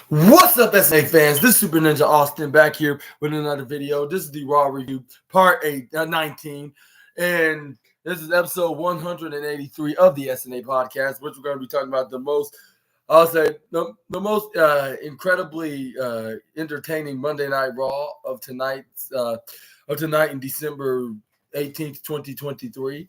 What's up, SNA fans? This is Super Ninja Austin back here with another video. This is the Raw Review Part 19, and this is episode 183 of the SNA podcast, which we're going to be talking about I'll say, the most incredibly entertaining Monday Night Raw of tonight in December 18th, 2023.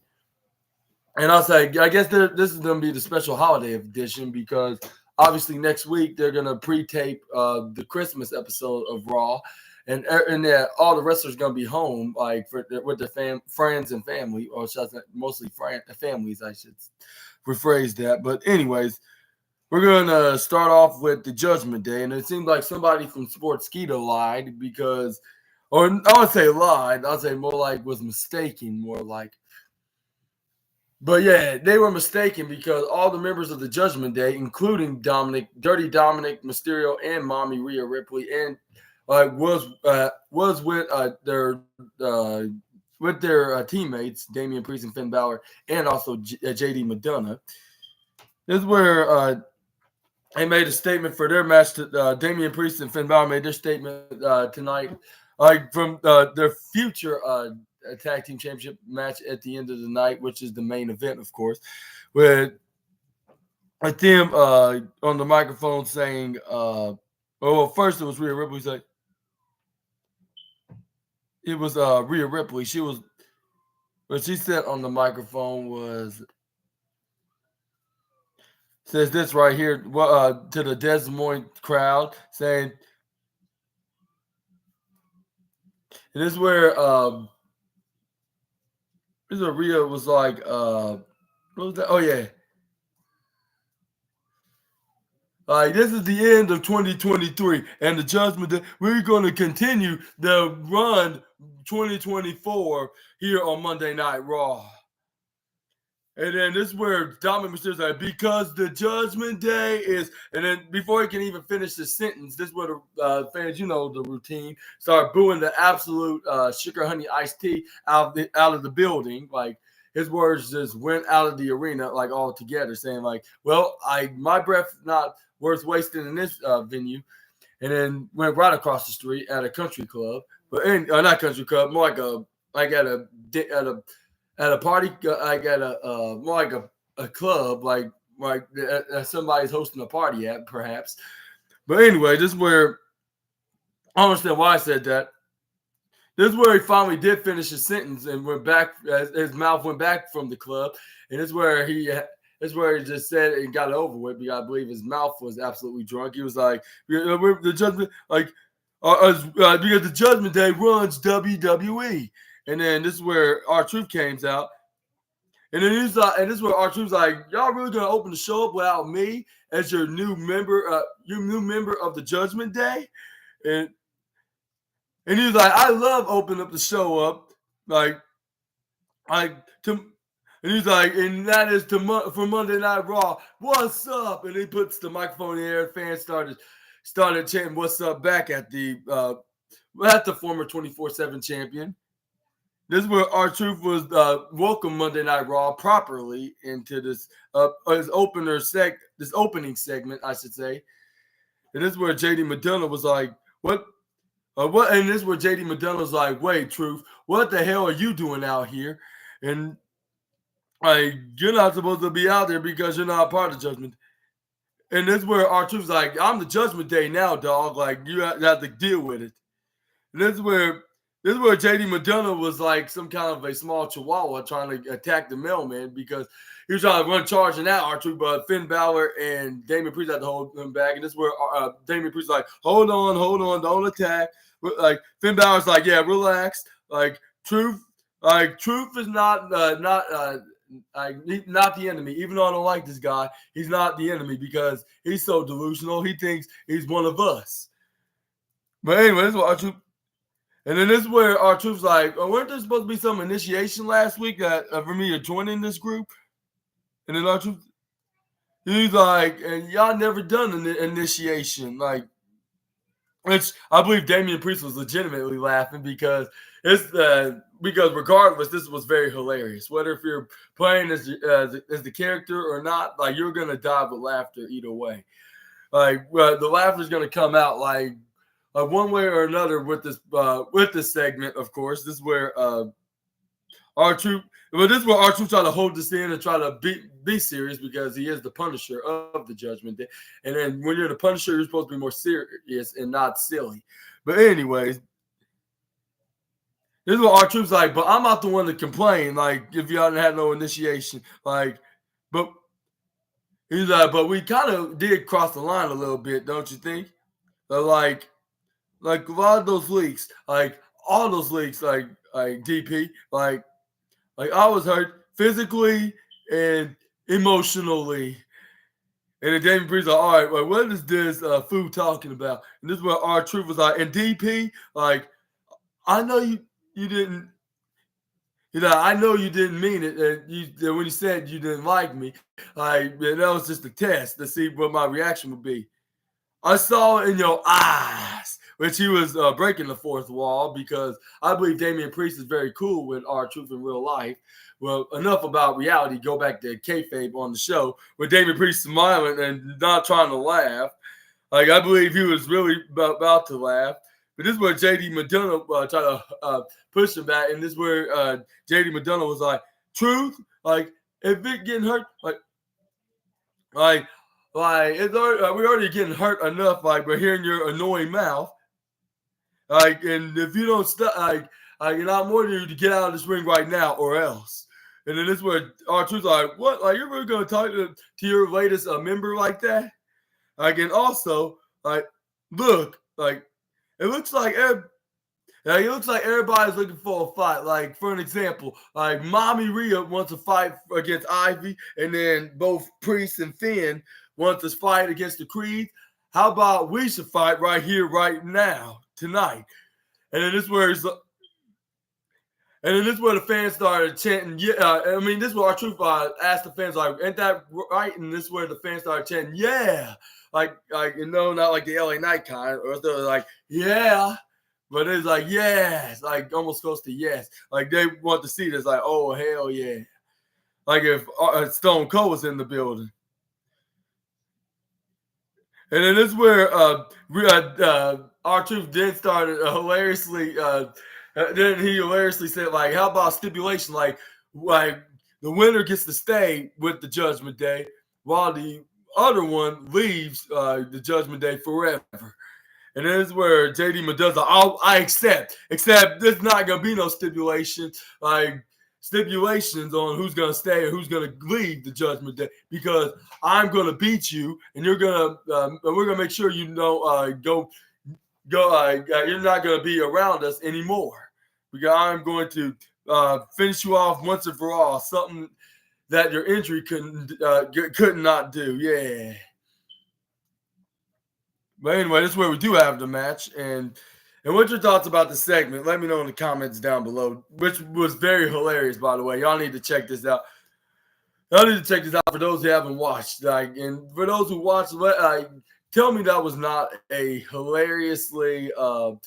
And I'll say, I guess this is going to be the special holiday edition because obviously next week they're going to pre-tape the Christmas episode of Raw, and all the wrestlers going to be home, like with their friends and family, or mostly families, I should rephrase that. But anyways, we're going to start off with the Judgment Day, and it seems like somebody from Sportskeeda lied because, or I would say lied, I'd say more like was mistaken, more like. But yeah, they were mistaken because all the members of the Judgment Day, including Dirty Dominic, Mysterio, and Mommy Rhea Ripley, and was with their teammates Damian Priest and Finn Balor, and also JD McDonough. This is where they made a statement for their match. Damian Priest and Finn Balor made their statement tonight, from their future a tag team championship match at the end of the night, which is the main event, of course, with them on the microphone saying, first it was Rhea Ripley. It was Rhea Ripley. What she said on the microphone says this right here to the Des Moines crowd, saying, and this is where Rhea was like, what was that? Oh, yeah. This is the end of 2023 and the Judgment Day. We're going to continue the run 2024 here on Monday Night Raw. And then this is where Dominic Mysterio's like, because the Judgment Day is, and then before he can even finish the sentence, this is where the fans, the routine, start booing the absolute sugar honey iced tea out of the building. Like, his words just went out of the arena, like, all together, saying, like, well, my breath not worth wasting in this venue. And then went right across the street at a country club, but not country club, more like at a party, like at more like a club, like somebody's hosting a party at, perhaps. But anyway, this is where I understand why I said that. This is where he finally did finish his sentence and went back. His mouth went back from the club, and this is where he just said it and got it over with. Because I believe his mouth was absolutely drunk. He was like, "The judgment, because the Judgment Day runs WWE." And then this is where R-Truth came out. And then this is where R-Truth's like, y'all really gonna open the show up without me as your new member of the Judgment Day? And he was like, I love opening up the show up, and he's like, and that is for Monday Night Raw. What's up? And he puts the microphone in the air. Fans started chanting "What's up" back at the former 24/7 champion. This is where R-Truth was welcome Monday Night Raw properly into this his opening segment, I should say. And this is where JD McDonough was like, what? And this is where JD McDonough was like, wait, Truth, what the hell are you doing out here? And you're not supposed to be out there because you're not a part of Judgment. And this is where R-Truth's like, I'm the Judgment Day now, dog. Like, you have to deal with it. And this is where JD McDonough was like some kind of a small chihuahua trying to attack the mailman because he was trying to run charging out R-Truth, but Finn Balor and Damian Priest had to hold him back. And this is where Damian Priest is like, hold on, don't attack. Like, Finn Balor's like, yeah, relax. Like, Truth is not the enemy. Even though I don't like this guy, he's not the enemy because he's so delusional. He thinks he's one of us. But anyway, this is what R-Truth. And then this is where R-Truth's like, weren't there supposed to be some initiation last week for me to join in this group? And then R-Truth, he's like, and y'all never done an initiation. Like, which I believe Damian Priest was legitimately laughing because regardless, this was very hilarious. Whether if you're playing as the character or not, like, you're going to die with laughter either way. like the laughter's gonna come out like one way or another with this segment. Of course, this is where R-Truth. Well, this is where R-Truth try to hold this in and try to be serious because he is the Punisher of the Judgment Day. And then when you're the Punisher, you're supposed to be more serious and not silly. But anyways, this is what R-Truth's like. But I'm not the one to complain. Like if y'all didn't have no initiation, like, but he's like, but we kind of did cross the line a little bit, don't you think? But like a lot of those leaks, like all those leaks, like DP, like I was hurt physically and emotionally. And then Damien Priest like, all right, well, what is this food talking about? And this is where R-Truth was like, and DP, like, I know you didn't, I know you didn't mean it. And when you said you didn't like me, like, man, that was just a test to see what my reaction would be. I saw in your eyes, which he was breaking the fourth wall because I believe Damian Priest is very cool with R-Truth in real life. Well, enough about reality. Go back to kayfabe on the show with Damian Priest smiling and not trying to laugh. Like I believe he was really about to laugh. But this is where JD Madonna tried to push him back, and this is where JD Madonna was like, "Truth, like if it getting hurt, like it's already, we're already getting hurt enough. Like we're hearing your annoying mouth. Like, and if you don't stop, you're not more than you to get out of this ring right now, or else." And then this is where R-Truth's like, "What? Like you're really gonna talk to your latest member like that?" Like, and also, like, look, like it looks like everybody's looking for a fight. Like, for an example, like Mommy Rhea wants to fight against Ivy, and then both Priest and Finn want to fight against the Creed. How about we should fight right here, right now, tonight? And then this is where the fans started chanting. Yeah, I mean, this is where R-Truth asked the fans, like, "Ain't that right?" And this is where the fans started chanting, "Yeah," like not like the LA Knight kind, or they're like, "Yeah." But it's like, yes, like almost close to yes. Like they want to see this, like, oh, hell yeah. Like if Stone Cold was in the building. And then this is where R-Truth then started hilariously, then he hilariously said, like, how about stipulation? Like the winner gets to stay with the Judgment Day while the other one leaves the Judgment Day forever. And this is where JD Medusa, I accept. Except there's not going to be no stipulations on who's going to stay or who's going to leave the Judgment Day because I'm going to beat you and you're going to, we're going to make sure you don't you're not going to be around us anymore because I'm going to finish you off once and for all, something that your injury could not do. Yeah. But anyway, this is where we do have the match. And what's your thoughts about the segment? Let me know in the comments down below, which was very hilarious, by the way. Y'all need to check this out. For those who haven't watched. Like, and for those who watched, tell me that was not a hilariously, I'll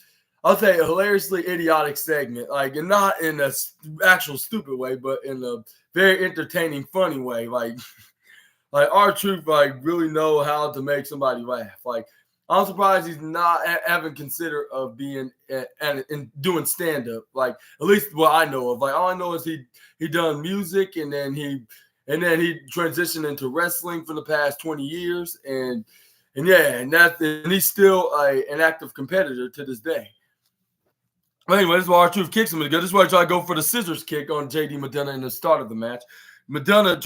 say a hilariously idiotic segment. Like, and not in a actual stupid way, but in a very entertaining, funny way. Like R-Truth, like really know how to make somebody laugh. Like, I'm surprised he's not having considered of being and doing stand up. Like at least what I know of. Like all I know is he done music and then he transitioned into wrestling for the past 20 years and he's still an active competitor to this day. But anyway, this is why R-Truth kicks him. This is why I try to go for the scissors kick on JD Madonna in the start of the match. Madonna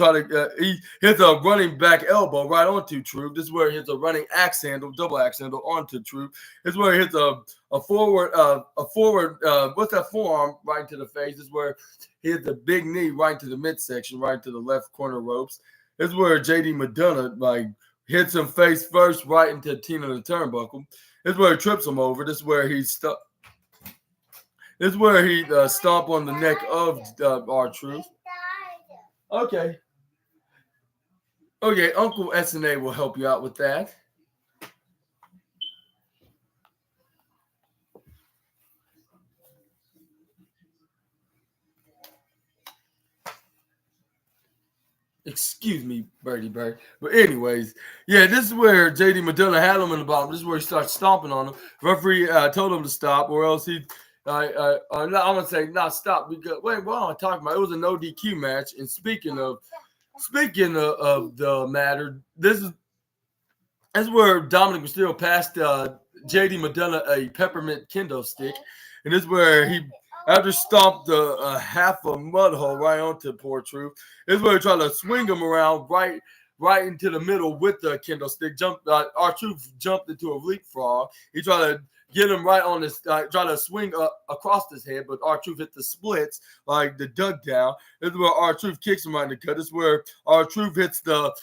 he hits a running back elbow right onto Truth. This is where he hits a running double axe handle onto Truth. This is where he hits a forward, what's that forearm right into the face? This is where he hits a big knee right to the midsection, right to the left corner ropes. This is where JD Madonna like hits him face first right into Tina the turnbuckle. This is where he trips him over. This is where he stuck. This is where he stomp on the neck of R-Truth. Okay, Uncle SNA will help you out with that. Excuse me, Birdie Bird. But anyways, yeah, this is where JD Madonna had him in the bottom. This is where he starts stomping on him. Referee told him to stop, or else he. I'm gonna say not stop because wait, what am I talking about? It was a no DQ match. And speaking of the matter, this is where Dominic Mysterio passed JD Madonna a peppermint kendo stick, and this is where he, after stomped a half a mud hole right onto poor Truth, this is where he tried to swing him around right into the middle with the kendo stick. R-Truth jumped into a leapfrog. He tried to get him right on his, try to swing across his head, but R-Truth hit the splits, like the duck down. This is where R-Truth kicks him right in the gut. This is where R-Truth hits the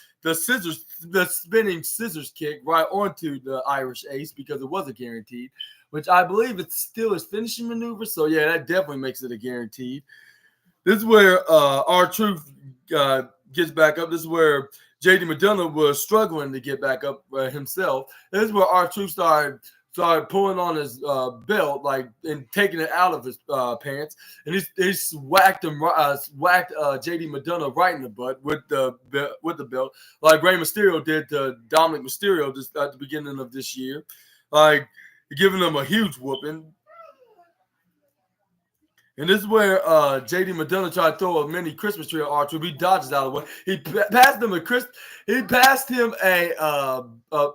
spinning scissors kick right onto the Irish Ace because it was a guaranteed, which I believe it's still his finishing maneuver. So yeah, that definitely makes it a guaranteed. This is where R-Truth gets back up. This is where JD Madonna was struggling to get back up himself. This is where R-Truth started pulling on his belt, like, and taking it out of his pants, and he whacked JD Madonna right in the butt with the belt, like Rey Mysterio did to Dominic Mysterio just at the beginning of this year, like giving him a huge whooping. And this is where JD Madonna tried to throw a mini Christmas tree at R-Truth. He dodges out of the way. He passed him a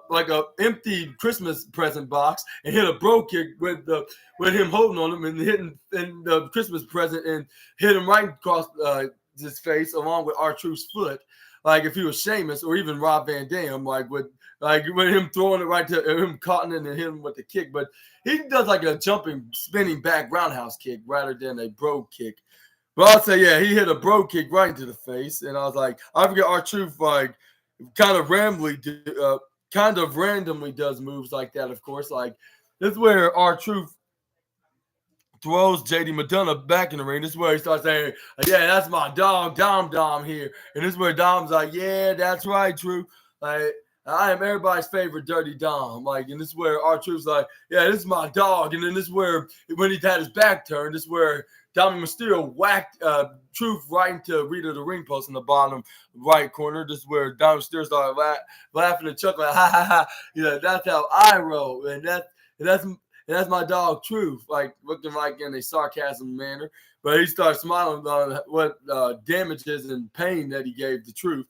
like a empty Christmas present box and hit a bro kick with him holding on him and hitting the Christmas present and hit him right across his face along with R-Truth's foot. Like if he was Sheamus or even Rob Van Dam, with him throwing it right to him, caught it and hit him with the kick. But he does like a jumping, spinning back roundhouse kick rather than a bro kick. But I'll say, yeah, he hit a bro kick right into the face. And I was like, I forget R-Truth kind of randomly does moves like that, of course. Like this is where R-Truth throws JD Madonna back in the ring. This is where he starts saying, yeah, that's my dog, Dom here. And this is where Dom's like, yeah, that's right, Truth. Like, I am everybody's favorite Dirty Dom. Like, and this is where R-Truth's like, yeah, this is my dog. And then this is where, when he had his back turned, this is where Dominic Mysterio whacked Truth right into Rita the ring post in the bottom right corner. This is where Dominic Mysterio started laughing and chuckling, ha ha ha. That's how I roll. And that's my dog, Truth, like looking like in a sarcasm manner. But he starts smiling on what damages and pain that he gave the Truth.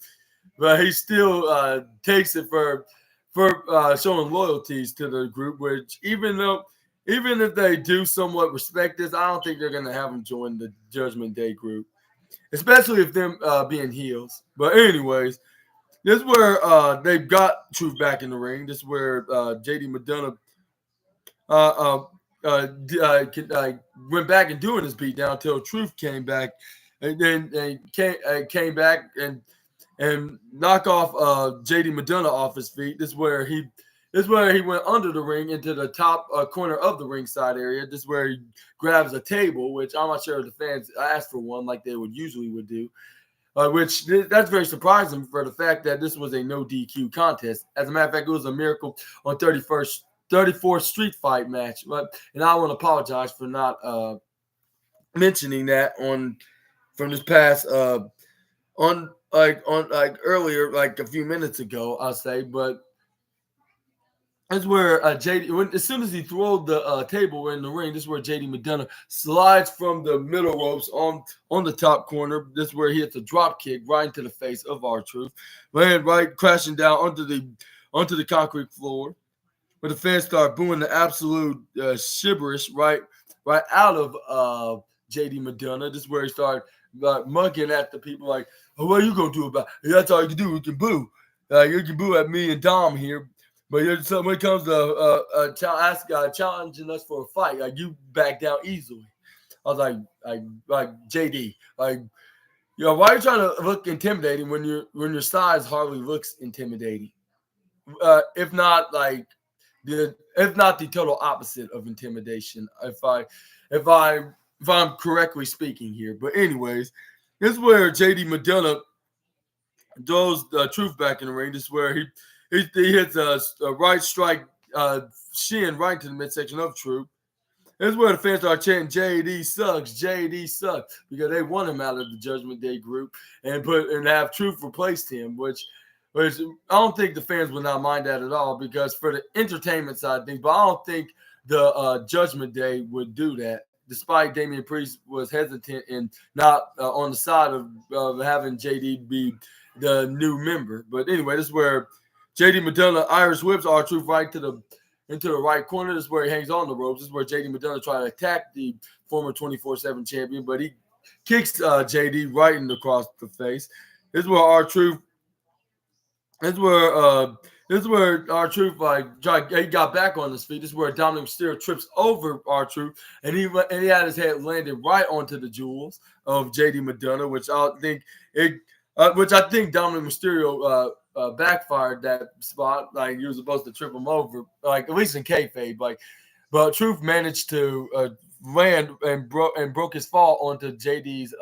But he still takes it for showing loyalties to the group, which even if they do somewhat respect this, I don't think they're going to have him join the Judgment Day group, especially if them being heels. But anyways, this is where they've got Truth back in the ring. This is where JD Madonna went back and doing his beatdown until Truth came back, and then came back and knock off JD Madonna off his feet. This is where he went under the ring into the top corner of the ringside area. This is where he grabs a table, which I'm not sure if the fans asked for one like they would do. Which that's very surprising for the fact that this was a no DQ contest. As a matter of fact, it was a miracle on 34th Street Fight match. And I want to apologize for not mentioning that from this past earlier, like a few minutes ago, I'll say. But that's where JD, as soon as he threw the table in the ring, this is where JD Madonna slides from the middle ropes on the top corner. This is where he hits a drop kick right into the face of R-Truth, land right crashing down onto the concrete floor. But the fans start booing the absolute gibberish right out of JD Madonna. This is where he started mugging at the people like, oh, what are you going to do about it? That's all you can do. You can boo. You can boo at me and Dom here. But when it comes to challenging us for a fight, like, you back down easily. I was like JD, why are you trying to look intimidating when your size hardly looks intimidating? If not the total opposite of intimidation, if I'm correctly speaking here. But anyways, this is where JD Madonna throws Truth back in the ring. This is where he hits a right strike shin right into the midsection of Truth. This is where the fans start chanting JD sucks, JD sucks, because they want him out of the Judgment Day group and have Truth replaced him, which I don't think the fans would not mind that at all, because for the entertainment side of things, but I don't think the Judgment Day would do that, despite Damian Priest was hesitant and not on the side of having JD be the new member. But anyway, this is where JD McDonough Irish whips R-Truth right into the right corner. This is where he hangs on the ropes. This is where JD McDonough tried to attack the former 24/7 champion, but he kicks JD right across the face. This is where R-Truth. This is where R-Truth he got back on his feet. This is where Dominic Mysterio trips over R-Truth, and he had his head landed right onto the jewels of JD McDonough, which I think Dominic Mysterio backfired that spot. Like, he was supposed to trip him over, like, at least in kayfabe. But Truth managed to land and broke his fall onto JD's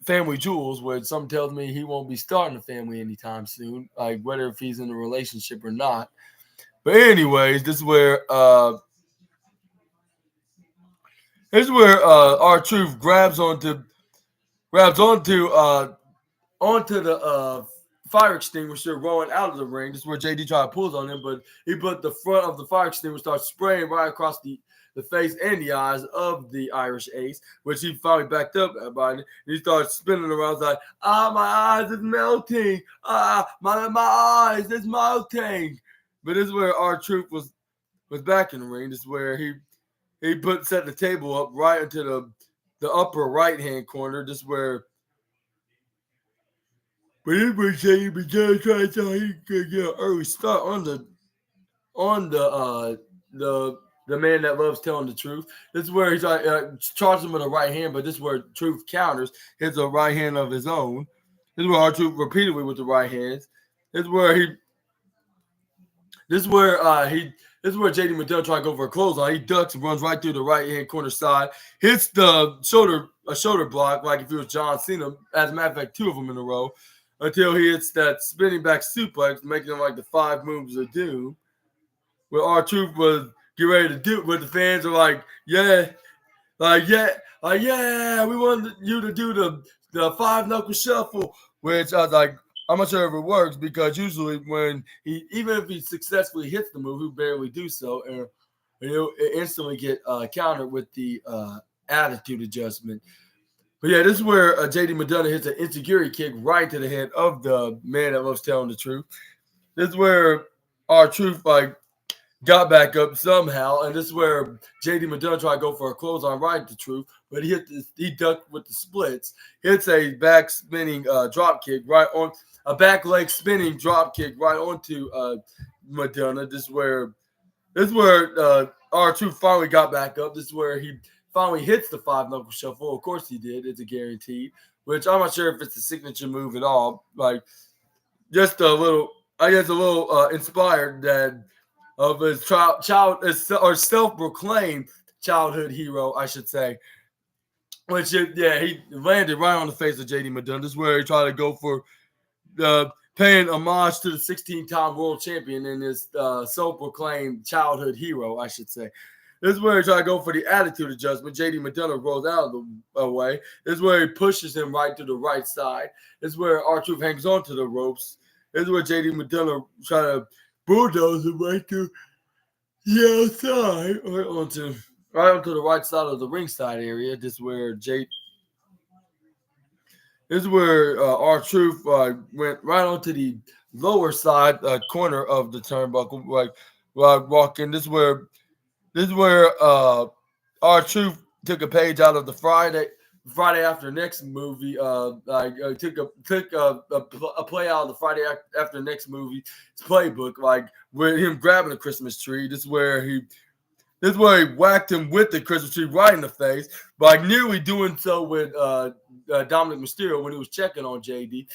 family jewels, which some tells me he won't be starting a family anytime soon, like whether if he's in a relationship or not. But anyways, this is where R-Truth grabs onto the fire extinguisher rolling out of the ring. This is where JD tried to pull on him, but he put the front of the fire extinguisher, started spraying right across the face and the eyes of the Irish Ace, which he finally backed up by. And he started spinning around like, my eyes is melting. My eyes is melting. But this is where R-Truth was back in the ring. This is where he set the table up right into the upper right-hand corner. This is where JD McDonough tried to tell he could get an early start on the man that loves telling the truth. This is where he charges him with a right hand, but this is where Truth counters, hits a right hand of his own. This is where R-Truth repeatedly with the right hands. This is where JD McDonough tried to go for a clothesline. He ducks and runs right through the right hand corner side, hits a shoulder block like if it was John Cena. As a matter of fact, 2 of them in a row, until he hits that spinning back suplex, making it like the 5 moves of doom. Where R-Truth was getting ready to do, but the fans are like, yeah, we wanted you to do the 5-knuckle shuffle, which I was like, I'm not sure if it works, because usually when even if he successfully hits the move, he barely do so, and he'll instantly get countered with the attitude adjustment. But yeah, this is where JD McDonough hits an insecurity kick right to the head of the man that loves telling the truth. This is where R-Truth got back up somehow, and this is where JD McDonough tried to go for a clothesline right to Truth, but he ducked with the splits, hits a back spinning drop kick right on a back leg spinning drop kick right onto McDonough. This is where R-Truth finally got back up. This is where he finally hits the 5-knuckle shuffle. Of course he did. It's a guaranteed, which I'm not sure if it's a signature move at all. Like, just a little inspired that of his self-proclaimed childhood hero, I should say. Which, he landed right on the face of JD McDonough. This is where he tried to go for paying homage to the 16-time world champion and his self-proclaimed childhood hero, I should say. This is where he tried to go for the attitude adjustment. JD McDonough rolls out of the way. This is where he pushes him right to the right side. This is where R-Truth hangs onto the ropes. This is where JD McDonough try to bulldoze him right to the outside, right onto the right side of the ringside area. This is where R-Truth went right onto the lower side corner of the turnbuckle, walking. This is where R-Truth took a page out of the Friday After Next movie. Took a play out of the Friday After Next movie playbook, like with him grabbing the Christmas tree. This is where he whacked him with the Christmas tree right in the face, but nearly doing so with Dominic Mysterio when he was checking on JD.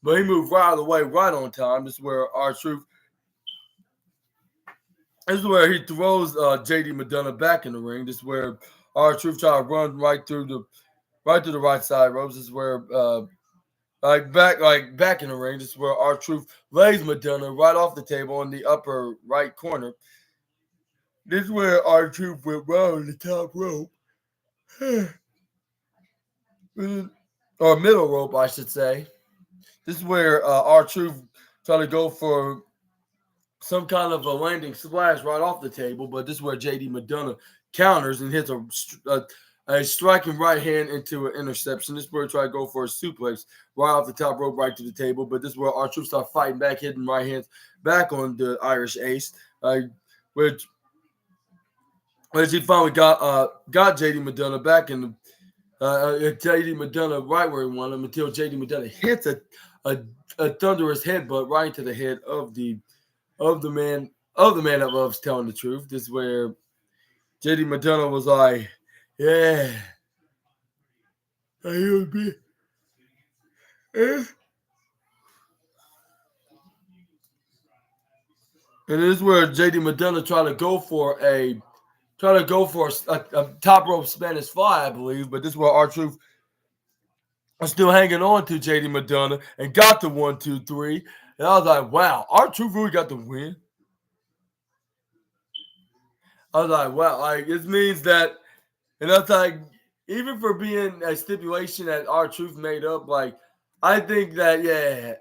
But he moved right out of the way, right on time. This is where R-Truth. This is where he throws JD McDonough back in the ring. This is where R-Truth tried to run right to the right side ropes. This is where back in the ring. This is where R-Truth lays McDonough right off the table in the upper right corner. This is where our troop went round the top rope. Or middle rope, I should say. This is where our troop tried to go for some kind of a landing splash right off the table, but this is where JD Madonna counters and hits a striking right hand into an interception. This is where he tried to go for a suplex right off the top rope, right to the table, but this is where our troops start fighting back, hitting right hands back on the Irish Ace, which he finally got JD Madonna back in the JD Madonna right where he wanted him until JD Madonna hits a thunderous headbutt right into the head of the man that loves telling the truth. This is where JD Madonna was like, "Yeah, he would be." And this is where JD Madonna tried to go for a top rope Spanish fly, I believe. But this is where R-Truth was still hanging on to JD Madonna and got the 1, 2, 3. And I was like, wow, R-Truth really got the win. I was like, wow, like this means that, and I was like, even for being a stipulation that R-Truth made up, like I think that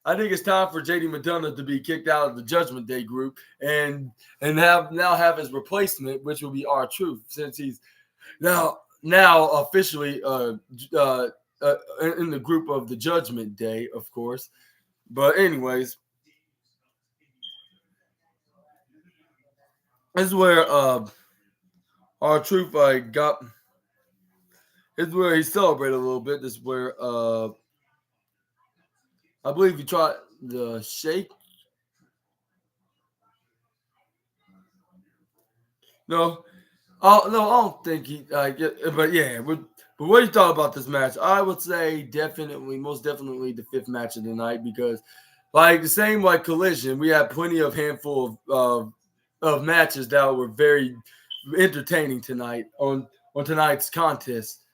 I think it's time for JD Madonna to be kicked out of the Judgment Day group and have his replacement, which will be R-Truth, since he's now officially in the group of the Judgment Day, of course. But anyways, this is where R-Truth got. This is where he celebrated a little bit. This is where I believe he tried the shake. No, I don't think he. But yeah, but what do you thought about this match? I would say most definitely, the fifth match of the night because, like the same like Collision, we had plenty of handful of matches that were very entertaining tonight on tonight's contest.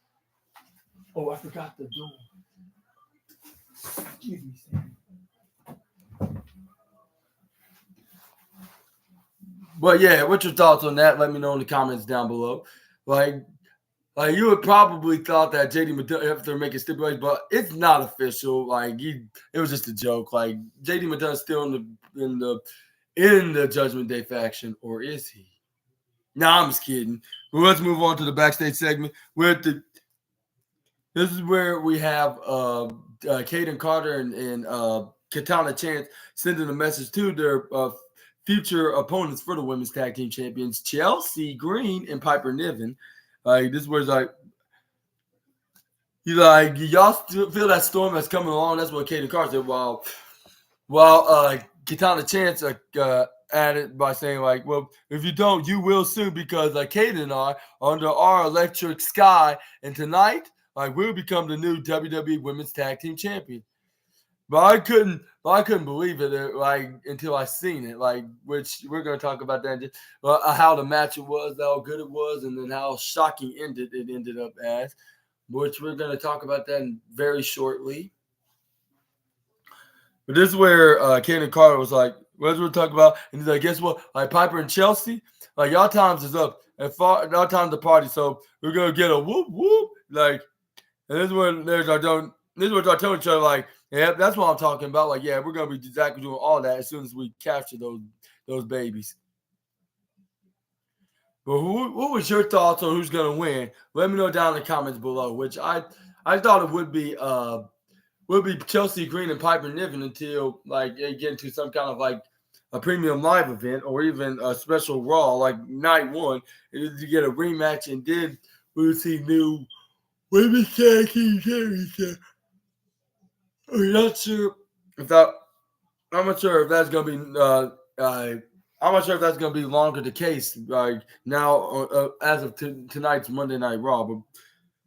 Oh, I forgot the door. Excuse me, Sam. But yeah, what's your thoughts on that? Let me know in the comments down below. Like you would probably thought that JD Madonna after making stipulations, but it's not official. It was just a joke. Like JD Madonna's still in the Judgment Day faction, or is he? Nah, I'm just kidding. But let's move on to the backstage segment. This is where we have Caden Carter and Katana Chance sending a message to their future opponents for the women's tag team champions, Chelsea Green and Piper Niven. This is where it's like, he's like, y'all still feel that storm that's coming along? That's what Caden Carter said. While Katana Chance added by saying like, well, if you don't, you will soon, because Caden and I are under our electric sky, and tonight we'll become the new WWE Women's Tag Team Champion. But I couldn't believe it until I seen it, which we're gonna talk about that, how the match was, how good it was, and then how shocking it ended up as, which we're gonna talk about that very shortly. But this is where Caden Carter was like, what we're talking about, and he's like, guess what? Like Piper and Chelsea, y'all times is up, and y'all time to party, so we're gonna get a whoop whoop, and this is when there's our don't. This is what I told each other, yeah, that's what I'm talking about. We're gonna be exactly doing all that as soon as we capture those babies. But what was your thoughts on who's gonna win? Let me know down in the comments below. Which I thought it would be Chelsea Green and Piper Niven until they get into some kind of a premium live event or even a special Raw night one, and to get a rematch, and then we would see new women's tag team championship. I'm not sure if that. I'm not sure if that's gonna be. I'm not sure if that's gonna be longer the case. Now, as of tonight's Monday Night Raw, but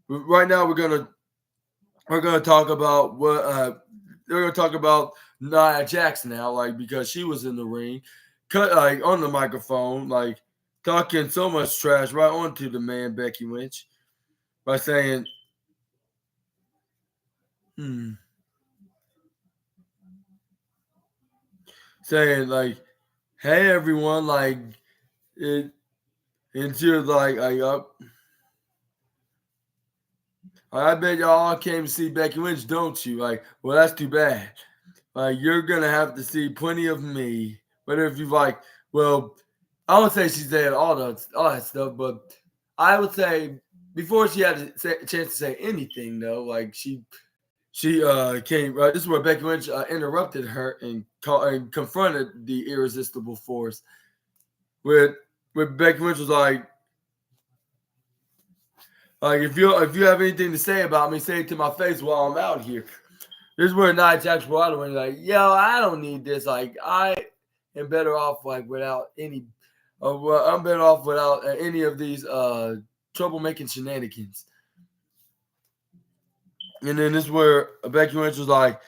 right now we're gonna talk about what we're gonna talk about Nia Jax now, because she was in the ring, cut on the microphone, talking so much trash right onto the man Becky Lynch by saying, saying hey everyone, And she was like, I bet y'all all came to see Becky Lynch, don't you? Like, well, that's too bad. Like, you're gonna have to see plenty of me. Whether if you like, well, I would say she said all that stuff, but I would say before she had a chance to say anything though, like she came. This is where Becky Lynch interrupted her and confronted the irresistible force. With Becky Lynch was like if you have anything to say about me, say it to my face while I'm out here. This is where Nia Jax brought him and like, yo, I don't need this. Like I am better off like without any. I'm better off without any of these troublemaking shenanigans. And then this is where Becky Lynch was like,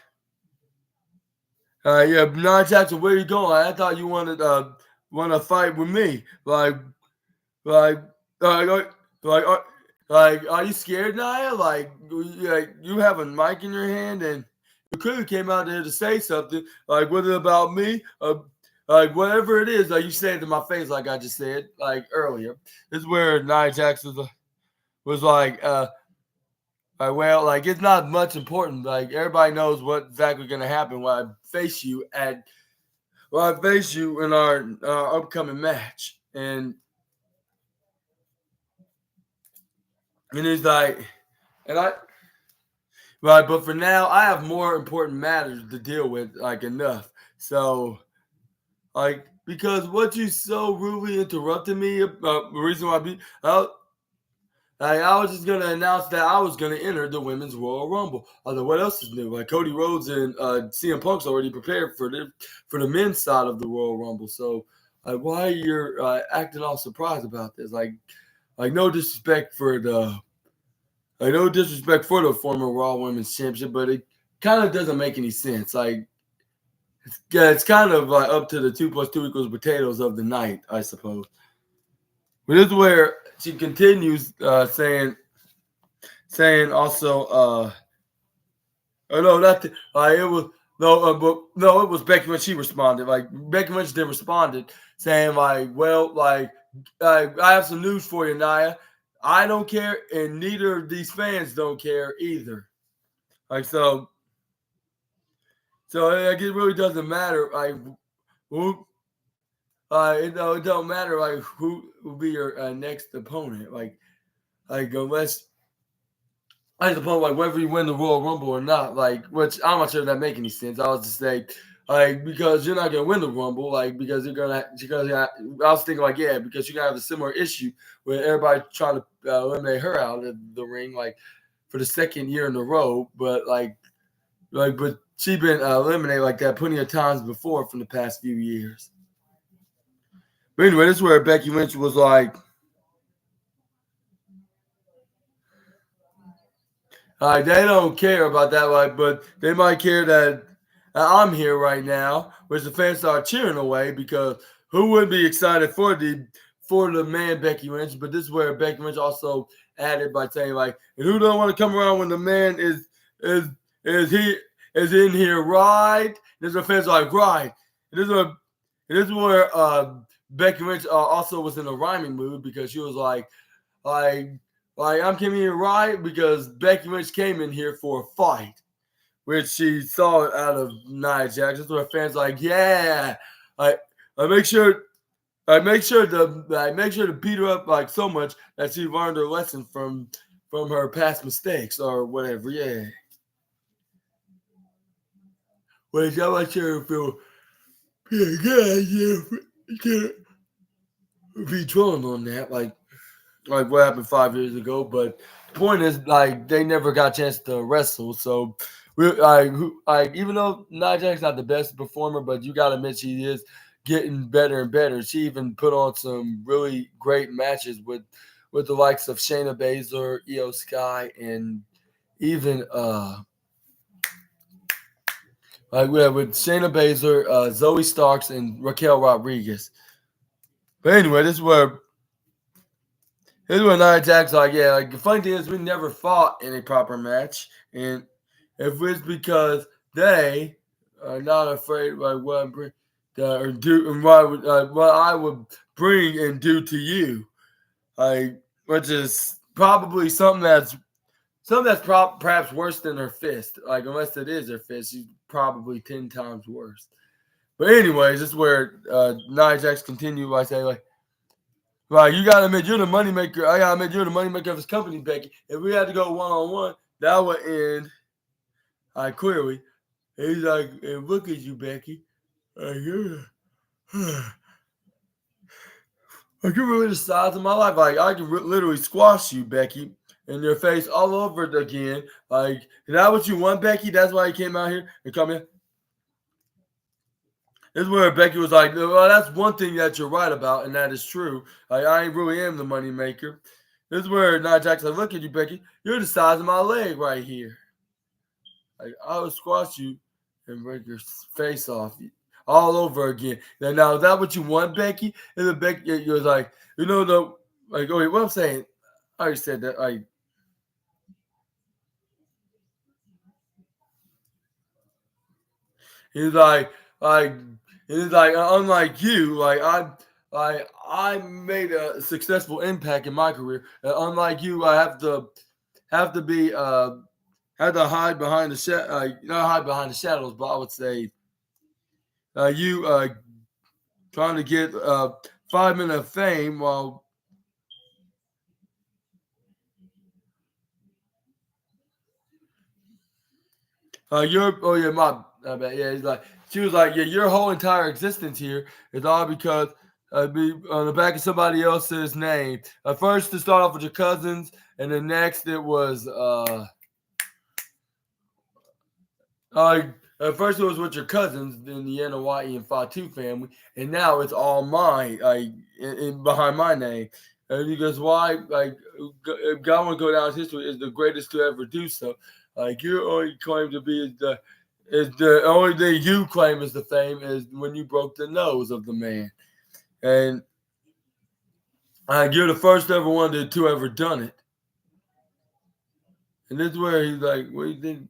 yeah, Nia Jax, where you going? I thought you want to fight with me. Like, like, like, like, are you scared, Nia? Like you have a mic in your hand and you could have came out there to say something. Like, what about me? Like, whatever it is, like you say it to my face, like I just said, like earlier. This is where Nia Jax was like, well, like it's not much important. Like everybody knows what's exactly going to happen when I face you in our upcoming match, and it's like, and I, right, but for now, I have more important matters to deal with, like enough. So, like, because what you so rudely interrupted me, the reason why I was just gonna announce that I was gonna enter the Women's Royal Rumble. Like, what else is new? Like Cody Rhodes and CM Punk's already prepared for the men's side of the Royal Rumble. So, like, why you're acting all surprised about this? Like no disrespect for the former Raw Women's Championship, but it kind of doesn't make any sense. Like, it's kind of like up to the 2 + 2 = potatoes of the night, I suppose. But this is where she continues saying also, oh no, not the, it was no, but no, it was Becky when she responded. Like Becky Lynch then responded saying like, well, like I have some news for you, Nia. I don't care, and neither of these fans don't care either. Like so like it really doesn't matter. Like who, it don't matter. Like who will be your next opponent. Like unless I suppose like whether you win the Royal Rumble or not. Like which I'm not sure if that make any sense. I was just saying. Like because you're not gonna win the Rumble, like because I was thinking like because you're gonna have a similar issue with everybody trying to eliminate her out of the ring like for the second year in a row, but but she's been eliminated like that plenty of times before from the past few years. But anyway, this is where Becky Lynch was like, they don't care about that, like, but they might care that I'm here right now, which the fans start cheering away because who wouldn't be excited for the man Becky Lynch? But this is where Becky Lynch also added by saying like, and who don't want to come around when the man is in here, right? This is where fans are like, right. And this is where Becky Lynch also was in a rhyming mood because she was like I'm coming here right because Becky Lynch came in here for a fight, which she saw it out of Nia Jax. That's where fans like, yeah, I make sure to beat her up like so much that she learned her lesson from her past mistakes or whatever. Yeah. Which I'm not sure if it'll be a good idea to be trolling on that, like what happened 5 years ago. But the point is, like, they never got a chance to wrestle. So, even though Nia Jax not the best performer, but you got to admit she is getting better and better. She even put on some really great matches with the likes of Shayna Baszler, Io Sky, and even with Shayna Baszler, Zoe Starks, and Raquel Rodriguez. But anyway, this is where Nia Jax like, yeah, like the funny thing is we never fought in a proper match, and if it's because they are not afraid of what I would bring and do to you. which is probably something that's perhaps worse than her fist. Like, unless it is her fist, she's probably 10 times worse. But anyways, this is where Nia Jax continue by saying, like, you gotta admit you're the moneymaker. I gotta admit you're the moneymaker of this company, Becky. If we had to go one-on-one, that would end clearly. And he's like, and look at you, Becky. You're like, you're really the size of my life. Like, I can literally squash you, Becky, in your face all over it again. Like, is that what you want, Becky? That's why you came out here and come here? This is where Becky was like, well, that's one thing that you're right about, and that is true. Like, I really am the money maker. This is where Nia Jax like, look at you, Becky. You're the size of my leg right here. Like, I would squash you and break your face off all over again. Now, is that what you want, Becky? And then Becky, you was like, oh, wait, what I'm saying, I already said that. Like, he's like, unlike you, I made a successful impact in my career. Unlike you, I have to hide behind the not hide behind the shadows, but I would say you trying to get 5 minutes of fame while my bad. Yeah, he's like, she was like, yeah, your whole entire existence here is all because be on the back of somebody else's name. First to start off with your cousins, and then next it was first it was with your cousins, then the NOYE and Fatu family, and now it's all mine, behind my name. And he goes, why? Like, if God want to go down as history, is the greatest to ever do so. Like, your only claim to be is the only thing you claim is the fame is when you broke the nose of the man, and you're the first ever one to ever done it. And this is where he's like, what do you think?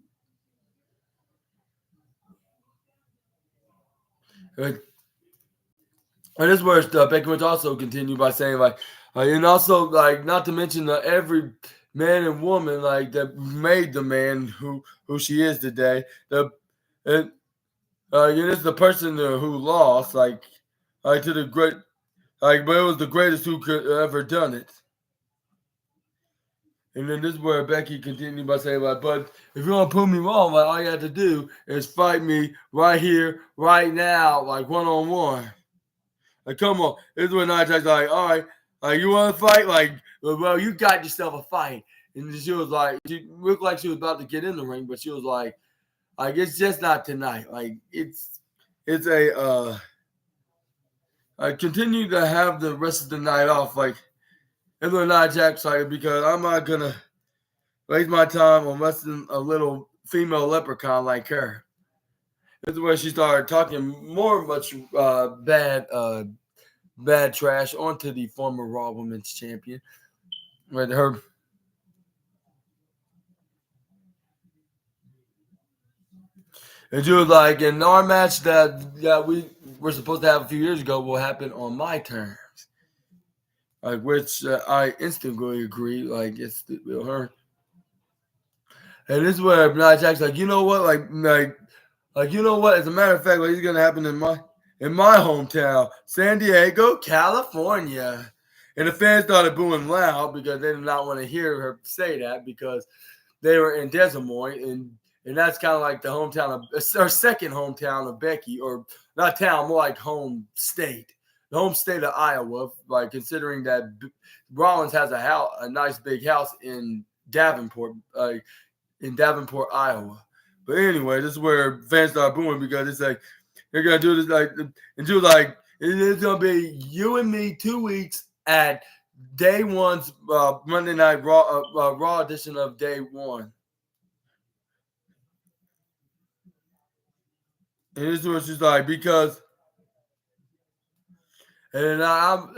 And this is where Becky Lynch also continued by saying, and also, not to mention every man and woman, that made the man who she is today. And this is the person who lost, to the great, but it was the greatest who could ever done it. And then this is where Becky continued by saying, but if you want to prove me wrong, all you have to do is fight me right here, right now, one-on-one. Like, come on. This is when Nia Jax like, all right, you want to fight? Well, you got yourself a fight. And she was like, she looked like she was about to get in the ring, but she was like, it's just not tonight. I continue to have the rest of the night off. And then Nia Jax because I'm not gonna waste my time on wrestling a little female leprechaun like her. This is where she started talking much bad trash onto the former Raw Women's Champion. With her. And she was like, in our match that we were supposed to have a few years ago will happen on my terms. Which I instantly agree. It's her. And this is where Nia Jax you know what? You know what? As a matter of fact, it's gonna happen in my hometown, San Diego, California. And the fans started booing loud because they did not want to hear her say that because they were in Des Moines, and that's kind of like the hometown of her second hometown of Becky, or not town, more like home state. The home state of Iowa, considering that Rollins has a nice big house in Davenport, Iowa. But anyway, this is where fans start booing because it's like they're gonna do this and do it's gonna be you and me 2 weeks at day one's Monday Night Raw edition of day one. And this is what she's like because. And I'm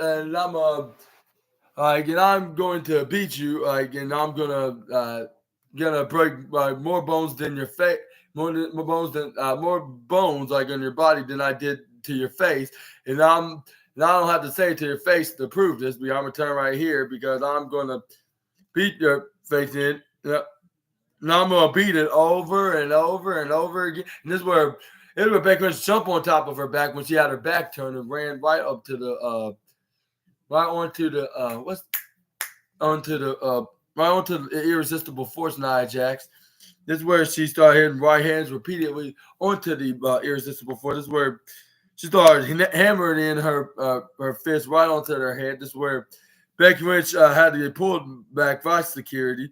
going to beat you, and I'm gonna break more bones than your face, more bones on your body than I did to your face, and I'm And I don't have to say it to your face to prove this, but I'm going to turn right here because I'm going to beat your face in. Yep. And I'm going to beat it over and over and over again. And this is where Becky Lynch jumped on top of her back when she had her back turned and ran right up to the right onto the right onto the irresistible force Nia Jax. This is where she started hitting right hands repeatedly onto the irresistible force. This is where she started hammering in her fist right onto her head. This is where Becky Lynch had to get pulled back by security.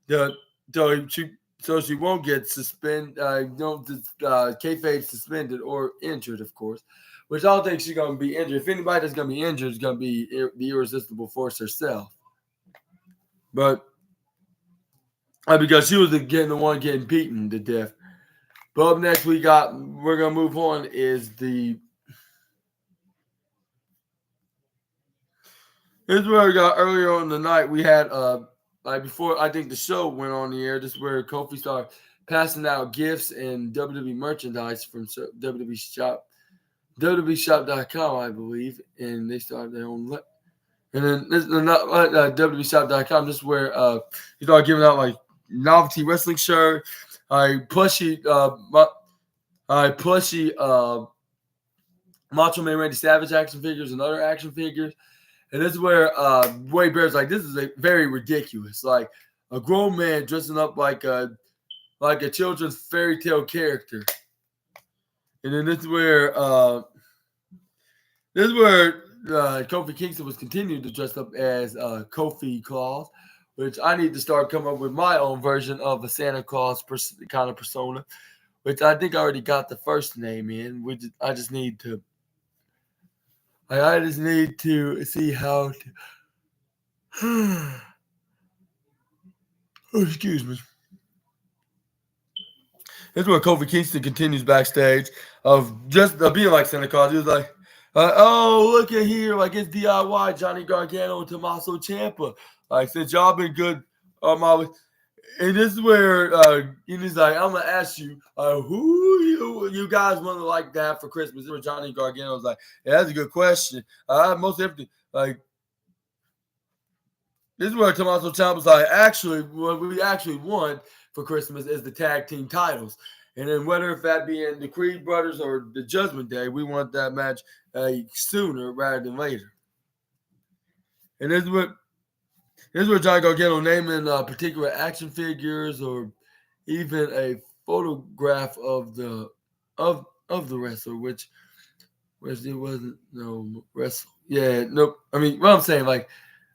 So she won't get suspended, kayfabe suspended or injured, of course. Which I don't think she's going to be injured. If anybody that's going to be injured is going to be the irresistible force herself. But because she was the one getting beaten to death. But up next we're going to move on is this is where we got earlier on the night. We had before I think the show went on the air. This is where Kofi started passing out gifts and WWE merchandise from WWE Shop, WWEshop.com, I believe, and they started their own. And then this is not WWEshop.com. This is where he started giving out like novelty wrestling shirt, plushie Macho Man Randy Savage action figures and other action figures. And this is where Wade Barrett's like, this is very ridiculous. Like a grown man dressing up like a children's fairy tale character. And then this is where Kofi Kingston was continuing to dress up as Kofi Claus, which I need to start coming up with my own version of a Santa Claus kind of persona, which I think I already got the first name in. I just need to see how to. Oh, excuse me. This is where Kofi Kingston continues backstage of just being like Santa Claus. He was like, oh, look at here. Like it's DIY, Johnny Gargano and Tommaso Ciampa. Like, since y'all been good, and this is where he's like, I'm going to ask you, who you guys want to like to have for Christmas? This is where Johnny Gargano was like, yeah, that's a good question. Most definitely, like, this is where Tommaso Ciampa was like, actually, what we actually want for Christmas is the tag team titles. And then whether if that be in the Creed Brothers or the Judgment Day, we want that match sooner rather than later. And this is where Johnny Gargano naming particular action figures or even a photograph of the wrestler, which it wasn't no wrestle. Yeah, nope. I mean, what I'm saying, like,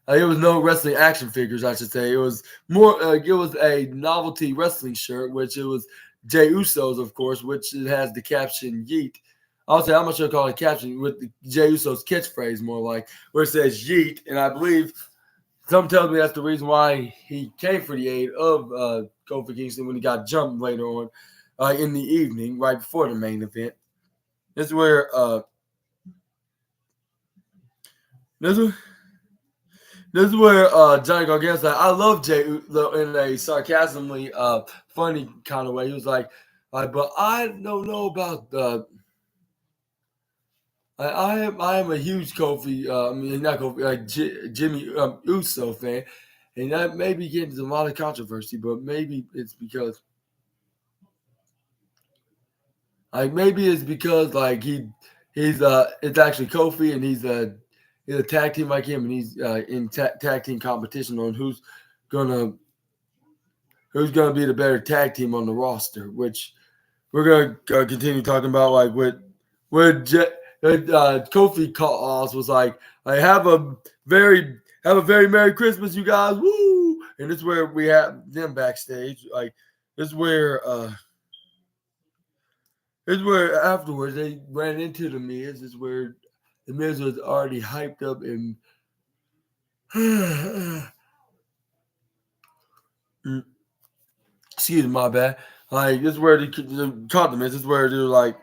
it was no wrestling action figures, I should say. It was more, it was a novelty wrestling shirt, which it was Jey Uso's, of course, which it has the caption Yeet. I'll say, I'm not sure to call it a caption with the Jey Uso's catchphrase more like, where it says Yeet. And I believe some tells me that's the reason why he came for the aid of Kofi Kingston when he got jumped later on in the evening, right before the main event. This is where Johnny Gargano's like, I love Jey in a sarcasmically funny kind of way. He was like, but I don't know about the. I am a huge Kofi, not Kofi, like Jimmy Uso fan, and that may be getting a lot of controversy, but maybe it's because, like, it's actually Kofi, and he's a tag team like him, and he's in tag team competition on who's gonna be the better tag team on the roster, which we're gonna continue talking about, like Kofi calls was like, I have a very Merry Christmas, you guys, woo! And this is where we have them backstage. Like, this is where afterwards they ran into the Miz. This is where the Miz was already hyped up and excuse me, my bad. Like, this is where they caught the Miz. This is where they're like,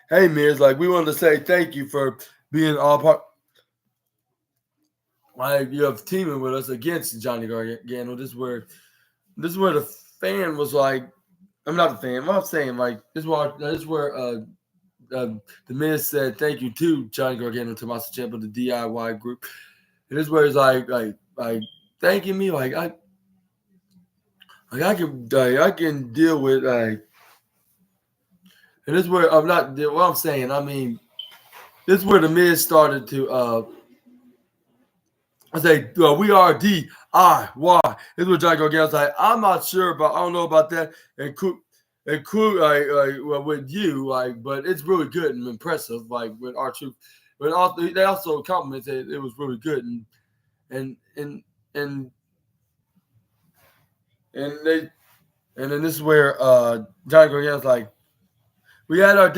hey, Miz, like, we wanted to say thank you for being all part. Like, you have teaming with us against Johnny Gargano. This is where the fan was like, I'm not a fan. What I'm saying, like, this is where the Miz said thank you to Johnny Gargano and Tommaso Ciampa, the DIY group. And this is where it's like thanking me, I can deal with and this is where I'm not what I'm saying. I mean, this is where the Miz started to I say we are DIY. This is what Johnny Gargano's like. I'm not sure about. I don't know about that. And well, with you, but it's really good and impressive. Like with R-Truth, but also they also complimented it was really good and and and and they and then this is where Johnny Gargano's like. We had our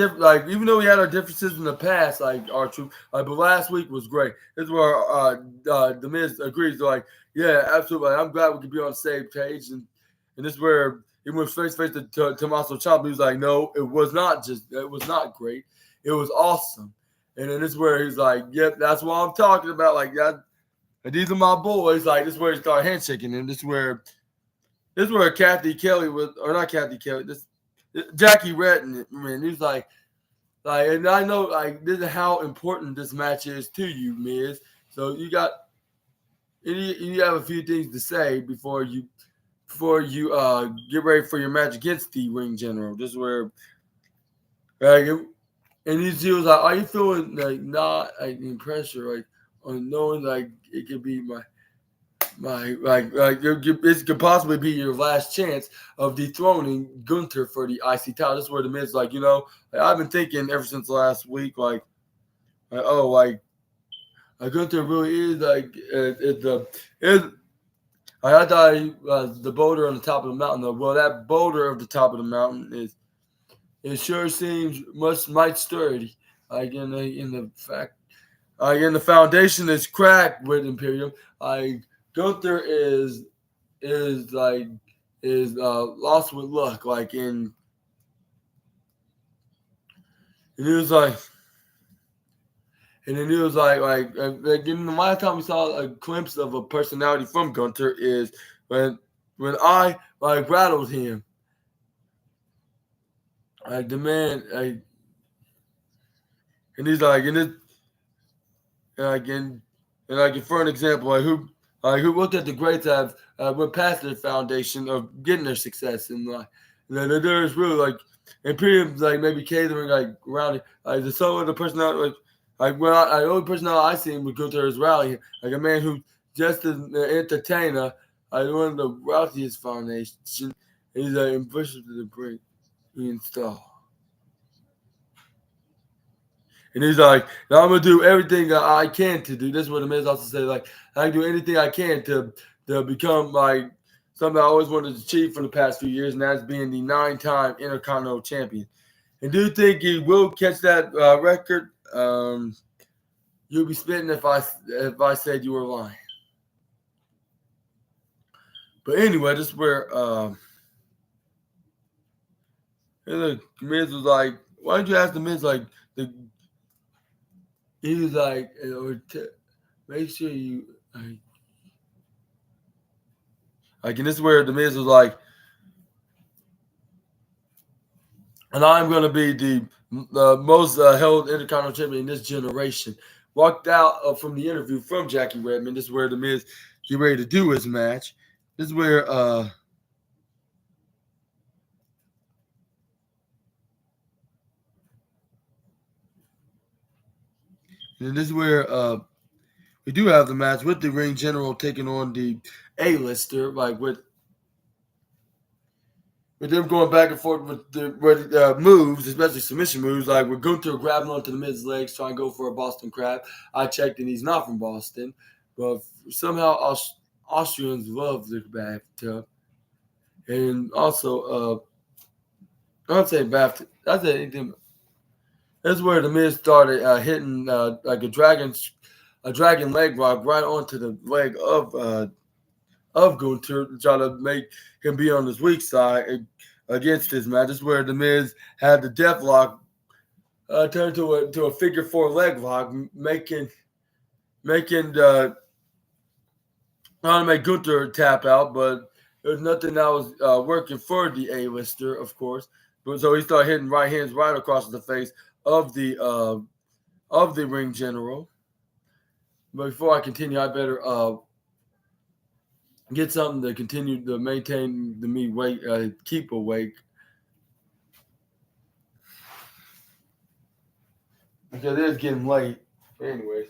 even though we had our differences in the past, like R-Truth, but last week was great. This is where the Miz agrees, like, yeah, absolutely. I'm glad we could be on the same page, and this is where he went face to face to Tommaso Ciampa. He was like, no, it was not great, it was awesome. And then this is where he's like, yep, that's what I'm talking about, like that. And these are my boys. Like this is where he started handshaking, and this is where Kathy Kelly was, or not Kathy Kelly, this. Jackie Redden, man, he's like, and I know, like, this is how important this match is to you, Miz. So you have a few things to say before you get ready for your match against the Ring General. This is where, and he was like, are you feeling like not like in pressure, like on knowing like it could be it could possibly be your last chance of dethroning Gunther for the IC title. This is where the Miz like, I've been thinking ever since last week, Gunther really is I thought he was the boulder on the top of the mountain. Though. Well, that boulder of the top of the mountain it sure seems might sturdy. Like in the foundation is cracked with Imperium. Gunther is lost with luck, and he was like, and then he was like the last time we saw a glimpse of a personality from Gunther is when I rattled him, the man, and he's like, and for an example, who looked at the greats have went past their foundation of getting their success, and there's really Imperium's maybe catering around it. The some of the personality the only personality I seen with Gunther is rallying, a man who just an entertainer, one of the wealthiest foundation. He's ambitious to the brink. He installed. And he's like, now I'm gonna do everything I can to do. This is what the Miz also said. I can do anything I can to become something I always wanted to achieve for the past few years, and that's being the 9-time Intercontinental Champion. And do you think he will catch that record? You'll be spitting if I said you were lying. But anyway, this is where the Miz was like, why don't you ask the Miz he was like, make sure you and this is where the Miz was like, and I'm gonna be the most held Intercontinental Champion in this generation. Walked out from the interview from Jackie Redmond. This is where the Miz get ready to do his match. This is where and this is where we do have the match with the Ring General taking on the A-lister, with them going back and forth with the moves, especially submission moves, with Gunther grabbing onto the Miz's legs, trying to go for a Boston Crab. I checked, and he's not from Boston, but somehow Austrians love the bathtub, and also I don't say bathtub. That's anything. That's where the Miz started hitting a dragon leg rock right onto the leg of Gunther to try to make him be on his weak side against his match. This is where the Miz had the death lock turn to a figure 4 leg lock, making trying to make Gunther tap out, but there's nothing that was working for the A-lister, of course. But so he started hitting right hands right across the face of the ring general. But before I continue, I better get something to continue to maintain me weight, keep awake. Because it is getting late. Anyways.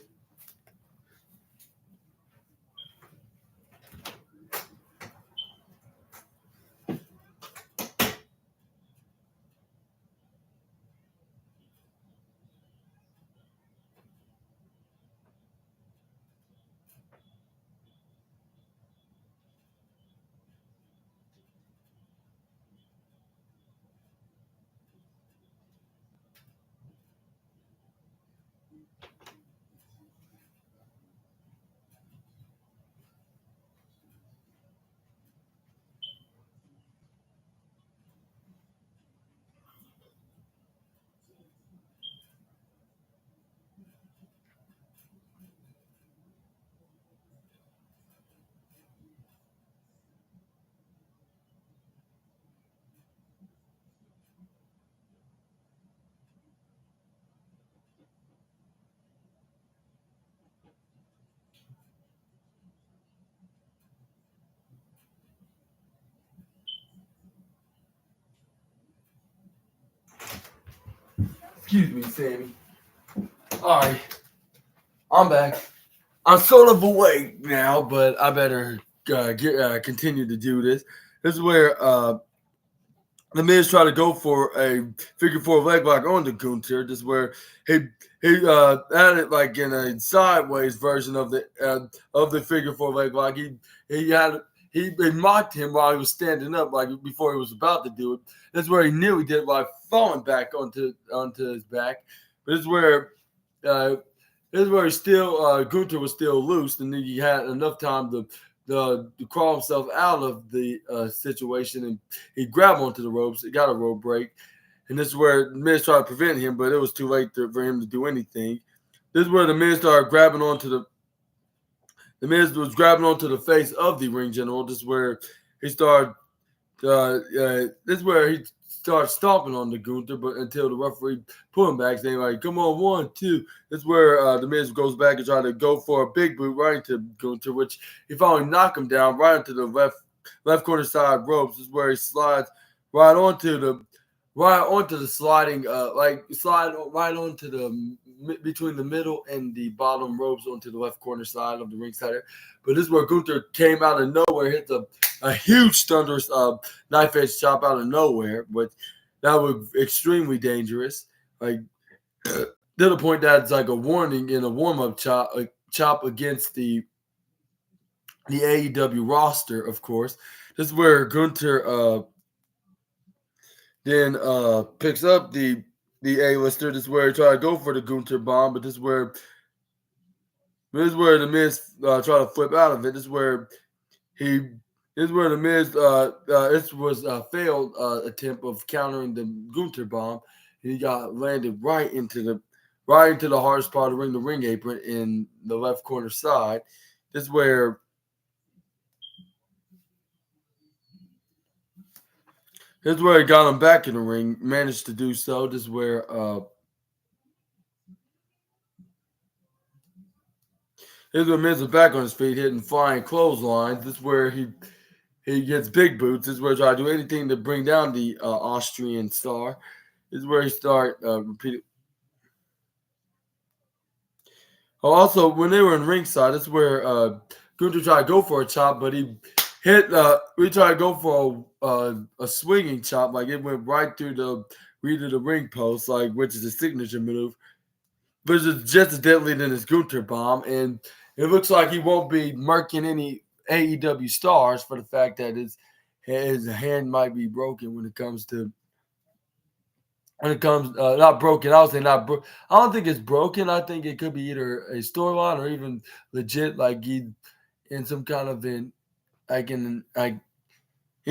Excuse me, Sammy. All right, I'm back. I'm sort of awake now, but I better continue to do this. This is where the Miz tried to go for a figure four leg lock on the Gunther. This is where he had it like in a sideways version of the figure four leg lock. He mocked him while he was standing up, like before he was about to do it. That's where he nearly did by falling back onto his back. But this is where he still Gunther was still loose, and then he had enough time to crawl himself out of the situation, and he grabbed onto the ropes. He got a rope break, and this is where Miz tried to prevent him, but it was too late for him to do anything. This is where the Miz started grabbing onto the Miz was grabbing onto the face of the ring general. This is where he started. This is where he started stomping on the Gunther, but until the referee put him back, saying like, "Come on, 1, 2." This is where the Miz goes back and try to go for a big boot right into Gunther, which he finally knocked him down right into the left corner side ropes. This is where he slides right onto the sliding, slide right onto the between the middle and the bottom ropes onto the left corner side of the ringside. But this is where Gunther came out of nowhere, hit a huge thunderous knife edge chop out of nowhere, but that was extremely dangerous. Like to the point that it's like a warning in a warm up chop against the AEW roster, of course. This is where Gunther then picks up the A-lister. This is where he tried to go for the Gunther bomb, but this is where the Miz tried to flip out of it. This is where the Miz this was a failed attempt of countering the Gunther bomb, and he got landed right into the hardest part of the ring apron in the left corner side. This is where he got him back in the ring, managed to do so. This is where Miz is back on his feet, hitting flying clotheslines. This is where he gets big boots. This is where he tries to do anything to bring down the Austrian star. This is where he start repeating. Also, when they were in ringside, this is where Gunther tried to go for a chop, but he hit. We tried to go for a swinging chop, like it went right through the rear of the ring post, like which is a signature move, but it's just as deadly than his Gunther bomb, and it looks like he won't be marking any AEW stars for the fact that his hand might be broken when it comes not broken. I would say not broken. I don't think it's broken. I think it could be either a storyline or even legit, like he in some kind of he's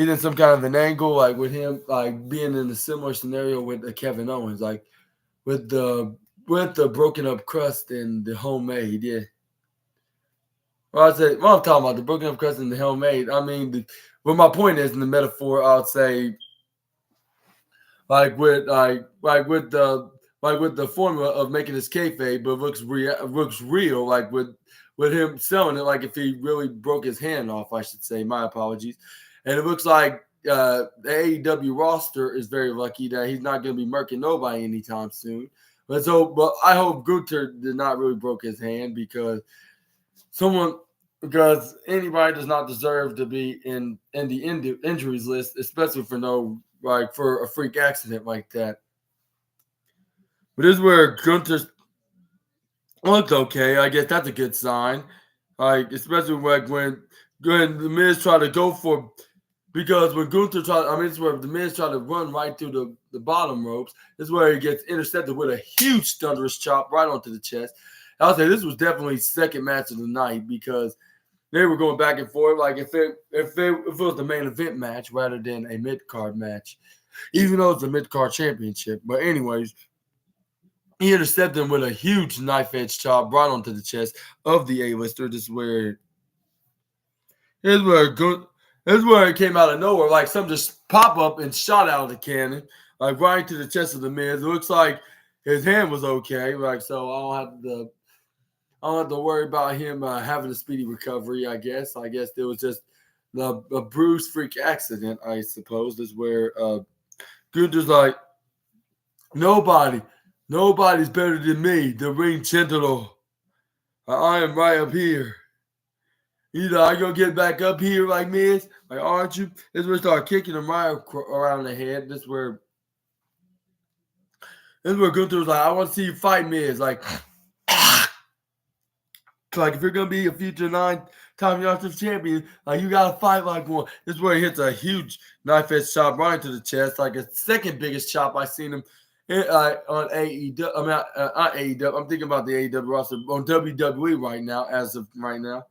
in some kind of an angle, like with him, like being in a similar scenario with Kevin Owens, like with the broken up crust and the homemade, yeah. Well, I'm talking about the broken up crust and the homemade. I mean, what my point is in the metaphor, I would say, like with the like with the formula of making this kayfabe, but looks real, like with him selling it, like if he really broke his hand off, I should say. My apologies. And it looks like the AEW roster is very lucky that he's not going to be murking nobody anytime soon. But I hope Gunther did not really broke his hand because anybody does not deserve to be in the injuries list, especially for a freak accident like that. But this is where Gunther's looked okay. I guess that's a good sign. Like, especially like when the Miz tried to go for, because when Gunther it's where the Miz tried to run right through the bottom ropes. This is where he gets intercepted with a huge thunderous chop right onto the chest. I would say this was definitely second match of the night because they were going back and forth. Like if it was the main event match rather than a mid card match, even though it's a mid card championship. But anyways, he intercepted him with a huge knife edge chop right onto the chest of the A-lister. This is where it came out of nowhere, like something just pop up and shot out of the cannon, like right into the chest of the Miz. It looks like his hand was okay, like so I don't have to worry about him having a speedy recovery. I guess there was just a bruised freak accident. I suppose is where Gunther's like, nobody's better than me, the ring general. I am right up here. Either I gonna get back up here like Miz, like aren't you? This is where start kicking him right around the head. This is where Gunther was like, I want to see you fight Miz. Like if you're gonna be a future 9-time United champion, like you gotta fight like one. This is where he hits a huge knife edge chop right into the chest, like a second biggest chop I've seen him on AEW. I mean, not AEW. I'm thinking about the AEW roster on WWE right now, as of right now.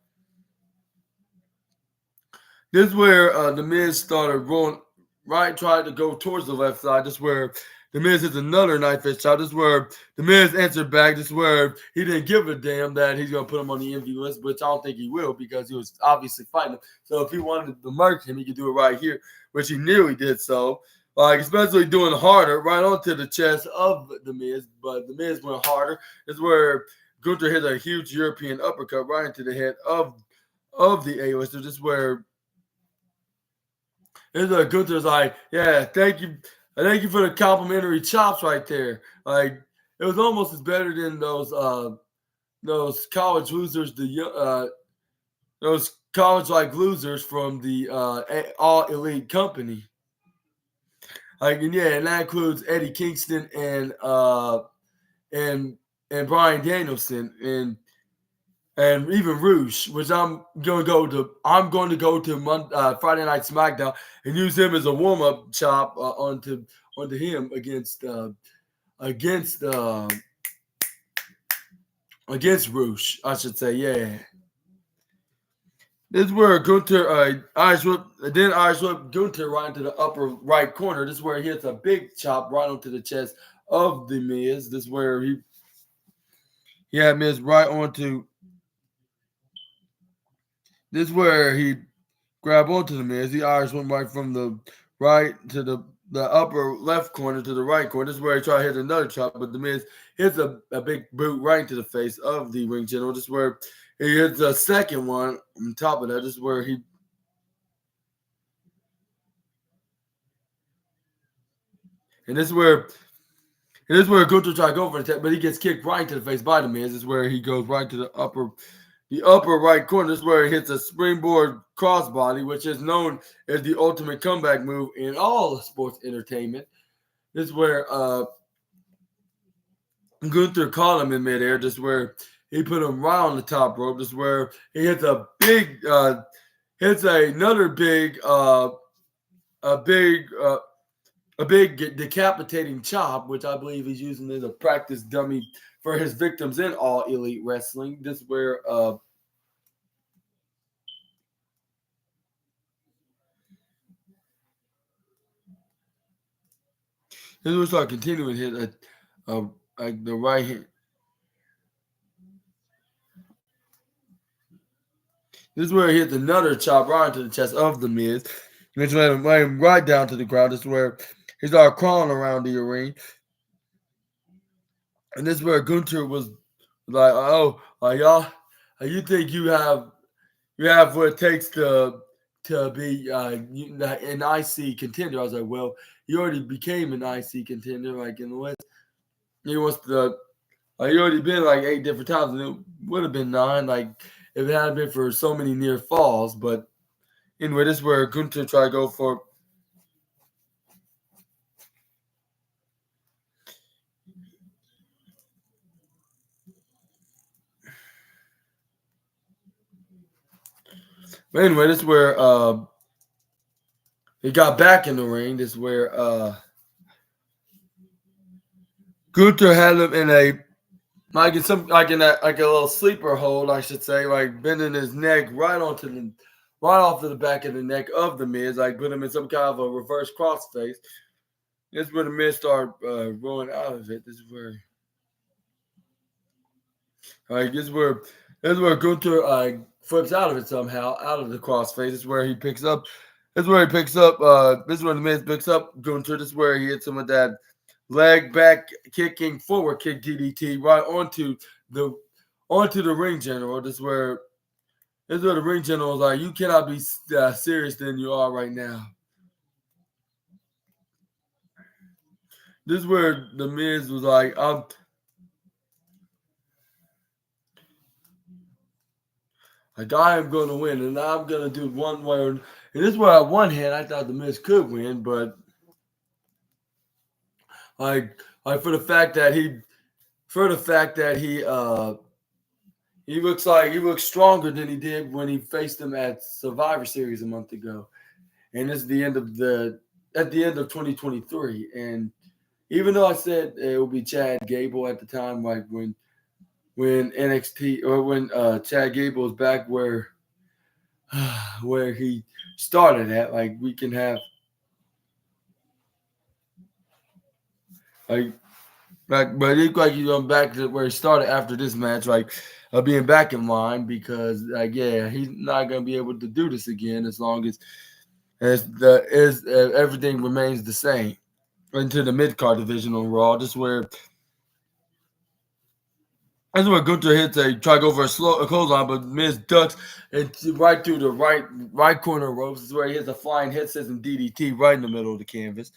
This is where the Miz started rolling right, tried to go towards the left side. This is where the Miz hits another knife edge shot. This is where the Miz answered back. This is where he didn't give a damn that he's going to put him on the MV list, which I don't think he will because he was obviously fighting him. So if he wanted to murk him, he could do it right here, which he nearly did so. Like, especially doing harder right onto the chest of the Miz, but the Miz went harder. This is where Gunther hit a huge European uppercut right into the head of the A-lister. This is where Gunther's like, yeah, thank you for the complimentary chops right there. Like it was almost as better than those college losers, those college like losers from the All Elite Company. Like and that includes Eddie Kingston and Bryan Danielson and even Roosh, which I'm going to go to Friday Night SmackDown and use him as a warm up chop onto him against Roosh, I should say. Yeah. This is where Gunther Irish whip Gunther right into the upper right corner. This is where he hits a big chop right onto the chest of the Miz. This is where he had Miz right onto. This is where he grabbed onto the Miz. The Irish went right from the right to the upper left corner to the right corner. This is where he tried to hit another chop, but the Miz hits a big boot right into the face of the ring general. This is where he hits a second one on top of that. This is where he and this is where Gunther tried to go for the attack, but he gets kicked right into the face by the Miz. This is where he goes right to the upper right corner. This is where he hits a springboard crossbody, which is known as the ultimate comeback move in all sports entertainment. This is where Gunther caught him in midair. This is where he put him right on the top rope. This is where he hits a big, a big decapitating chop, which I believe he's using as a practice dummy for his victims in All Elite Wrestling. This is where this was like continuing to hit like the right hand. This is where he hits another chop right into the chest of the Miz, which led him right down to the ground. This is where he started crawling around the arena. And this is where Gunther was like, "Oh, y'all, you think you have what it takes to be an IC contender?" I was like, "Well, you already became an IC contender, like in the West. He wants to. You already been like 8 different times, and it would have been 9, like if it hadn't been for so many near falls." But anyway, this is where Gunther tried to go for. But anyway, this is where he got back in the ring. This is where Gunther had him in a like a little sleeper hold, I should say, like bending his neck right off to the back of the neck of the Miz, like put him in some kind of a reverse crossface. This is where the Miz started rolling out of it. This is where like this is where Gunther flips out of it somehow, out of the crossface. This is where he picks up. This is where he picks up. This is where the Miz picks up Gunther. This is where he hits him with that leg back kicking forward kick DDT right onto the ring general. This is where the ring general is like, "You cannot be serious than you are right now." This is where the Miz was like, I am going to win, and I'm going to do one way." And this is where on one hand I thought the Miz could win, but like for the fact that he looks stronger than he did when he faced him at Survivor Series a month ago, and this is the end of 2023. And even though I said it would be Chad Gable at the time, like when NXT or when Chad Gable is back where he started at, like we can have like but it looked like he's going back to where he started after this match, like being back in line because like yeah, he's not gonna be able to do this again as long as everything remains the same into the mid card division on Raw. This is where Gunther hits try to go for a clothesline, but Miz ducks and right through the right corner ropes. This is where he hits a flying head scissors and DDT right in the middle of the canvas.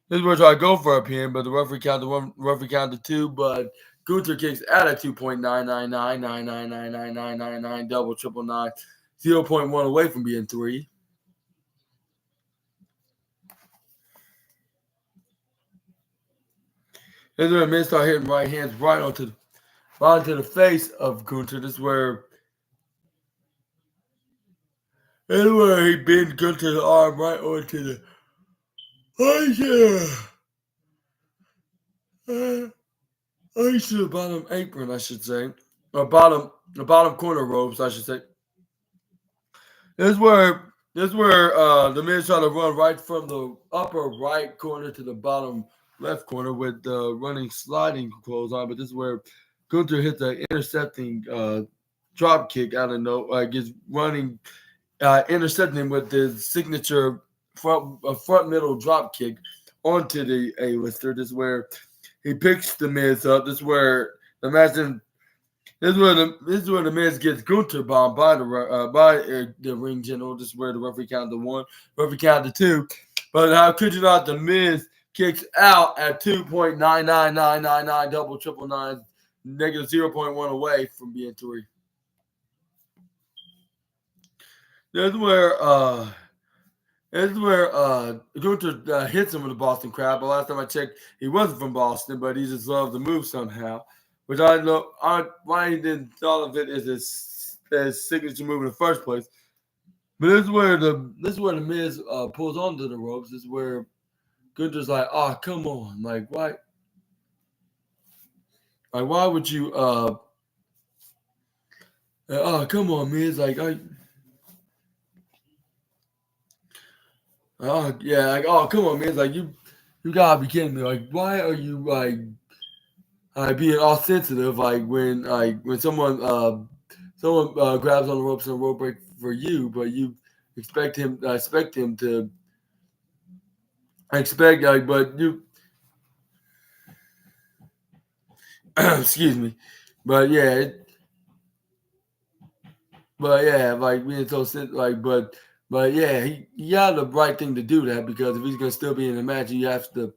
This is where I try to go for a pin, but the referee counted 2, but Gunther kicks out at 2.999999999 double triple nine, 0.1 away from being 3. This is where Miz start hitting right hands right onto the face of Gunther. This is where he bent Gunther's arm right onto the onto the bottom apron, I should say, or the bottom corner ropes, I should say. This is where the Miz try to run right from the upper right corner to the bottom left corner with the running sliding clothes on, but this is where Gunther hits an intercepting drop kick out of gets running, intercepting him with the signature front middle drop kick onto the A-lister. This is where he picks the Miz up. This is where the match this is where the Miz gets Gunther bombed by the ring general. This is where the referee counted 1, referee counted 2. But how could you not? The Miz kicks out at 2.99999 double triple nine, negative 0.1 away from being 3. This is where Gunther hits him with the Boston Crab. But last time I checked, he wasn't from Boston, but he just loved the move somehow. Which I know why he didn't thought of it as his signature move in the first place. But this is where the Miz pulls onto the ropes. This is where Gunther's like, "Oh, come on, like why? Like why would you? Oh, come on, Miz, like come on, Miz, like you gotta be kidding me. Like why are you being all sensitive? Like when someone grabs on the ropes and a rope break for you, but you expect him to expect but you Excuse me. But yeah, like being so like, but yeah, he had the right thing to do that because if he's gonna still be in the match, he has to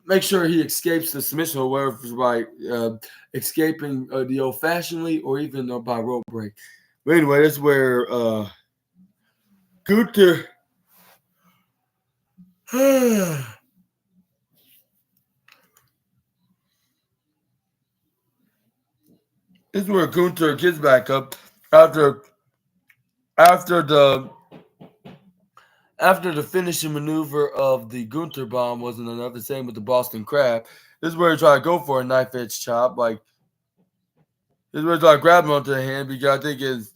make sure he escapes the submission or whether it's by escaping the old fashionedly or even by rope break. But anyway, that's where Gunther. This is where Gunther gets back up after after the after the finishing maneuver of the Gunther bomb wasn't enough. The same with the Boston Crab. This is where he tried to go for a knife edge chop. Like this is where he tried to grab him onto the hand because I think his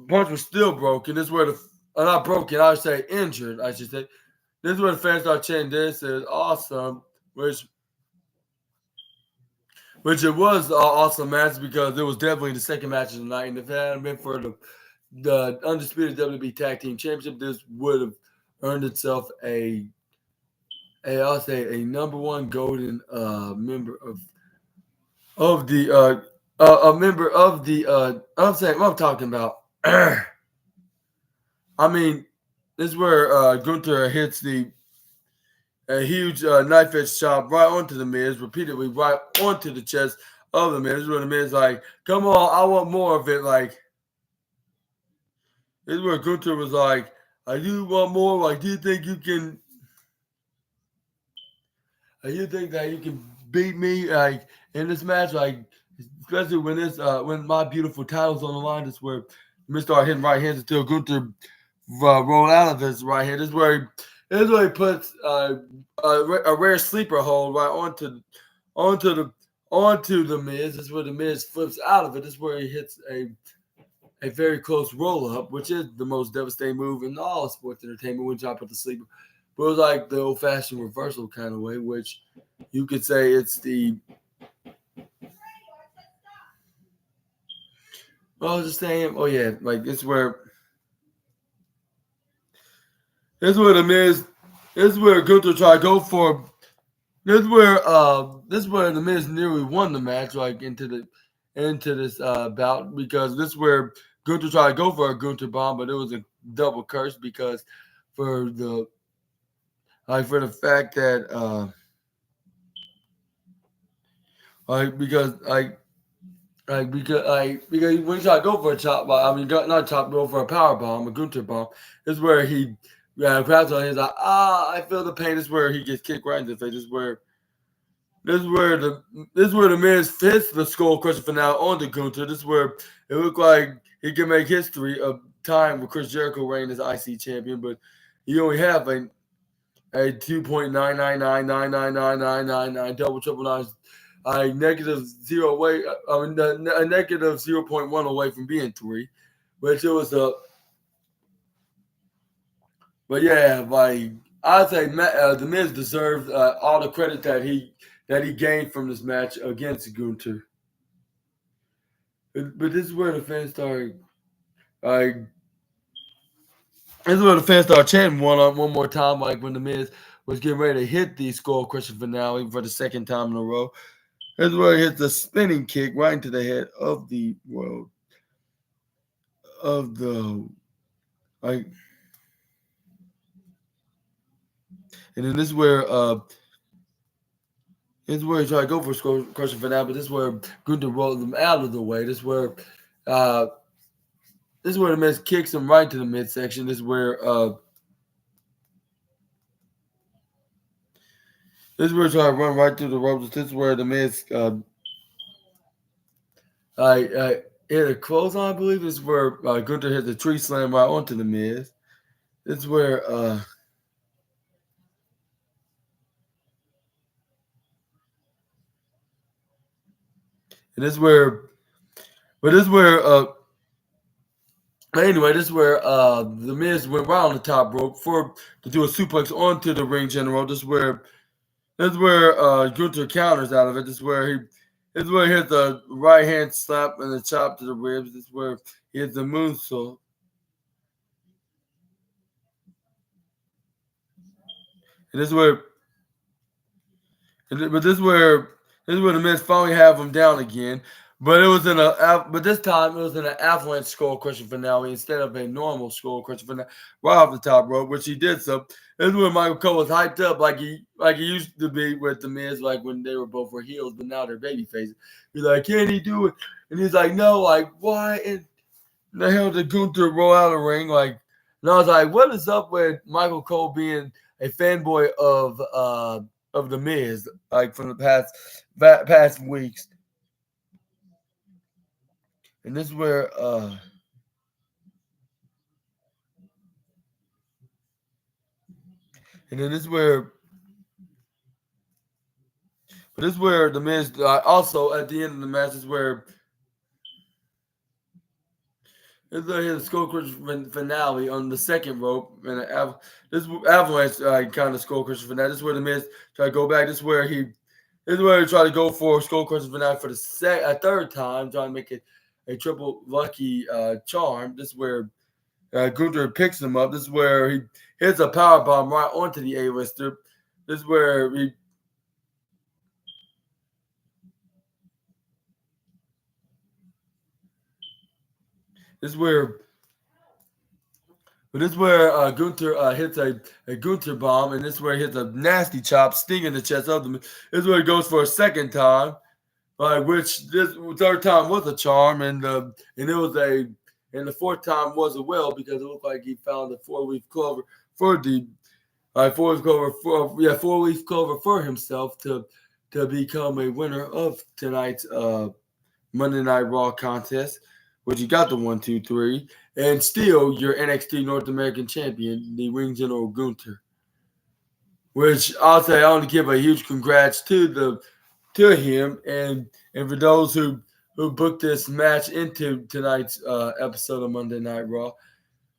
punch was still broken. This is where the not broken. I would say injured. I should say. This is where the fans start chanting. This is awesome, which it was an awesome match because it was definitely the second match of the night. And if it hadn't been for the undisputed WWE Tag Team Championship, this would have earned itself I'll say a number one golden member of the a member of the I'm saying what I'm talking about. I mean, this is where Gunther hits a huge knife edge chop right onto the Miz, repeatedly right onto the chest of the Miz. This is where the Miz like, come on, I want more of it. Like, this is where Gunther was like, I do want more. Like, do you think you can? You think that you can beat me like in this match? Like, especially when my beautiful title's on the line. This is where Miz start hitting right hands until Gunther roll out of his right hand. This is where he puts a rare sleeper hold right onto the Miz. This is where the Miz flips out of it. This is where he hits a very close roll up, which is the most devastating move in all of sports entertainment. When I put the sleeper, but it was like the old fashioned reversal kind of way, which you could say it's the. I was just saying, oh yeah, like this is where the Miz, this is where Gunther tried to go for. This is where the Miz nearly won the match, like into this bout because this is where Gunther tried to go for a Gunther bomb, but it was a double curse because for the fact that because when he tried to go for a chop, not chop, go for a power bomb, a Gunther bomb. This is where he grabs on. He's like, I feel the pain. This is where he gets kicked right in the face. This is where the Miz hits the skull crusher finale on the Gunther. This is where it looked like he can make history of time with Chris Jericho reign as IC champion, but you only have a 2.999999999 double triple nines, a negative 0 away. A negative 0.1 away from being 3, which it was a. But yeah, like I'd say, the Miz deserves all the credit that he gained from this match against Gunther. But this is where the fans started, like, this is where the fans started chanting one more time, like when the Miz was getting ready to hit the skull crusher finale for the second time in a row. This is where he hits the spinning kick right into the head of the world of the like. And then this is where he tried to go for a skull crusher finale, but this is where Gunther rolled them out of the way. This is where the Miz kicks him right to the midsection. This is where he tried to run right through the ropes. This is where the Miz hit a clothesline, I believe. This is where Gunther hit the tree slam right onto the Miz. This is where and this is where anyway, this is where the Miz went right on the top rope to do a suplex onto the ring general. This is where Gunther counters out of it. This is where he hit the right hand slap and the chop to the ribs. This is where he hit the moonsault. And this is where But this is where the Miz finally have him down again. But it was in but this time it was in an avalanche skull crushing finale instead of a normal skull crushing finale right off the top rope, which he did so. This is when Michael Cole was hyped up like he used to be with the Miz, like when they were both were heels, but now they're baby faces. He's like, can he do it? And he's like, no, like why in the hell did Gunther roll out of the ring? Like, and I was like, what is up with Michael Cole being a fanboy of the Miz, like from the past weeks. And this is where and then this is where but this is where the Miz also at the end of the match is where it's the skull crush finale on the second rope and this avalanche kind of skull crush finale. This is where the Miz try to go back. This is where he tried to go for skull crush finale for a third time, trying to make it a triple lucky charm. This is where Gunther picks him up. This is where he hits a power bomb right onto the A-lister. This is where he this is where But this is where Gunther hits a Gunther bomb, and this is where he hits a nasty chop, stinging the chest of them. This is where he goes for a second time, which this third time was a charm, and the fourth time was a well because it looked like he found the 4-leaf clover for the 4-leaf clover for himself to become a winner of tonight's Monday Night Raw contest, which you got the 1-2-3, and still your NXT North American Champion, the Ring General Gunther. Which I'll say I want to give a huge congrats to him and for those who booked this match into tonight's episode of Monday Night Raw.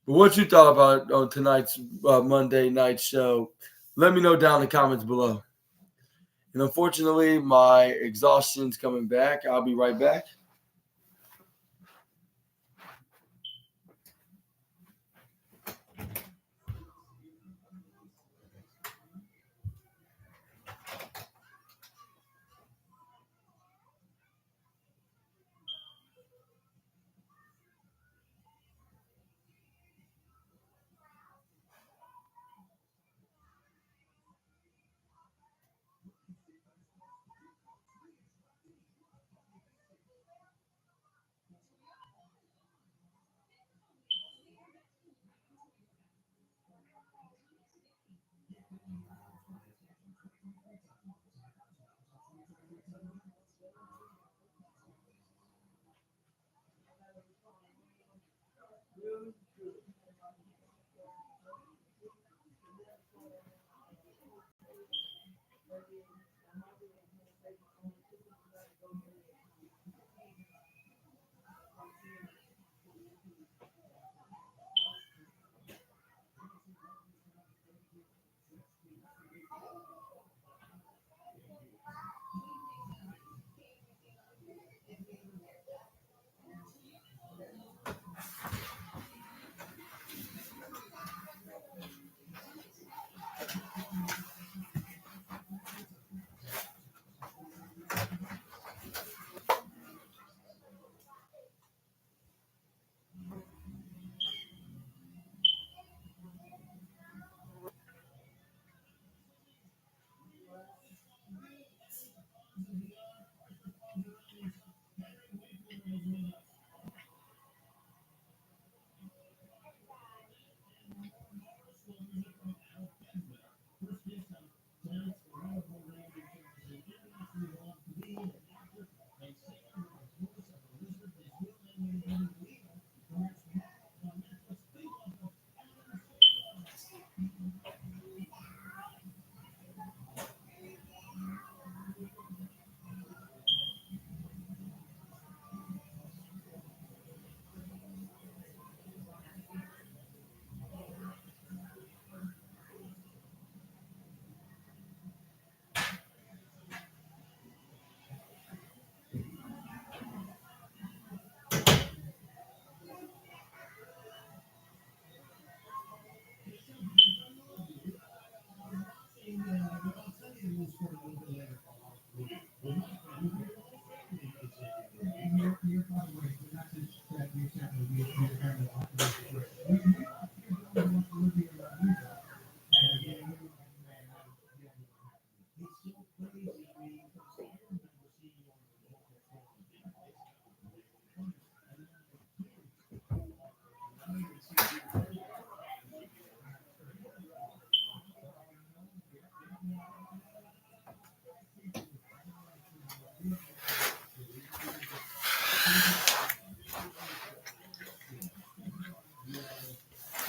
But what you thought about on tonight's Monday night show, let me know down in the comments below. And unfortunately, my exhaustion's coming back. I'll be right back.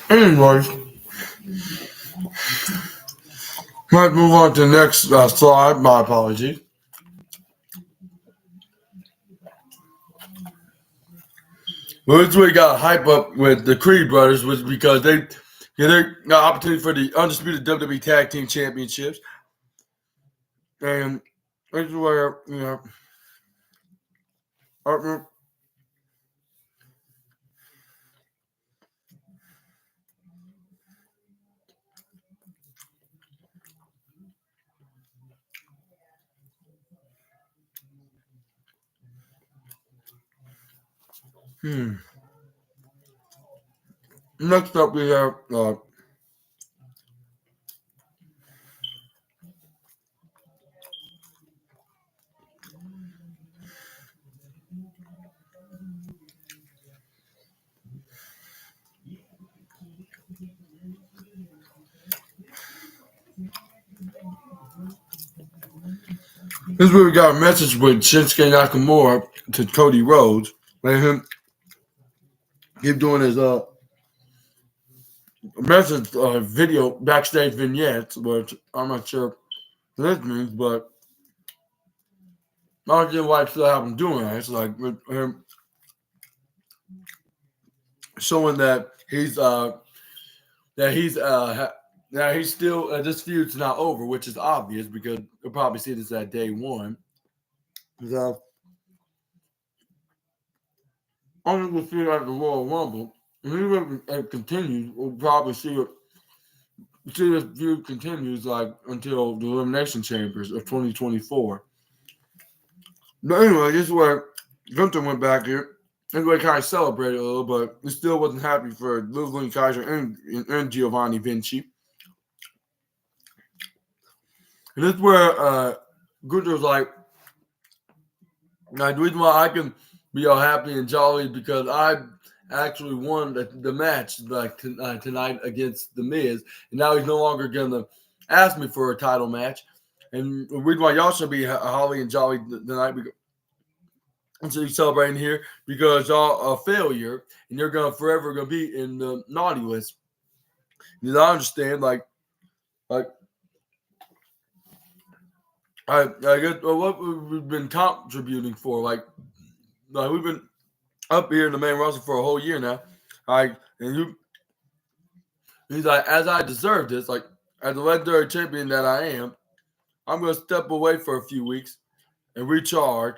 Anyways, let's move on to the next slide. My apologies. Well, this we got hype up with the Creed brothers was because they got opportunity for the undisputed WWE Tag Team Championships, and this is where uh, next up we have this is where we got a message with Shinsuke Nakamura to Cody Rhodes. Let him keep doing his message video backstage vignettes, which I'm not sure what this means, but I don't get why I still have him doing that. It's like with him showing that he's still this feud's not over, which is obvious because you'll probably see this at day one. So only we'll see it at the Royal Rumble. And even if it continues, we'll probably see this feud continues like until the Elimination Chambers of 2024. But anyway, this is where Gunther went back here. Everybody kind of celebrated a little, but he still wasn't happy for Ludwig Kaiser and Giovanni Vinci. And this is where Gunther was like, the reason why I can be all happy and jolly because I actually won the match like tonight against The Miz, and now he's no longer gonna ask me for a title match. And the reason why y'all should be holly and jolly tonight, and so you're celebrating here because y'all a failure, and you're gonna forever gonna be in the naughty list. Because I understand, like I guess what we've been contributing for, like we've been up here in the main roster for a whole year now. He's like, as I deserve this, like as the legendary champion that I am, I'm gonna step away for a few weeks and recharge.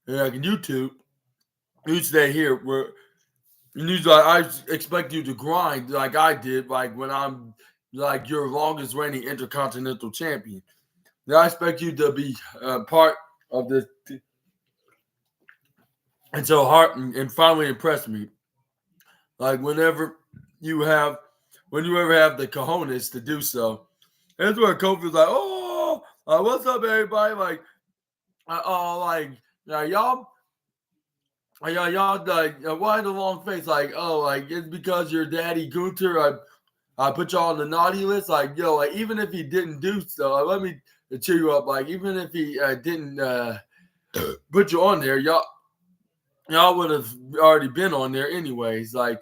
And like you stay here where like I expect you to grind like I did, like when I'm like your longest reigning intercontinental champion. Now I expect you to be part of this, and so hard and finally impress me. Like whenever you ever have the cojones to do so. That's where Kofi's like, oh, what's up, everybody? Like, y'all, like, why the long face? Like, oh, like it's because your daddy Gunther, I put y'all on the naughty list. Like, yo, like even if he didn't do so, let me cheer you up. Like, even if he didn't put you on there, y'all would have already been on there anyways. And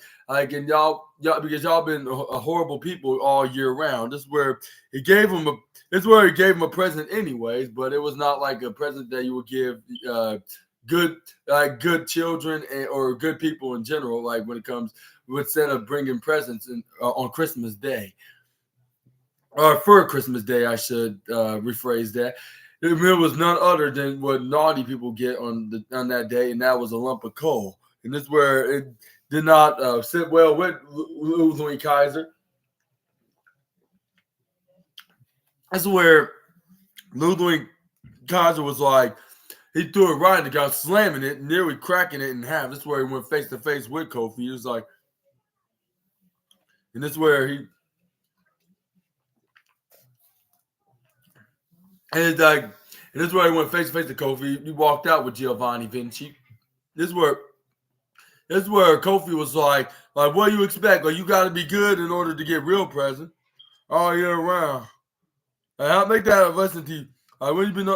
y'all because y'all been a horrible people all year round. This is where he gave him a present anyways, but it was not like a present that you would give good children or good people in general. Like when it comes instead of bringing presents on Christmas Day or for Christmas Day, I should rephrase that. It was none other than what naughty people get on that day, and that was a lump of coal. And this is where it did not sit well with Ludwig Kaiser. This is where Ludwig Kaiser was like, he threw it right in the ground, slamming it, nearly cracking it in half. This is where he went face to face with Kofi. He was like, and this is where he, and it's like, and this is where he went face to face to Kofi. He walked out with Giovanni Vinci. This is where Kofi was like, what do you expect? Like, you got to be good in order to get real present all year round. And I'll make that a lesson to you. Like, when you've been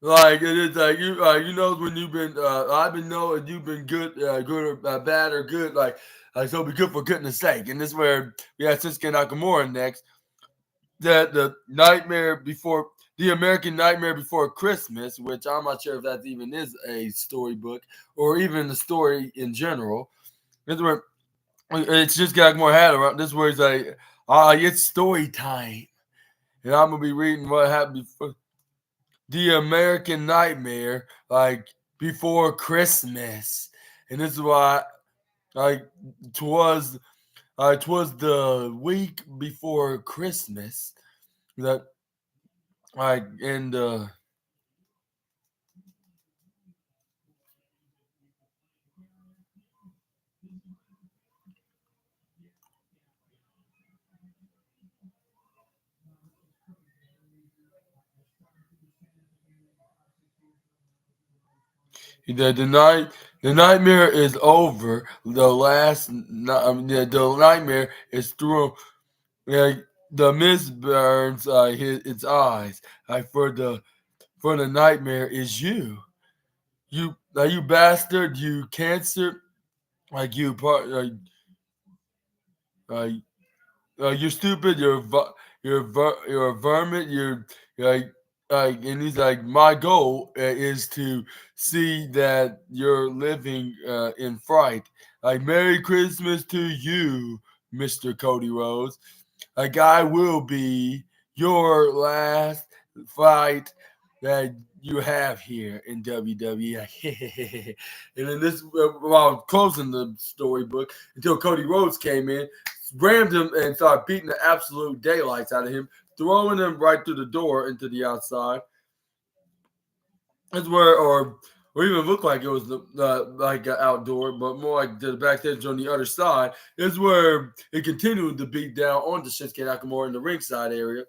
like, it is like you know when you've been I've been knowing you've been good, good or bad or good, so be good for goodness sake. And this is where we have Shinsuke Nakamura next. That the American Nightmare Before Christmas, which I'm not sure if that even is a storybook or even a story in general. This is where it's just got more had around. This is where he's like, it's story time, and I'm gonna be reading what happened before. The American Nightmare, before Christmas, and this is why, twas the week before Christmas that, and the nightmare is over. The nightmare is through. The mist burns its eyes. For the nightmare is you. You bastard. You cancer. You part. You're stupid. You're a vermin. You're and he's like, my goal is to see that you're living in fright. Merry Christmas to you, Mr. Cody Rhodes. I will be your last fight that you have here in WWE. And then this, while closing the storybook, until Cody Rhodes came in, rammed him and started beating the absolute daylights out of him, throwing him right through the door into the outside. That's where, or even looked like it was like an outdoor, but more like the backstage on the other side. Is where it continued to beat down onto Shinsuke Nakamura in the ringside area.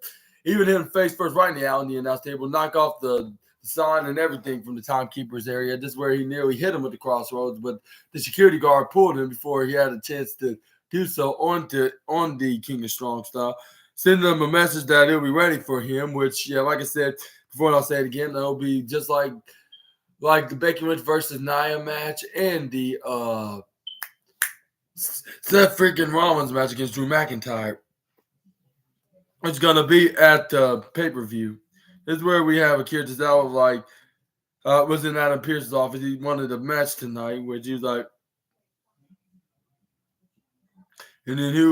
Even him face first right in the alley in the announce table, knock off the sign and everything from the timekeeper's area. This is where he nearly hit him with the crossroads, but the security guard pulled him before he had a chance to do so on the King of Strong style, sending him a message that he'll be ready for him, which, yeah, like I said before, and I'll say it again, that'll be just like the Becky Lynch versus Nia match and the Seth freaking Rollins match against Drew McIntyre. It's going to be at the pay-per-view. This is where we have Akira Tozawa, was in Adam Pearce's office. He wanted a match tonight, which he was like, and then he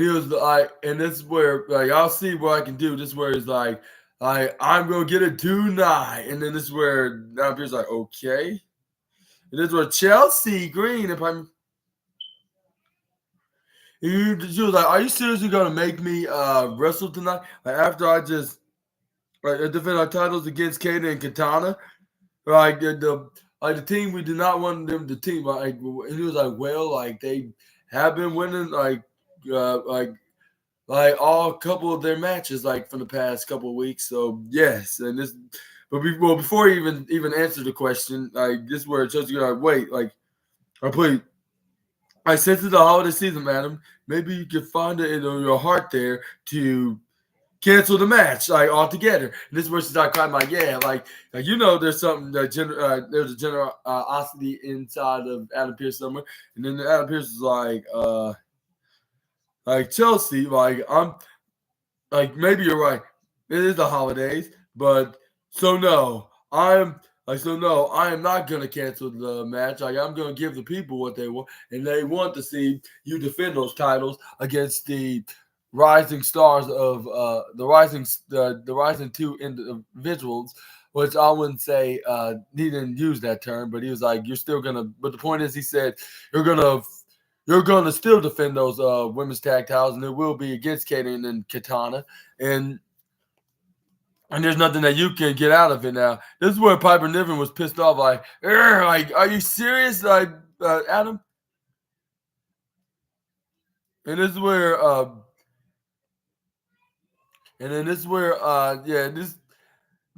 was like, and this is where, I'll see what I can do. This is where he's like, I'm going to get it tonight. And then this is where Adam Pearce's like, okay. And this is where Chelsea Green, she was like, are you seriously going to make me wrestle tonight? After I just defend our titles against Kata and Katana? The team, we did not want them to team. And he was like, well, they have been winning, all couple of their matches, from the past couple of weeks. So, yes. And this, but before he even answered the question, this is where it shows you, wait, please. Since it's the holiday season, madam, maybe you can find it in your heart there to cancel the match, altogether. And this is where she's crying, yeah, there's something that there's a generosity inside of Adam Pearce somewhere. And then Adam Pearce is Chelsea, I'm maybe you're right. It is the holidays, but no, I am not going to cancel the match. I'm going to give the people what they want, and they want to see you defend those titles against the rising stars of the rising two individuals, which I wouldn't say he didn't use that term, but he was like, you're still gonna. But the point is, he said you're gonna still defend those women's tag titles, and it will be against Kaden and Katana, and And there's nothing that you can get out of it now. This is where Piper Niven was pissed off, like, are you serious, like, Adam? And this is where, and then this is where, yeah, this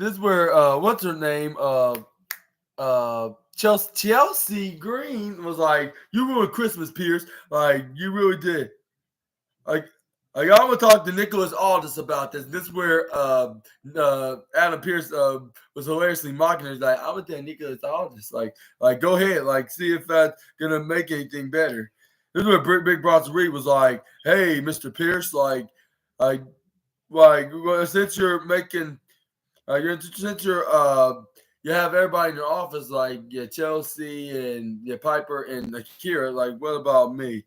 is where, what's her name, Chelsea Green was like, "You ruined Christmas, Pierce. Like, you really did." Like, I'm gonna talk to Nicholas Aldis about this. This is where Adam Pierce was hilariously mocking her. He's like, "I would tell Nicholas Aldis, like, go ahead, like, see if that's gonna make anything better." This is where Big Bronson Reed was like, "Hey, Mr. Pierce, like, well, since you're making, since you have everybody in your office, like, yeah, Chelsea and yeah, Piper and Akira, like, what about me?"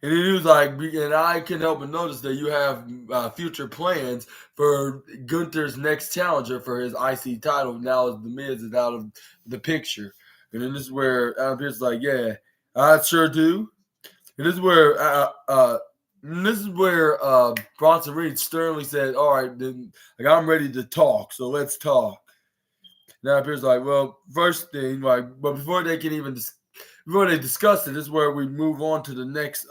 And he was like, and I can help but notice that you have future plans for Gunther's next challenger for his IC title. Now The Miz is out of the picture. And then this is where Adam Pearce is like, yeah, I sure do. And this is where Bronson Reed sternly said, all right, then, like, I'm ready to talk, so let's talk. Now Pierce like, well, first thing, like, but before they can even before they discuss it, this is where we move on to the next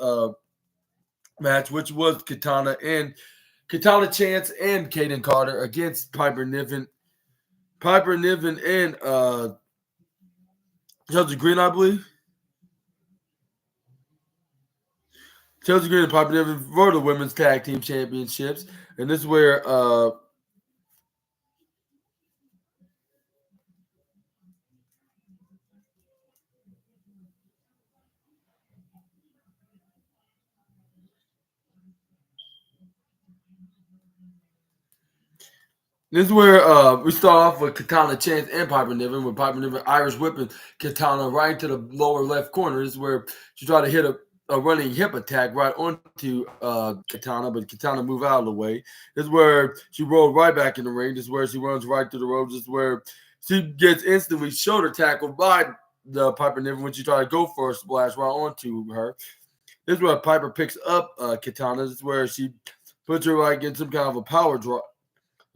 match, which was Katana Chance and Kaden Carter against Piper Niven. Piper Niven and Chelsea Green, I believe. Chelsea Green and Piper Niven for the women's tag team championships. And this is where we start off with Katana Chance and Piper Niven, with Piper Niven Irish whipping Katana right into the lower left corner. This is where she tried to hit a running hip attack right onto Katana, but Katana moved out of the way. This is where she rolled right back in the ring. This is where she runs right through the ropes. This is where she gets instantly shoulder tackled by the Piper Niven when she tried to go for a splash right onto her. This is where Piper picks up Katana. This is where she puts her like in some kind of a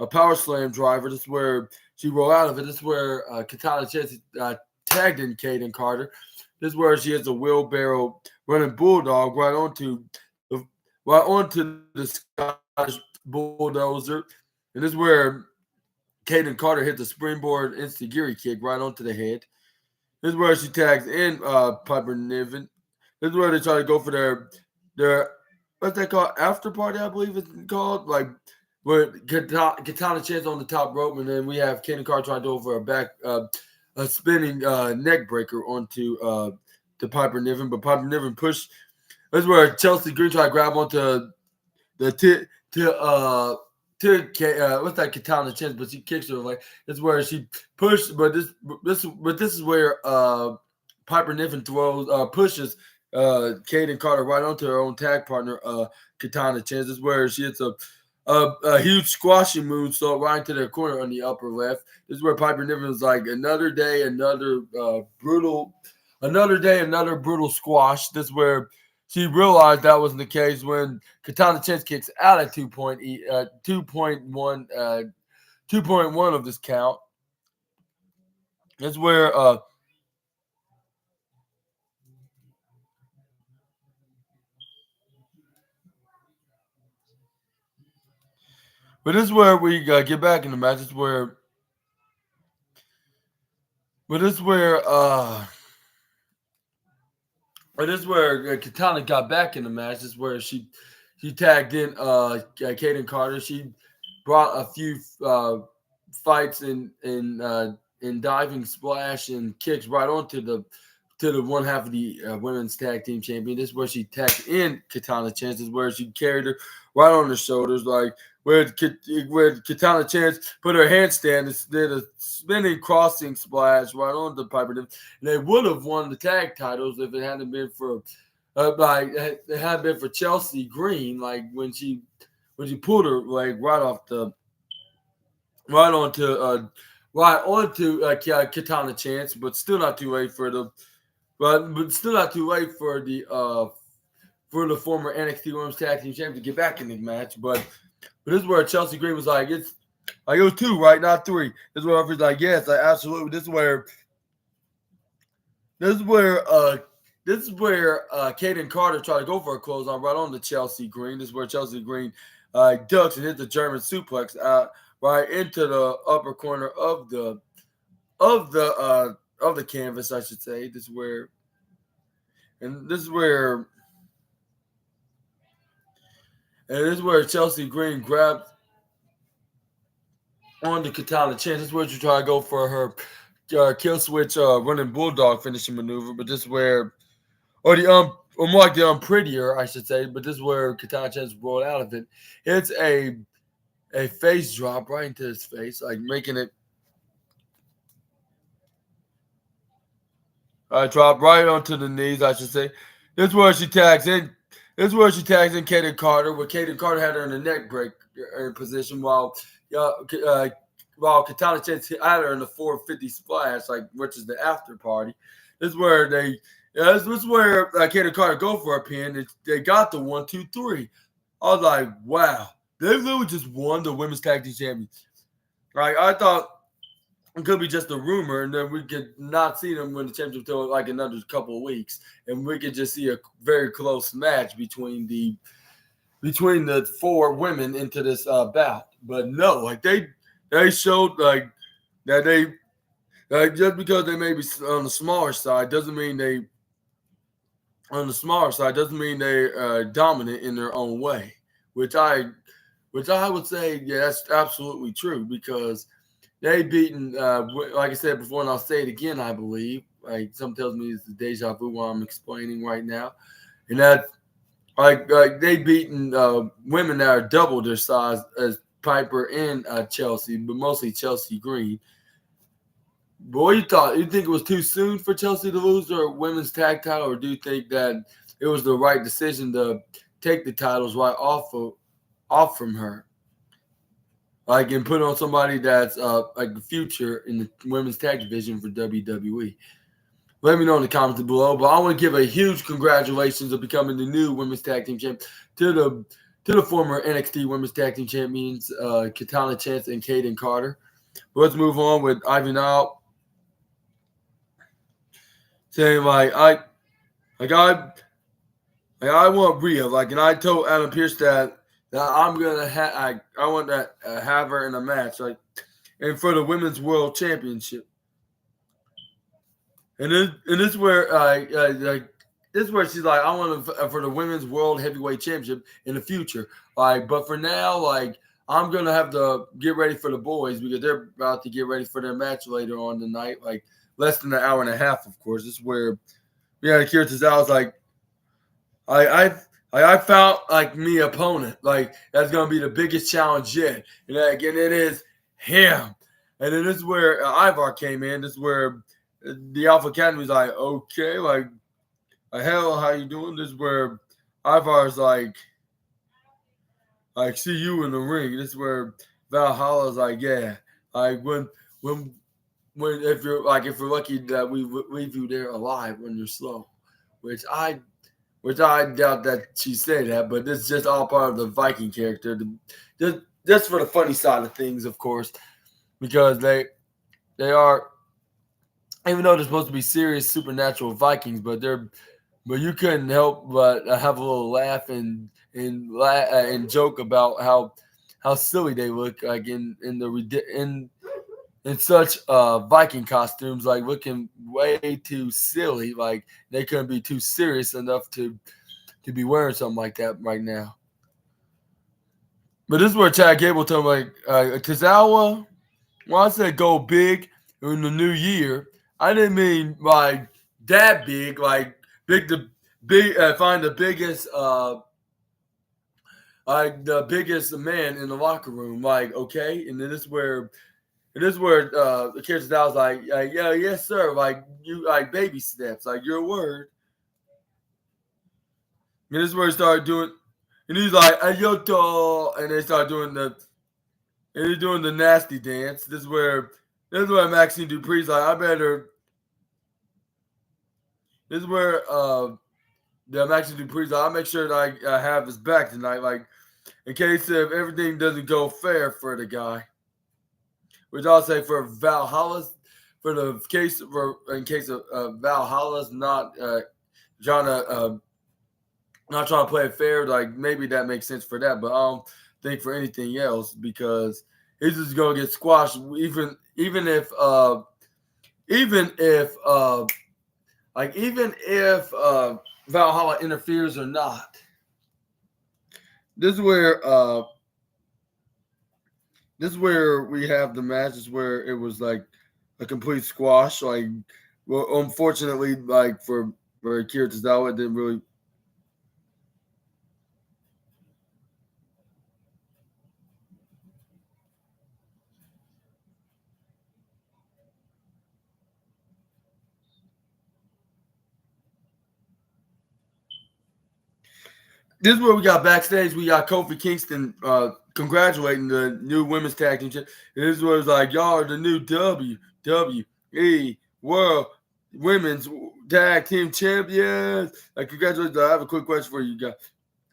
power slam driver. This is where she rolled out of it. This is where Katana Chance tagged in Kaden Carter. This is where she has a wheelbarrow running bulldog right onto the Scottish bulldozer. And this is where Kaden Carter hit the springboard enziguri kick right onto the head. This is where she tags in Piper Niven. This is where they try to go for their what's that called? After party, I believe it's called. Like, where Katana Chance on the top rope, and then we have Kaden Carter trying to go for a spinning neck breaker onto the Piper Niven, but Piper Niven pushed. That's where Chelsea Green tried to grab onto the what's that Katana Chance, but she kicks her like. That's where she pushed, but this is where Piper Niven pushes Kaden Carter right onto her own tag partner, Katana Chance. This is where she hits a huge squashing moonsault right into their corner on the upper left. This is where Piper Niven was like, another day, another brutal squash. This is where she realized that wasn't the case when Katana Chance kicks out at 2.1 of this count. That's where but this is where we get back in the match. This is where Katana got back in the match. This is where she tagged in Kaden Carter. She brought a few fights in diving splash and kicks right onto the one half of the women's tag team champion. This is where she tagged in Katana Chance. This is where she carried her right on her shoulders, like where Katana Chance put her handstand and did a spinning crossing splash right on the Piper Niven. They would have won the tag titles if it hadn't been for it had been for Chelsea Green, like when she pulled her like right onto Katana Chance, but still not too late for the former NXT Women's Tag Team Champion to get back in the match. But But this is where Chelsea Green was like, it's like it was 2, right? Not 3. This is where everybody's like, yes, like absolutely. This is where Kaden Carter tried to go for a clothesline right on the Chelsea Green. This is where Chelsea Green ducks and hit the German suplex right into the upper corner of the canvas, I should say. This is where Chelsea Green grabbed on the Katana Chin. This is where you try to go for her kill switch running bulldog finishing maneuver, but this is where, or more like the unprettier, I should say, but this is where Katana Chin's rolled out of it. It's a face drop right into his face, like making it drop right onto the knees, I should say. This is where she tags in. Kaden Carter, where Kaden Carter had her in the neck break position while Katana Chin had her in the 450 splash, like which is the after party. This is where this is where Kaden Carter go for a pin. They got the 1, 2, 3. I was like, wow, they literally just won the women's tag team champions. Like I thought it could be just a rumor, and then we could not see them win the championship until like another couple of weeks, and we could just see a very close match between the 4 women into this bout. But no, like they showed like that they just because they may be on the smaller side doesn't mean they dominant in their own way, which I would say, yeah, that's absolutely true because they beaten, like I said before, and I'll say it again, I believe. Like, something tells me it's the deja vu while I'm explaining right now. And that, like they beaten women that are double their size as Piper and Chelsea, but mostly Chelsea Green. But what you thought? You think it was too soon for Chelsea to lose their women's tag title, or do you think that it was the right decision to take the titles right off from her? Like, and put on somebody that's like the future in the women's tag division for WWE. Let me know in the comments below. But I want to give a huge congratulations of becoming the new women's tag team champ to the former NXT women's tag team champions, Katana Chance and Kaden Carter. But let's move on with Ivy Nile saying I want Rhea, and I told Adam Pearce that I'm gonna I want to have her in a match, and for the women's world championship. And this is where this is where she's like, I want to for the women's world heavyweight championship in the future. But for now, I'm gonna have to get ready for the boys because they're about to get ready for their match later on tonight, less than an hour and a half, of course. This is where Akira Tozawa's like, I found me opponent. That's gonna be the biggest challenge yet. And again, it is him. And then this is where Ivar came in. This is where the Alpha Academy is like, okay, hell, how you doing? This is where Ivar's like, see you in the ring. This is where Valhalla's like, yeah, when if you're lucky that we leave you there alive when you're slow, which I doubt that she said that, but this is just all part of the Viking character, just for the funny side of things, of course, because they are, even though they're supposed to be serious supernatural Vikings, but you couldn't help but have a little laugh and joke about how silly they look, in such Viking costumes, looking way too silly. They couldn't be too serious enough to be wearing something like that right now. But this is where Chad Gable told me, Tozawa, when I said go big in the new year, I didn't mean that big, find the biggest the biggest man in the locker room, okay. And then this is where the Akira Tozawa's like, yeah, yes sir, you baby steps, your word. And this is where he started doing, and he's like, Ayoto, and they start doing he's doing the nasty dance. This is where Maxine Dupree's like, I better. This is where the Maxine Dupree's like, I'll make sure that I have his back tonight. in case if everything doesn't go fair for the guy. Which I'll say for Valhalla's, for the case for in case of Valhalla's not trying to not trying to play it fair. Like maybe that makes sense for that, but I don't think for anything else because he's just gonna get squashed. Even if Valhalla interferes or not. This is where we have the match. Is where it was like a complete squash. Like, well, unfortunately, like for Akira Tozawa, it didn't really. This is where we got backstage. We got Kofi Kingston congratulating the new women's tag team. This is where it's like, y'all are the new WWE World Women's Tag Team Champions. Like, congratulations. I have a quick question for you guys.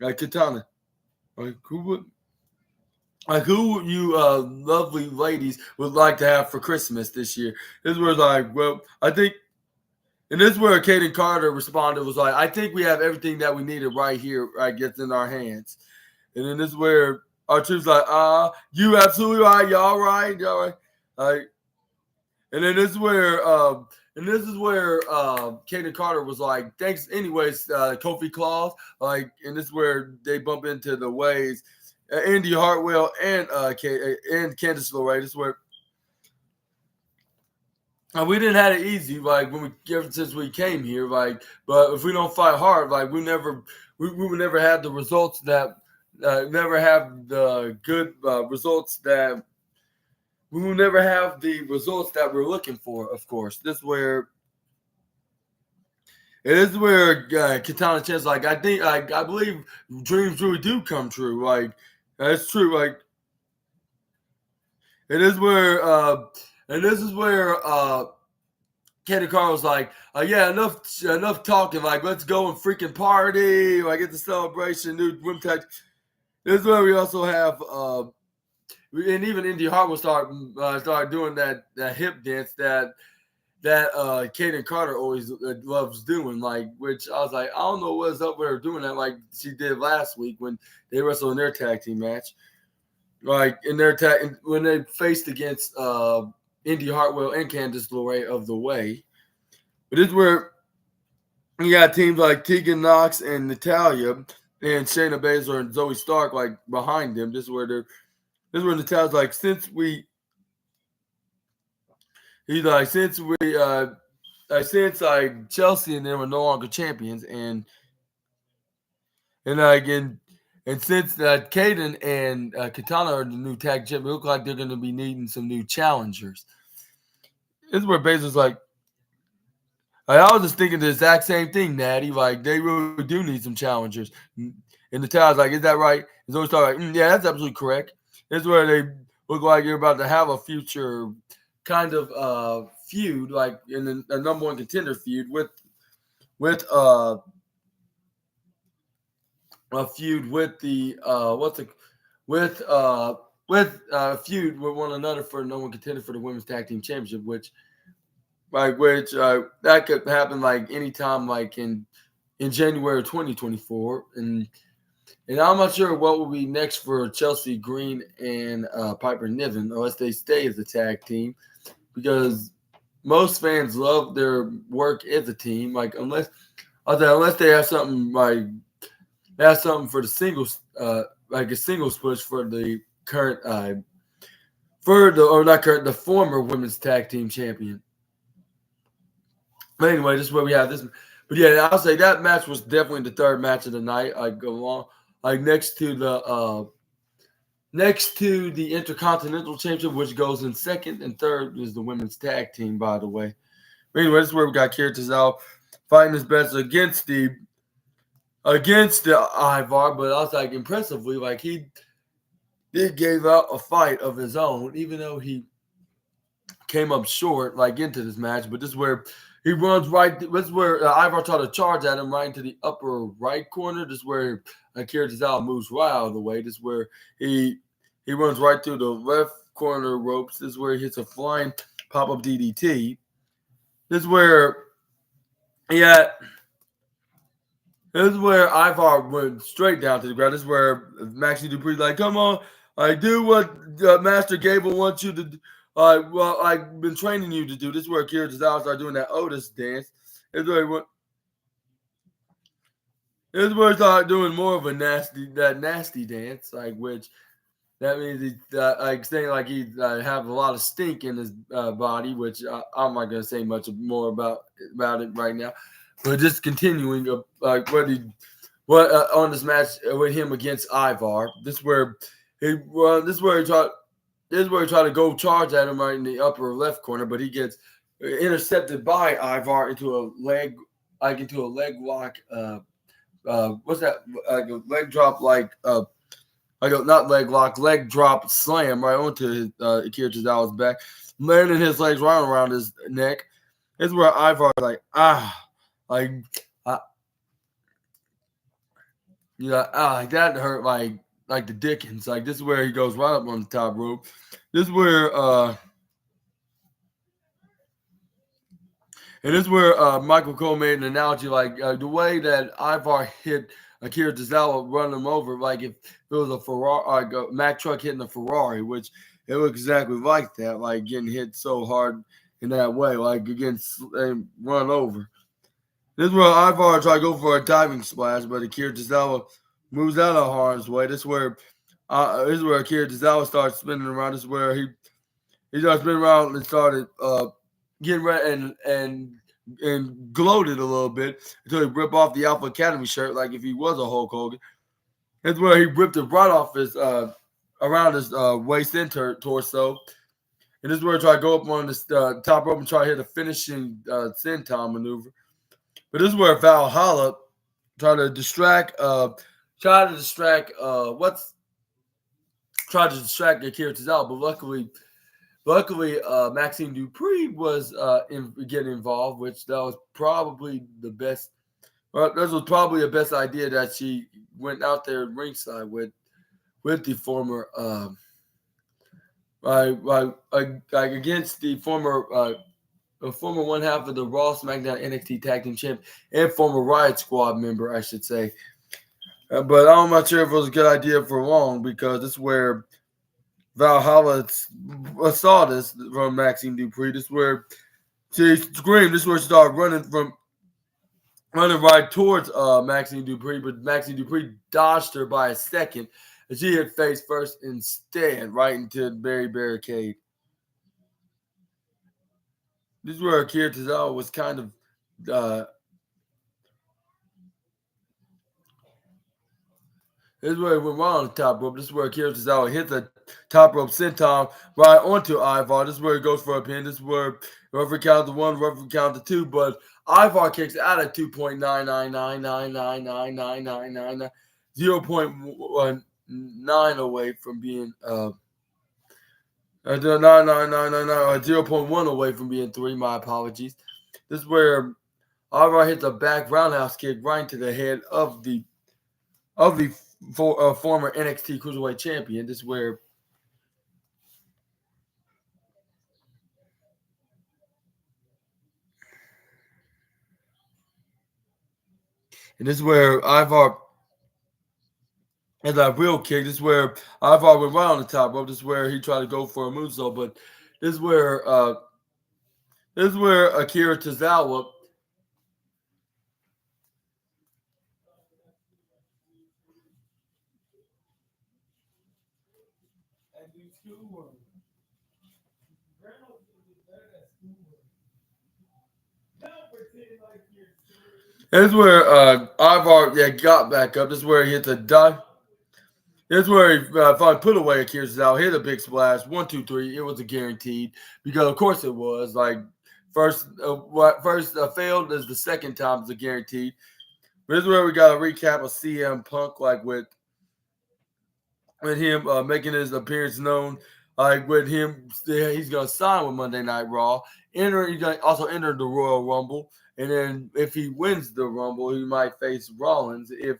Like, Katana. Like, who you lovely ladies would like to have for Christmas this year? This is where it's like, well, I think. And this is where Kaden Carter responded, was like, I think we have everything that we needed right here, right, gets in our hands. And then this is where our troops like, you absolutely right, y'all right. Like, and then this is where Kaden Carter was like, thanks anyways, Kofi Claus. Like, and this is where they bump into the ways, Andy Hartwell and Candice LeRae. This is where we didn't have it easy, like since we came here, like. But if we don't fight hard, like we would never have the results that, never have the good results that we will never have the results that we're looking for. Of course, this is where Katana Chance, like I believe dreams really do come true. Like that's true. Like it is where. And this is where Kenny Carr was like, yeah, enough talking. Like, let's go and freaking party. Like, it's a celebration. New women tag. This is where we also have, and even Indy Hart will start doing that hip dance that Kaden Carter always loves doing. Like, which I was like, I don't know what's up with her doing that. Like she did last week when they wrestled in their tag team match. Like in their tag when they faced against Indy Hartwell and Candice LeRae of the Way. But this is where you got teams like Tegan Knox and Natalya and Shayna Baszler and Zoe Stark like behind them. This is where Natalya's like, since Chelsea and them are no longer champions and since Kaden and Katana are the new tag champions, it looks like they're going to be needing some new challengers. This is where Baszler's like, I was just thinking the exact same thing, Natty. Like, they really do need some challengers. And Natalia's like, is that right? And Zoe Stark like, yeah, that's absolutely correct. This is where they look like you're about to have a future kind of feud, like in a number one contender feud with a feud with the feud with one another for no one contender for the women's tag team championship, which that could happen like anytime, like in January 2024, and I'm not sure what will be next for Chelsea Green and Piper Niven unless they stay as a tag team, because most fans love their work as a team. Like unless they have something like. That's something for the singles, like a singles push for the current, the former women's tag team champion. But anyway, this is where we have this. But yeah, I'll say that match was definitely the third match of the night. Next to the Intercontinental Championship, which goes in second, and third is the women's tag team, by the way. But anyway, this is where we got Akira Tozawa fighting his best against the Ivar, but I was like impressively, like he did gave out a fight of his own, even though he came up short like into this match. But this is where he runs right. This is where Ivar tried to charge at him right into the upper right corner. This is where Akira Tozawa moves right out of the way. This is where he runs right through the left corner ropes. This is where he hits a flying pop-up DDT. This is where yeah, this is where Ivar went straight down to the ground. This is where Maxie Dupree's like, come on, I do what Master Gable wants you to do. Well, I've been training you to do. This is where Akira Tozawa started doing that Otis dance. This is where he went. This is where he started doing more of a nasty dance, like which that means he's like saying like he have a lot of stink in his body, which I'm not gonna say much more about it right now. But just continuing like what on this match with him against Ivar. This is where he tried to go charge at him right in the upper left corner, but he gets intercepted by Ivar into a leg lock. What's that? Like a leg drop, not leg lock, leg drop slam right onto Akira Tozawa's back, landing his legs right around his neck. This is where Ivar like like that hurt like the Dickens. Like this is where he goes right up on the top rope. This is where and this is where Michael Cole made an analogy like the way that Ivar hit Akira Tozawa, run him over, like if it was a Ferrari, like a Mack truck hitting a Ferrari, which it looked exactly like that, like getting hit so hard in that way, like getting run over. This is where Ivar tried to go for a diving splash, but Akira Tozawa moves out of harm's way. This is where Akira Tozawa starts spinning around. This is where he started spinning around and started getting ready and gloated a little bit until he ripped off the Alpha Academy shirt like if he was a Hulk Hogan. That's where he ripped it right off his around his waist and torso. And this is where he tried to go up on this top rope and try to hit a finishing senton maneuver. But this is where Valhalla tried to distract Akira Tozawa, but luckily, Maxine Dupree was getting involved, which that was probably the best. This was probably the best idea that she went out there ringside with the former, against the former one half of the Raw, SmackDown, NXT Tag Team Champ, and former Riot Squad member, I should say. But I'm not sure if it was a good idea for long because this is where Valhalla saw this from Maxine Dupree. This is where she screamed. This is where she started running right towards Maxine Dupree, but Maxine Dupree dodged her by a second, and she hit face first instead, right into the very barricade. This is where Akira Tozawa was kind of this is where he went right on the top rope. This is where Akira Tozawa hit the top rope senton right onto Ivar. This is where he goes for a pin. This is where referee count to one, referee count to two, but Ivar kicks out at 2.999999999, 0.19 away from being 0.1 away from being 3. My apologies. This is where Ivar hits a back roundhouse kick right into the head of the former NXT Cruiserweight Champion. This is where Ivar has a real kick. This is where Ivar went right on the top rope. This is where he tried to go for a moonsault, but this is where Akira Tozawa this is where Ivar got back up. This is where he hit the dive. This is where he finally put away Akira Tozawa, hit a big splash. 1, 2, 3. It was a guaranteed because of course it was. Like first failed is the second time it's a guaranteed. But this is where we got a recap of CM Punk, like with him making his appearance known. Like with him, he's gonna sign with Monday Night Raw. He's gonna also enter the Royal Rumble. And then if he wins the Rumble, he might face Rollins. If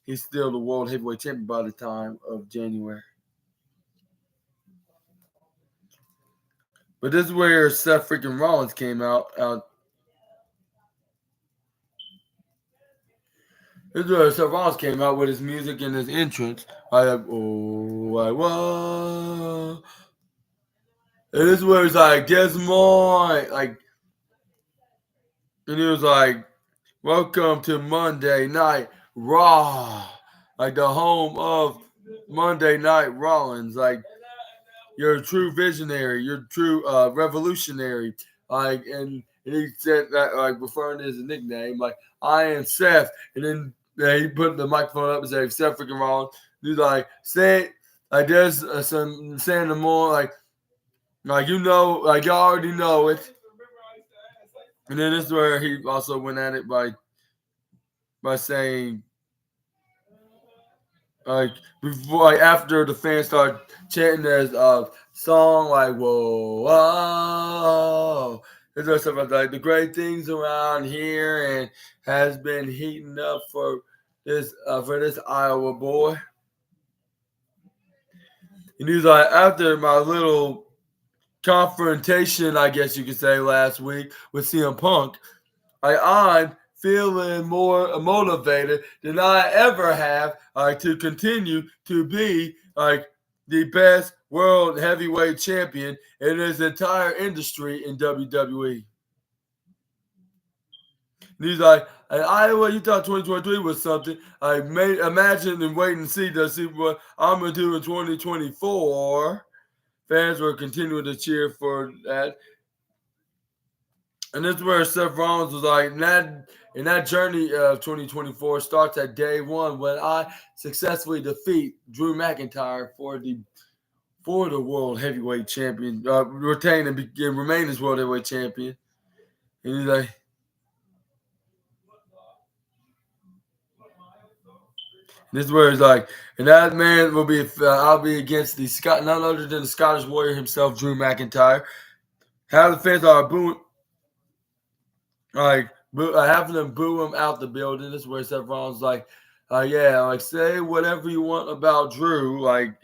he's still the world heavyweight champion by the time of January. But this is where Seth freaking Rollins came out. This is where Seth Rollins came out with his music and his entrance. Whoa. And this is where it's like, Des Moines. Like, and he was like, welcome to Monday Night Raw. Like the home of Monday Night Rollins. Like, you're a true visionary. You're a true revolutionary. Like, and he said that, like, referring to his nickname, like, I am Seth. And then he put the microphone up and said, Seth freaking Rollins. He's like, say, like, there's some saying the more, like, you know, like, you already know it. And then this is where he also went at it by saying, like, before, like, after the fans started chanting his song, like, whoa, whoa, there's stuff like the great things around here and has been heating up for this Iowa boy. And he's like, after my little confrontation, I guess you could say, last week with CM Punk, I'm feeling more motivated than I ever have to continue to be like the best world heavyweight champion in his entire industry in WWE. And he's like, Iowa, you thought 2023 was something. I imagine and wait and see to see what I'm going to do in 2024. Fans were continuing to cheer for that. And this is where Seth Rollins was like, in that journey of 2024 starts at day one when I successfully defeat Drew McIntyre for the world heavyweight champion, retain and remain as world heavyweight champion. And he's like, this is where he's like, and that man will be, I'll be against none other than the Scottish Warrior himself, Drew McIntyre. How the fans are booing, like, having them boo him out the building. This is where Seth Rollins like, yeah, like, say whatever you want about Drew, like,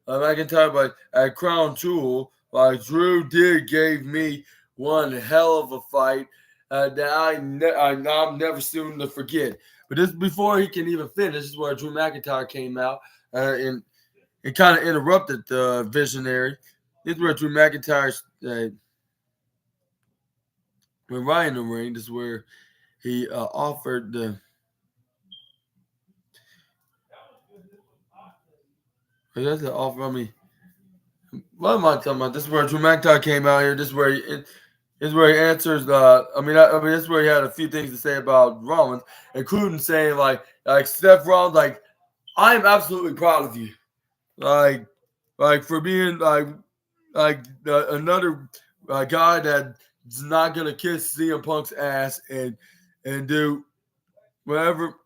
McIntyre, but at Crown Jewel, like, Drew gave me one hell of a fight that I'm never soon to forget. But this before he can even finish, this is where Drew McIntyre came out and it kind of interrupted the visionary. This is where Drew McIntyre went right in the ring. This is where he offered the. That's the offer. I mean, what am I talking about? This is where Drew McIntyre came out here. This is where he answers. I mean, this is where he had a few things to say about Rollins, including saying like Seth Rollins, like, I am absolutely proud of you, like for being another guy that's not gonna kiss CM Punk's ass and do whatever,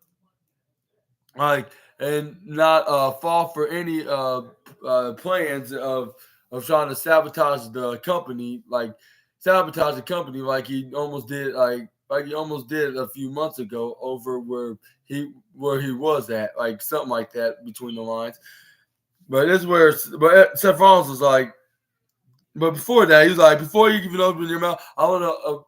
like, and not fall for any plans of trying to sabotage the company, like he almost did, a few months ago over where he was at, like something like that between the lines. But this is where Seth Rollins was like, but before that, he was like, before you even open your mouth, I want to.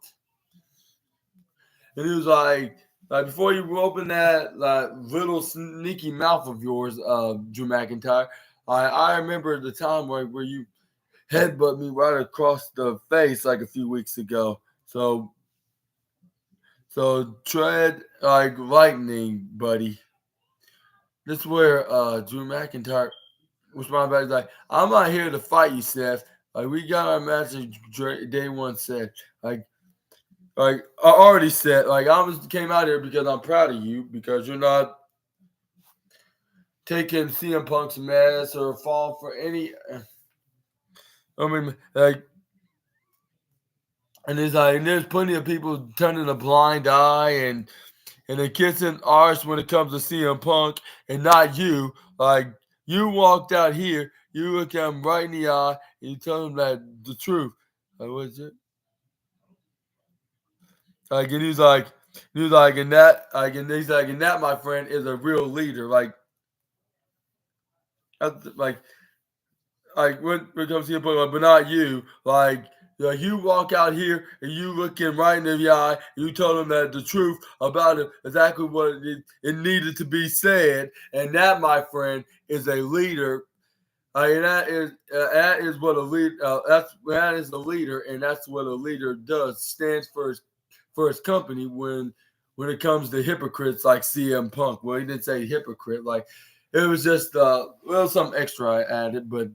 And he was like, before you open that little sneaky mouth of yours, Drew McIntyre, I remember the time where you headbutt me right across the face like a few weeks ago. So tread like lightning, buddy. This is where Drew McIntyre responded back. He's like, I'm not here to fight you, Seth. Like, we got our match, day one said. Like I already said, like, came out here because I'm proud of you, because you're not taking CM Punk's mess or fall for any. I mean, like, and it's like, and there's plenty of people turning a blind eye and they're kissing arse when it comes to CM Punk, and not you. Like, you walked out here, you look at him right in the eye, and you tell him that the truth. Like, what is it? Like, and he's like, He was like, and that, he's like, and that, my friend, is a real leader. Like, when it comes to your point, like, but not you. Like you walk out here and you look him right in the eye, and you tell him that the truth about it, exactly what it needed to be said, and that, my friend, is a leader. And that is what a lead. That is a leader, and that's what a leader does. Stands for his company when it comes to hypocrites like CM Punk. Well, he didn't say hypocrite. Like it was just some extra I added, but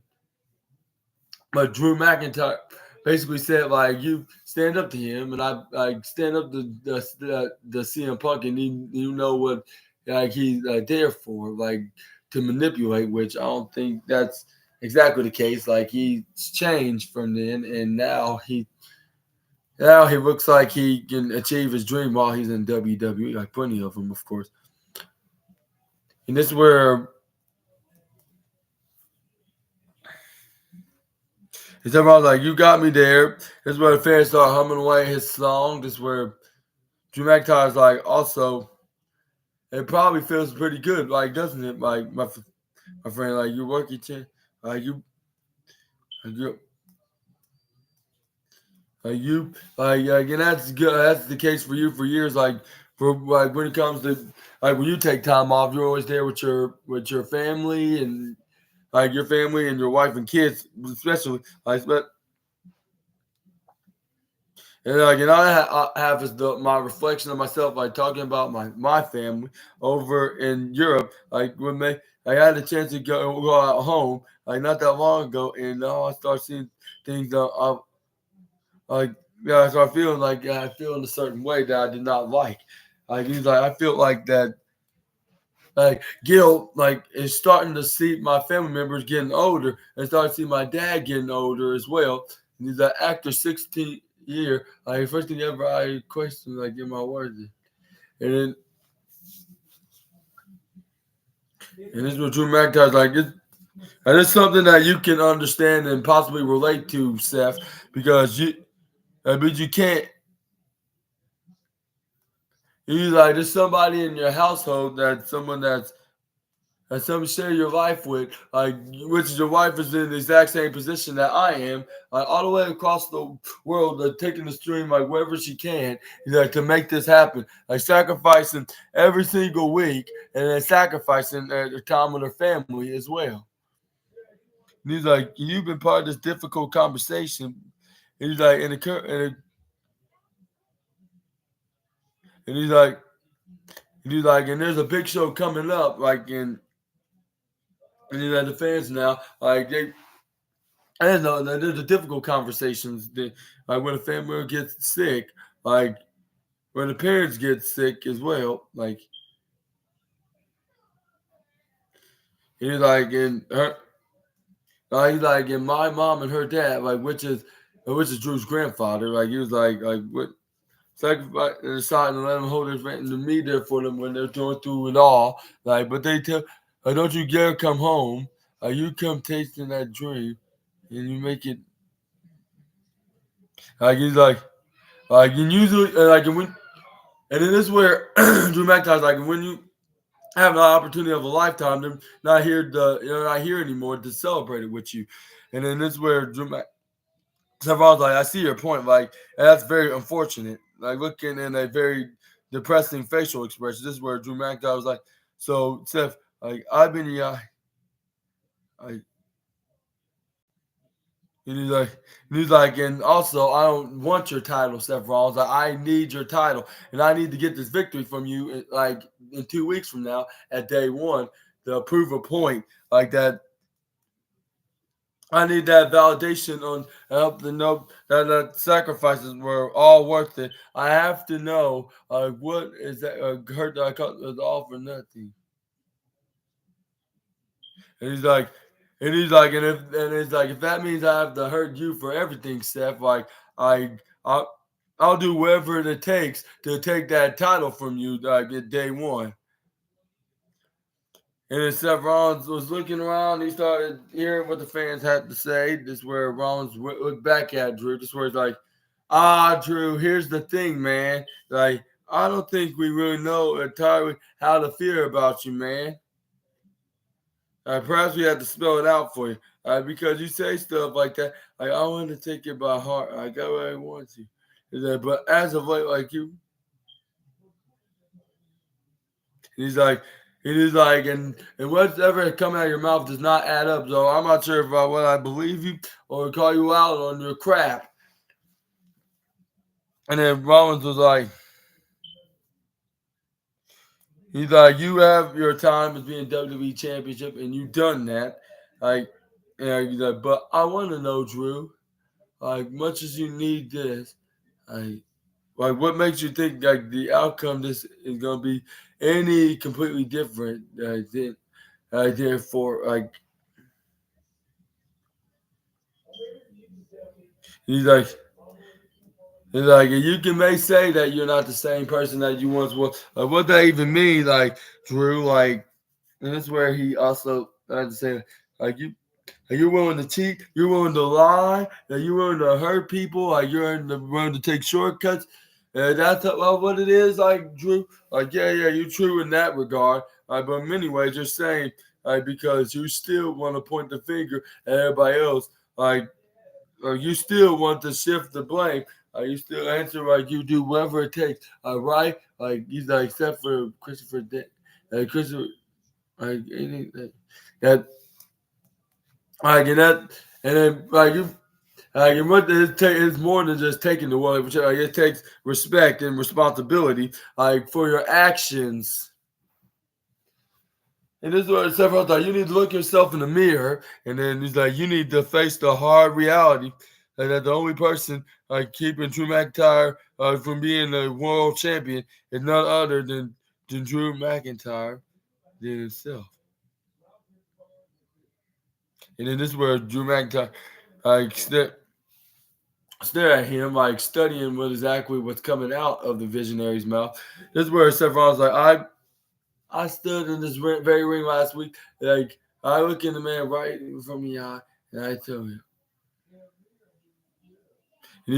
Drew McIntyre basically said like you stand up to him, and I like stand up to the CM Punk, and you know what like he's there for, like to manipulate. Which I don't think that's exactly the case. Like he's changed from then, and now he looks like he can achieve his dream while he's in WWE. Like plenty of them, of course. And this is where everyone's like, "You got me there." This is where the fans start humming away his song. This is where Drew McIntyre's like, also, it probably feels pretty good, like, doesn't it? Like my friend, like you work your chin, like you, and that's good. That's the case for you for years. Like for like when it comes to like when you take time off, you're always there with your family and like your family and your wife and kids, especially like. But and like, and I have is my reflection of myself, like talking about my family over in Europe. Like when I had a chance to go out home, like not that long ago, and now I start seeing things that like I start feeling like I feel in a certain way that I did not like. Like he's like I feel like that like guilt like is starting to see my family members getting older and start to see my dad getting older as well. And he's like after 16 year, like first thing ever I question like in my words. And then and this is what Drew McIntyre's like and it's something that you can understand and possibly relate to, Seth, because but you can't. You like there's somebody in your household that's someone that's someone share your life with, like which is your wife is in the exact same position that I am, like all the way across the world, like taking the stream like wherever she can, like to make this happen, like sacrificing every single week, and then sacrificing the time with her family as well. And he's like, you've been part of this difficult conversation. And he's like, and he's like, and there's a big show coming up, like and he's like the fans now, like I don't know, there's the difficult conversations that, like when a family member gets sick, like when the parents get sick as well, like he's like in her, he's like in my mom and her dad, like which is Drew's grandfather, like he was like what sacrifice and deciding to let them hold his rent and to be there for them when they're going through it all, like but they tell, don't you dare come home, you come tasting that dream, and you make it like he's like and usually like and when. And then this is where Drew McIntyre's like, when you have an opportunity of a lifetime, they're not here you're not here anymore to celebrate it with you. And then this is where Everyone's like, I see your point, like, and that's very unfortunate. Like looking in a very depressing facial expression. This is where Drew McIntyre was like, so Seth, like I've been I and he's like, and also I don't want your title, Seth Rollins. Like, I need your title, and I need to get this victory from you, like in 2 weeks from now at day one to prove a point like that. I need that validation on help to know that sacrifices were all worth it. I have to know what is that hurt that I cut was all for nothing. And he's like, and it's like, if that means I have to hurt you for everything, Steph, like I, I, I'll do whatever it takes to take that title from you, like at day one. And then Seth Rollins was looking around. He started hearing what the fans had to say. This is where Rollins looked back at Drew. This is where he's like, Drew, here's the thing, man. Like, I don't think we really know entirely how to feel about you, man. Perhaps we have to spell it out for you. Because you say stuff like that. Like, I want to take it by heart. I got what I want to. But as of late, like you, he's like, and whatever come out of your mouth does not add up. So I'm not sure if what I believe you or call you out on your crap. And then Rollins was like, he's like, you have your time as being WWE Championship, and you've done that. Like, he's like, but I want to know, Drew, like, much as you need this, like what makes you think like the outcome this is gonna be any completely different than therefore he's like you can may say that you're not the same person that you once was. Like, what that even mean, like Drew, like, and that's where he also had to say like you're willing to cheat, you're willing to lie, that you're willing to hurt people, like you're willing to take shortcuts. And that's what it is, like Drew. Like, yeah, you're true in that regard. But in many ways, you're saying because you still want to point the finger at everybody else. Like, you still want to shift the blame. You still answer like you do whatever it takes. Right? Like he's like, except for Christopher, Christopher, like anything that, like and then like you. And what it's more than just taking the world, which it takes respect and responsibility, like for your actions. And this is what several times you need to look yourself in the mirror, and then he's like, you need to face the hard reality, and that the only person keeping Drew McIntyre from being the world champion is none other than Drew McIntyre than himself. And then this is where Drew McIntyre stare at him, like studying what's coming out of the visionary's mouth. This is where Seth Rollins like, I stood in this very ring last week. Like, I look in the man right from the eye, and I tell him, and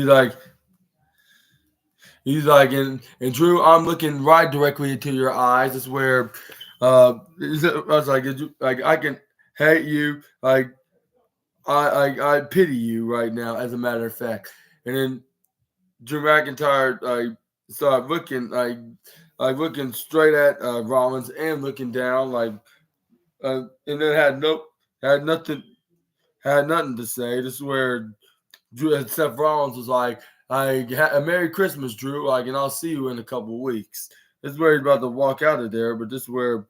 he's like, and Drew, I'm looking right directly into your eyes. It's where, I was like, I can hate you, like, I pity you right now, as a matter of fact. And then Drew McIntyre started looking looking straight at Rollins and looking down and then had nothing to say. This is where Seth Rollins was like, a Merry Christmas, Drew, and I'll see you in a couple of weeks. This is where he's about to walk out of there, but this is where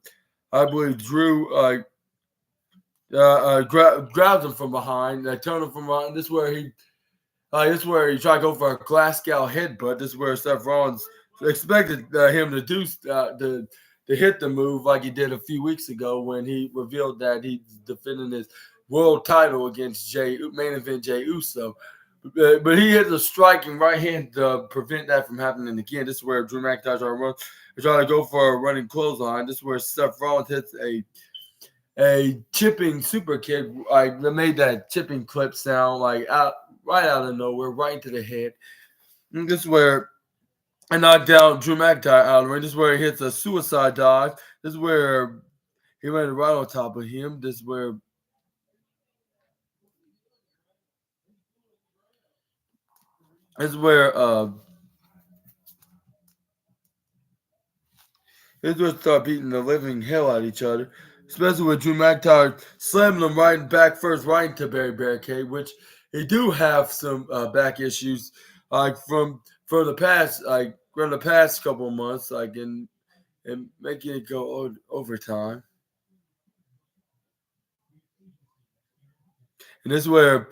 I believe Drew grabs him from behind, turned him from behind. This is where he tried to go for a Glasgow headbutt. This is where Seth Rollins expected him to do to hit the move like he did a few weeks ago when he revealed that he's defending his world title against main event Jey Uso. But he hit the striking right hand to prevent that from happening again. This is where Drew McIntyre trying to go for a running clothesline. This is where Seth Rollins hits a chipping super kick, that made that chipping clip sound right out of nowhere, right into the head. And this is where I knocked down Drew McIntyre out of the ring. This is where he hits a suicide dive. This is where he landed right on top of him. This is where This is where start beating the living hell out of each other. Especially with Drew McIntyre slamming them right back first, right into Barry Barricade, which he do have some back issues, from the past couple of months, and making it go overtime. And this is where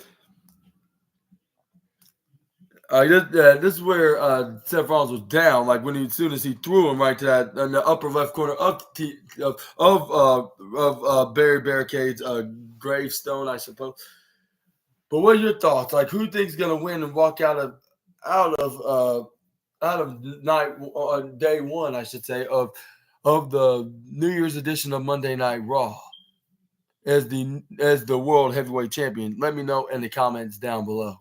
this is where Seth Rollins was down. Like as soon as he threw him right to that in the upper left corner of Barry Barricade's gravestone, I suppose. But what are your thoughts? Like, who thinks gonna win and walk out of day one, I should say, of the New Year's edition of Monday Night Raw as the world heavyweight champion? Let me know in the comments down below.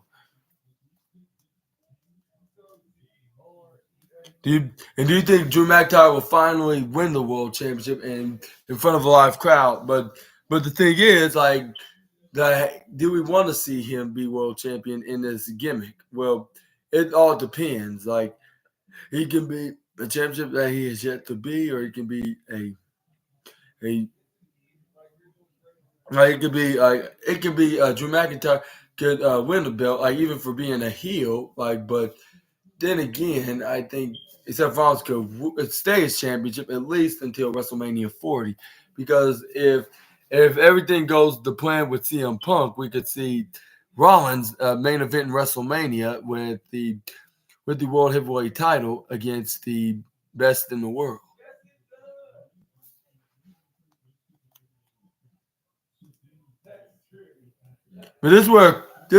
Do you think Drew McIntyre will finally win the world championship in front of a live crowd? But the thing is, like, do we want to see him be world champion in this gimmick? Well, it all depends. Like, he can be a championship that he has yet to be, or he can be a like it could be Drew McIntyre could win the belt, like even for being a heel. Like, but then again, I think Seth Rollins could stay his championship at least until WrestleMania 40, because if everything goes to plan with CM Punk, we could see Rollins main event in WrestleMania with the World Heavyweight title against the best in the world. But this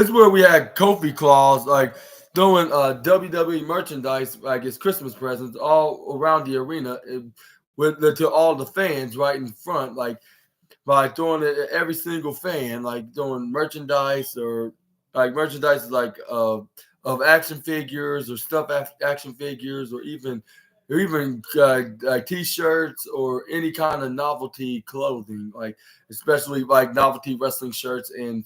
is where we had Kofi Claus like throwing WWE merchandise like his Christmas presents all around the arena with to all the fans right in front, like by throwing it at every single fan, like throwing merchandise or like merchandise like of action figures or stuffed action figures or even like t-shirts or any kind of novelty clothing, like especially like novelty wrestling shirts and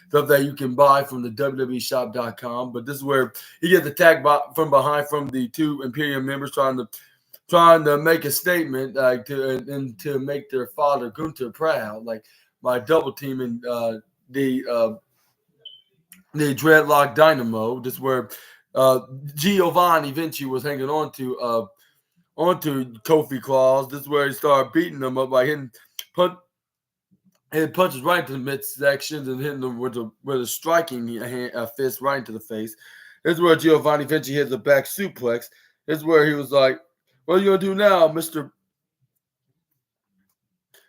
stuff that you can buy from the WWEshop.com. But this is where he gets attacked from behind from the two Imperium members trying to make a statement, like to make their father Gunther proud, like by double teaming the Dreadlock Dynamo. This is where Giovanni Vinci was hanging on to onto Kofi Claus. This is where he started beating them up by hitting punches right into the midsections and hitting them with a striking fist right into the face. This is where Giovanni Vinci hits a back suplex. This is where he was like, "What are you gonna do now, Mister?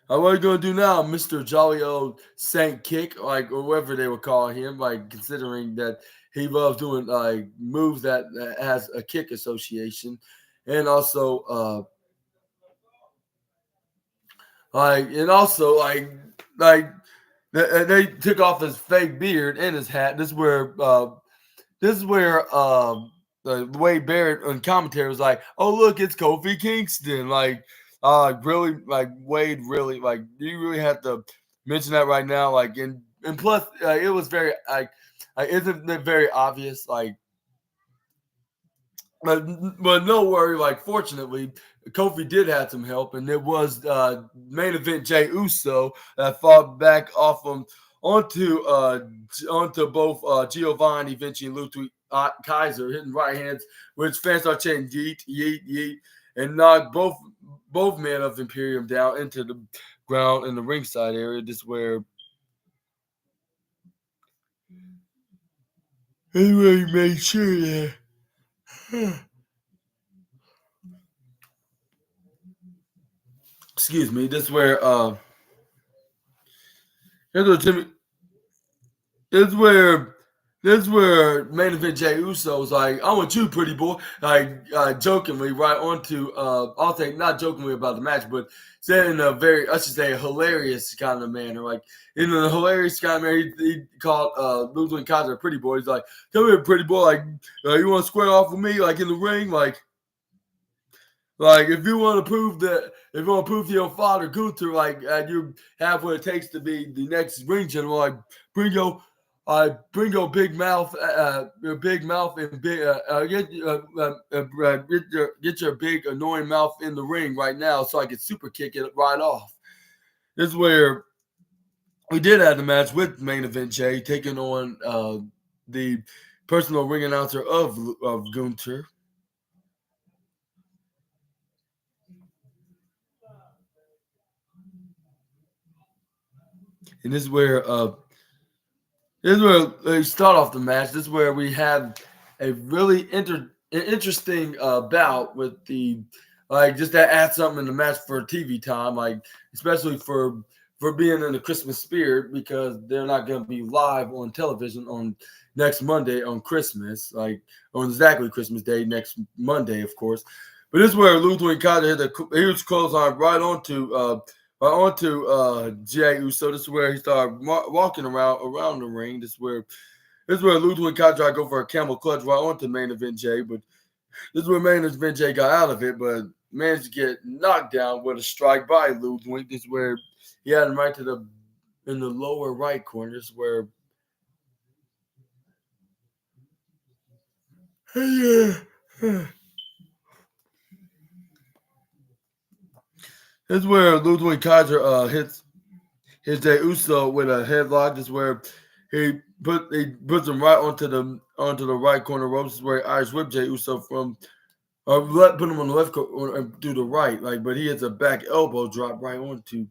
What are you gonna do now, Mister Jolly Old Saint Kick?" Like, or whatever they would call him. Like, considering that he loves doing like moves that has a kick association, and also like they took off his fake beard and his hat. This is where Wade Barrett on commentary was like, "Oh look, it's Kofi Kingston." Like, really, like Wade, really, like, do you really have to mention that right now? Like, and plus, it was very isn't it very obvious? Like, but no worry. Like, fortunately, Kofi did have some help, and it was main event Jay Uso that fought back off him onto both Giovanni Vinci and Ludwig Kaiser, hitting right hands, which fans start chanting yeet, yeet, yeet, and knocked both men of Imperium down into the ground in the ringside area. This is where he made sure that. Excuse me. This is where here's what Jimmy. This is where main event Jay Uso was like, "I want you, pretty boy," like jokingly right onto I'll say not jokingly about the match, but said in a very, I should say, a hilarious kind of manner. Like, in a hilarious kind of manner, he called Ludwig Kaiser a pretty boy. He's like, "Come here, pretty boy. Like, you want to square off with me, like in the ring, like if you want to prove that, if you want to prove to your father Gunther, like you have what it takes to be the next ring general, like bring your bring your big mouth and get your big annoying mouth in the ring right now, so I can super kick it right off." This is where we did have the match with main event Jay taking on the personal ring announcer of Gunther. And this is where we start off the match. This is where we have a really interesting bout with the, like, just to add something in the match for TV time, like especially for being in the Christmas spirit, because they're not going to be live on television on next Monday on Christmas, like on exactly Christmas Day next Monday, of course. But this is where Ludwig Kaiser hit a huge clothesline right onto Jey Uso. This is where he started walking around the ring. This is where Ludwig Kaiser tried to go for a camel clutch right onto main event Jay, but This is where Maynard's Vince got out of it, but managed to get knocked down with a strike by Ludwig. This is where he had him right to the in the lower right corner. This is where this is where Ludwig Kaiser hits Jey Uso with a headlock. This is where he puts him right onto the right corner ropes. This is where he Irish whip Jey Uso from put him on the left and do the right, but he hits a back elbow drop right onto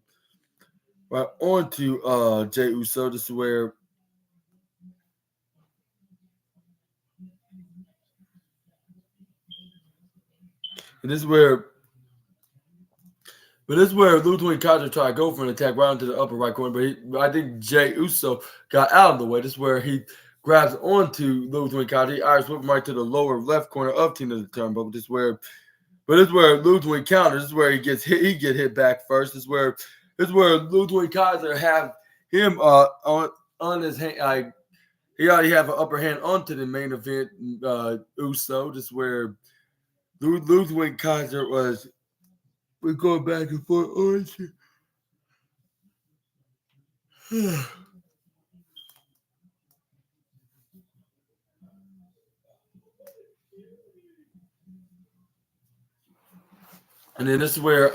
Jey Uso. This is where this is where Ludwig Kaiser tried to go for an attack right into the upper right corner, but I think Jey Uso got out of the way. This is where he grabs onto Ludwig Kaiser. He Irish whip him right to the lower left corner of Tina the Turnbuckle. This is where Ludwig counters. This is where he get hit back first. This is where Ludwig Kaiser have him on his hand. He already have an upper hand onto the main event Uso. This is where Ludwig Kaiser was. We're going back and forth on it. And then this is where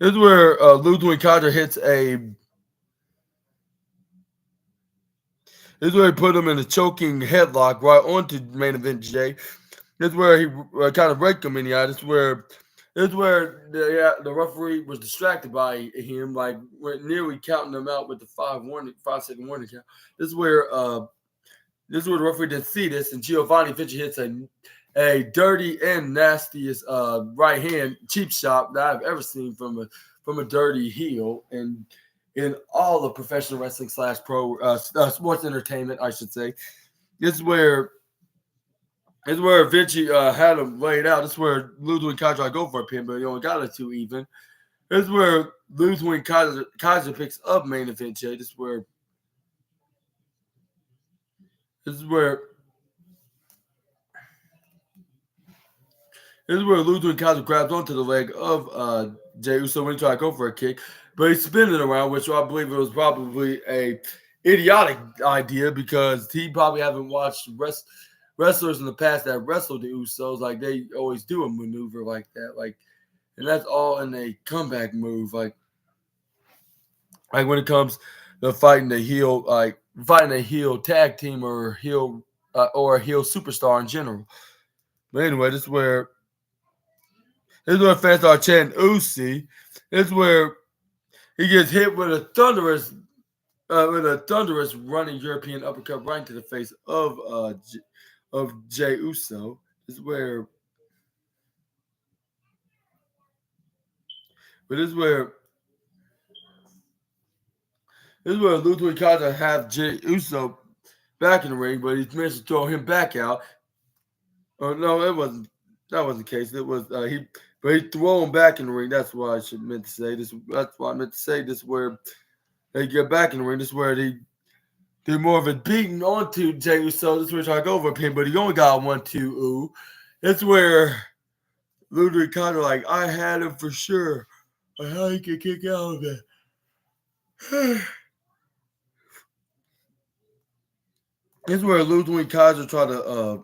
Ludwig Kaiser hits a. This is where he put him in a choking headlock right onto main event Jay. This is where he kind of break him in the eye. This is where the referee was distracted by him, like nearly counting him out with the 5-second warning count. This is where the referee didn't see this, and Giovanni Vinci hits a dirty and nastiest right hand cheap shot that I've ever seen from a dirty heel and in all of professional wrestling / pro sports entertainment, I should say. This is where Vinci had him laid out. This is where Ludwig Kaiser tried to go for a pin, but he only got it 2 even. This is where Ludwig Kaiser picks up main event Jay. This is where Ludwig Kaiser grabs onto the leg of Jey Uso when he tried to go for a kick, but he's spinning around, which I believe it was probably a idiotic idea because he probably haven't watched wrestlers in the past that wrestled the Usos. Like, they always do a maneuver like that, and that's all in a comeback move. Like when it comes to fighting a heel tag team or a heel superstar in general. But anyway, this is where fans start chanting Usi. This is where he gets hit with a thunderous running European uppercut right into the face of Jey Uso. This is where Ludwig Kaiser have Jey Uso back in the ring, but he managed to throw him back out. Oh no, it wasn't. That wasn't the case. It was he threw him back in the ring. That's what I meant to say. That's what I meant to say. This is where they get back in the ring. This is where they did more of a beating onto Jey Uso. This is where he tried to go over him, but he only got 1-2. Ooh, that's where Ludwig Kaiser I had him for sure. How he could kick out of it. This is where Ludwig Kaiser tried to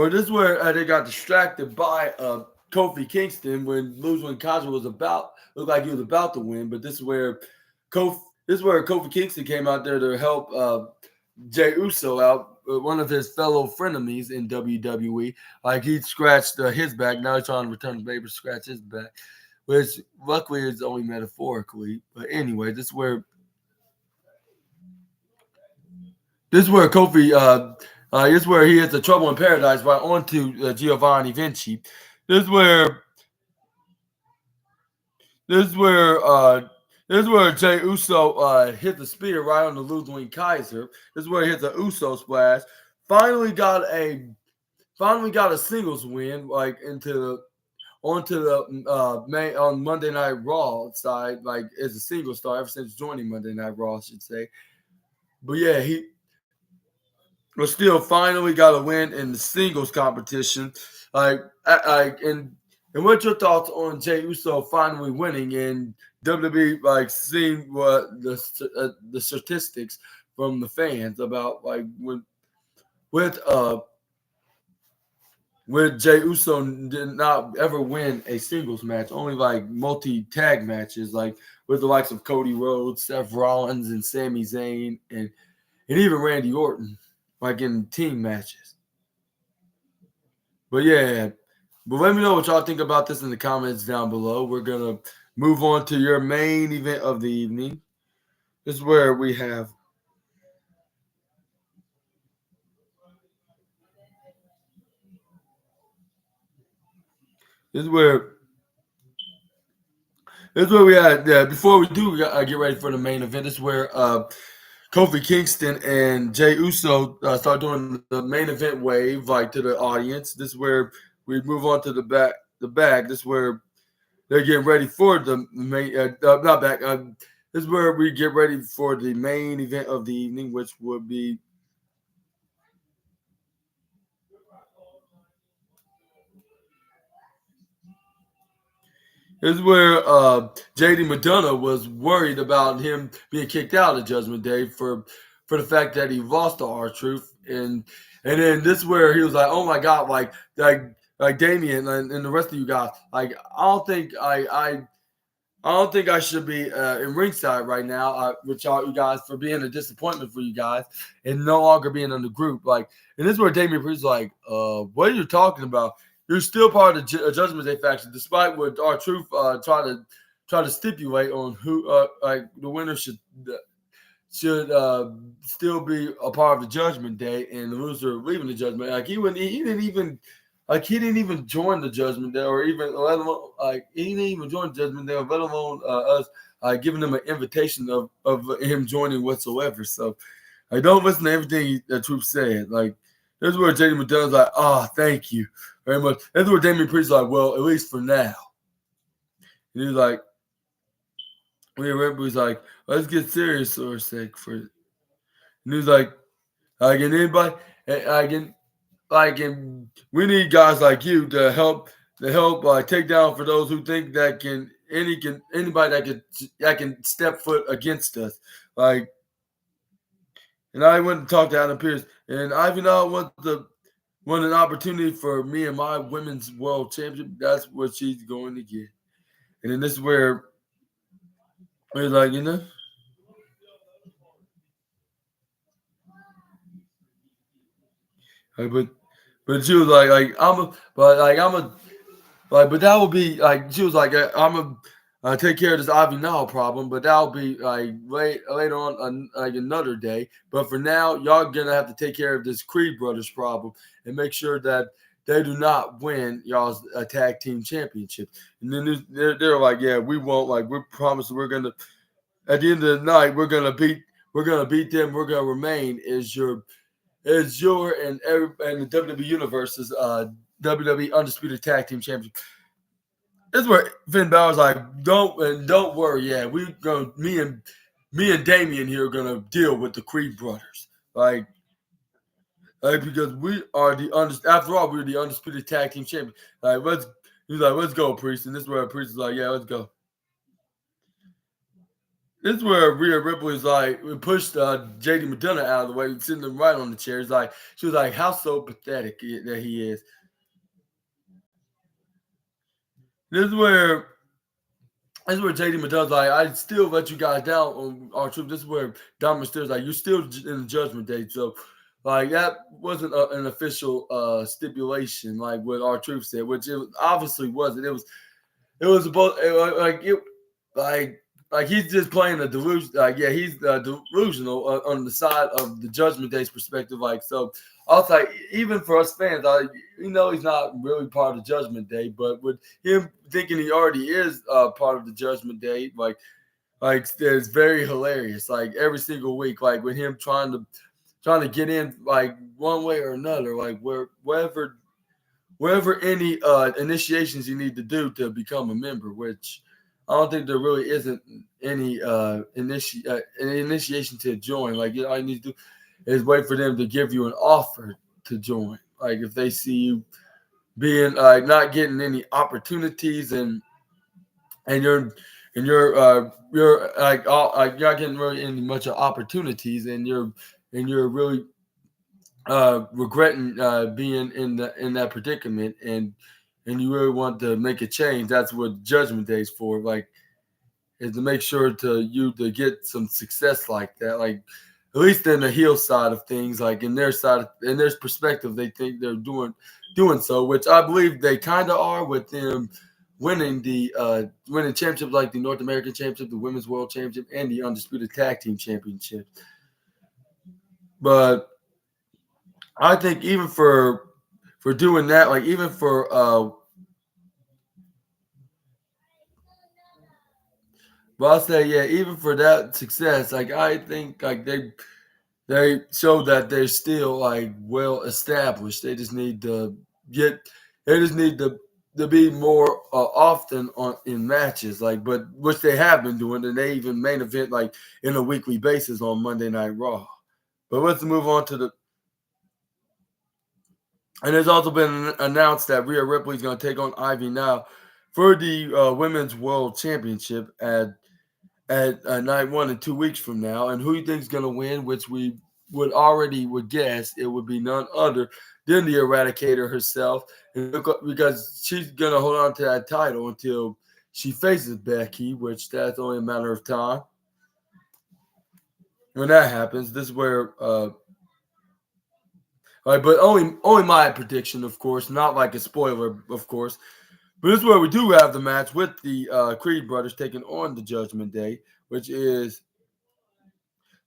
this is where they got distracted by Kofi Kingston when Ludwig Kaiser looked like he was about to win. But this is where Kofi Kingston came out there to help Jey Uso out, one of his fellow frenemies in WWE. Like, he scratched his back. Now he's trying to return the favor to scratch his back, which luckily is only metaphorically. But anyway, this is where Kofi. This is where he hits the Trouble in Paradise right onto Giovanni Vinci. This is where Jey Uso hit the spear right on the Ludwig Kaiser. This is where he hits the Uso splash. Finally got a singles win, onto the main on Monday Night Raw side, as a single star ever since joining Monday Night Raw, I should say. but yeah, he but still finally got a win in the singles competition. Like, and what's your thoughts on Jey Uso finally winning and WWE like seeing what the statistics from the fans about like with uh with Jey Uso did not ever win a singles match, only like multi tag matches, like with the likes of Cody Rhodes, Seth Rollins, and Sami Zayn, and even Randy Orton, like in team matches. But yeah, but let me know what y'all think about this in the comments down below. We're gonna move on to your main event of the evening. This is where we have. This is where. This is where we had. Yeah, before we do get ready for the main event, this is where Kofi Kingston and Jey Uso start doing the main event wave like to the audience. This is where we move on to the back. The back. This is where they're getting ready for the main. Not back. This is where we get ready for the main event of the evening, which would be. This is where JD McDonough was worried about him being kicked out of Judgment Day for the fact that he lost to R-Truth, and then this is where he was like, "Oh my God!" Like Damian and the rest of you guys. Like I don't think I should be in ringside right now with y'all, you guys, for being a disappointment for you guys and no longer being in the group. Like, and this is where Damian Priest is like, what are you talking about? You're still part of the Judgment Day faction, despite what our truth try to stipulate on who like the winner should still be a part of the Judgment Day and the loser leaving the Judgment. Like he didn't even join the Judgment Day, or even let alone he didn't even join the Judgment Day, let alone us giving him an invitation of him joining whatsoever. So I don't listen to everything that Truth said. Like this is where JD McDonough's like, oh, thank you very much. That's where Damian Priest is like, well, at least for now. And he's like, he's like, let's get serious for a sec for it. And he's like, can anybody, and we need guys like you to help take down for those who think that anybody that can step foot against us. Like, and I went and talked to Adam Pearce, and I even know want an opportunity for me and my women's world championship. That's what she's going to get. And then this is where it's like, but she was like but that will be like she was like I'm a take care of this Ivy Nile problem, but that'll be like later on like another day. But for now, y'all gonna have to take care of this Creed Brothers problem and make sure that they do not win y'all's tag team championship. And then they're like, yeah, we won't. Like we promise we're gonna at the end of the night we're gonna beat them. We're gonna remain as your and the WWE Universe's WWE Undisputed Tag Team Championship. This is where Finn Balor's like, don't worry, yeah, me and Damian here are gonna deal with the Creed brothers, like because we are after all we're the Undisputed Tag Team Champions. He's like, let's go, Priest, and this is where Priest is like, yeah, let's go. This is where Rhea Ripley's like, we pushed JD McDonough out of the way, sitting him right on the chair. She was like, how so pathetic that he is. This is where JD McDonough's like, I still let you guys down on our troop. This is where Dominic Mysterio's like, you're still in the Judgment Day. So, like, that wasn't an official stipulation, like what our truth said, which it obviously wasn't. It was about like he's just playing a delusion. Like, yeah, he's delusional on the side of the Judgment Day's perspective. Like, so I was like, even for us fans, he's not really part of the Judgment Day, but with him thinking he already is part of the Judgment Day, like it's very hilarious. Like every single week, like with him trying to get in, like one way or another, like wherever any initiations you need to do to become a member, which I don't think there really isn't any initiation to join. Like all you need to do is wait for them to give you an offer to join. Like if they see you being not getting any opportunities and you're like you're not getting really any much of opportunities and you're really regretting being in that predicament and you really want to make a change. That's what Judgment Day is for. Like is to make sure to get some success like that. Like at least in the heel side of things, like in their perspective, they think they're doing so, which I believe they kind of are with them winning championships like the North American Championship, the Women's World Championship, and the Undisputed Tag Team Championship. But I think even for doing that, like even for but I'll say yeah, even for that success, like I think like they show that they're still like well established. Get they just need to be more often on in matches, like but which they have been doing, and they even main event like in a weekly basis on Monday Night Raw. But let's move on to the. And there's also been announced that Rhea Ripley is going to take on Ivy now for the Women's World Championship at night 1 in 2 weeks from now. And who you think is going to win, which we would guess it would be none other than the Eradicator herself, because she's going to hold on to that title until she faces Becky, which that's only a matter of time. When that happens, this is where but only my prediction, of course, not like a spoiler, of course. But this is where we do have the match with the Creed brothers taking on the Judgment Day, which is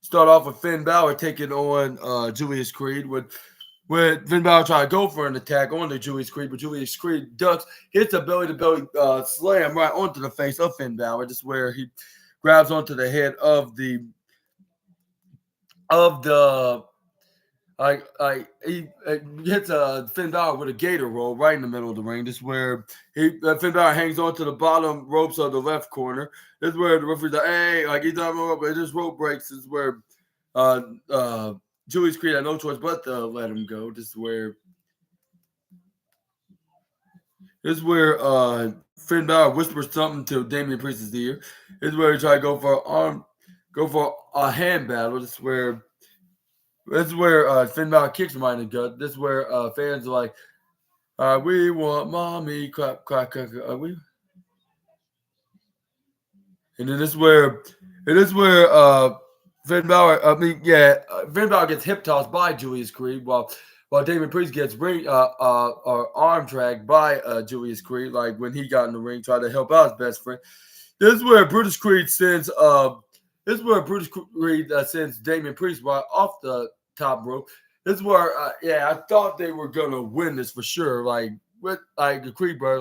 start off with Finn Balor taking on Julius Creed with Finn Balor trying to go for an attack on the Julius Creed, but Julius Creed ducks, hits a belly-to-belly slam right onto the face of Finn Balor. This is where he grabs onto the head of the he hits Finn Balor with a gator roll right in the middle of the ring. This is where Finn Balor hangs on to the bottom ropes of the left corner. This is where the referee's like, hey, like he's not rope, but this rope breaks. This is where Julius Creed had no choice but to let him go. This is where Finn Balor whispers something to Damian Priest's ear. This is where he tried to go for a hand battle. This is where Finn Balor kicks him right in the gut. This is where fans are like, we want mommy, clap, clap, clap, we. And then this is where Finn Balor, Finn Balor gets hip tossed by Julius Creed while Damian Priest gets arm dragged by Julius Creed, like when he got in the ring, tried to help out his best friend. This is where Brutus Creed sends Damian Priest right off the top rope. This is where, I thought they were gonna win this for sure. Like with the Creed brother,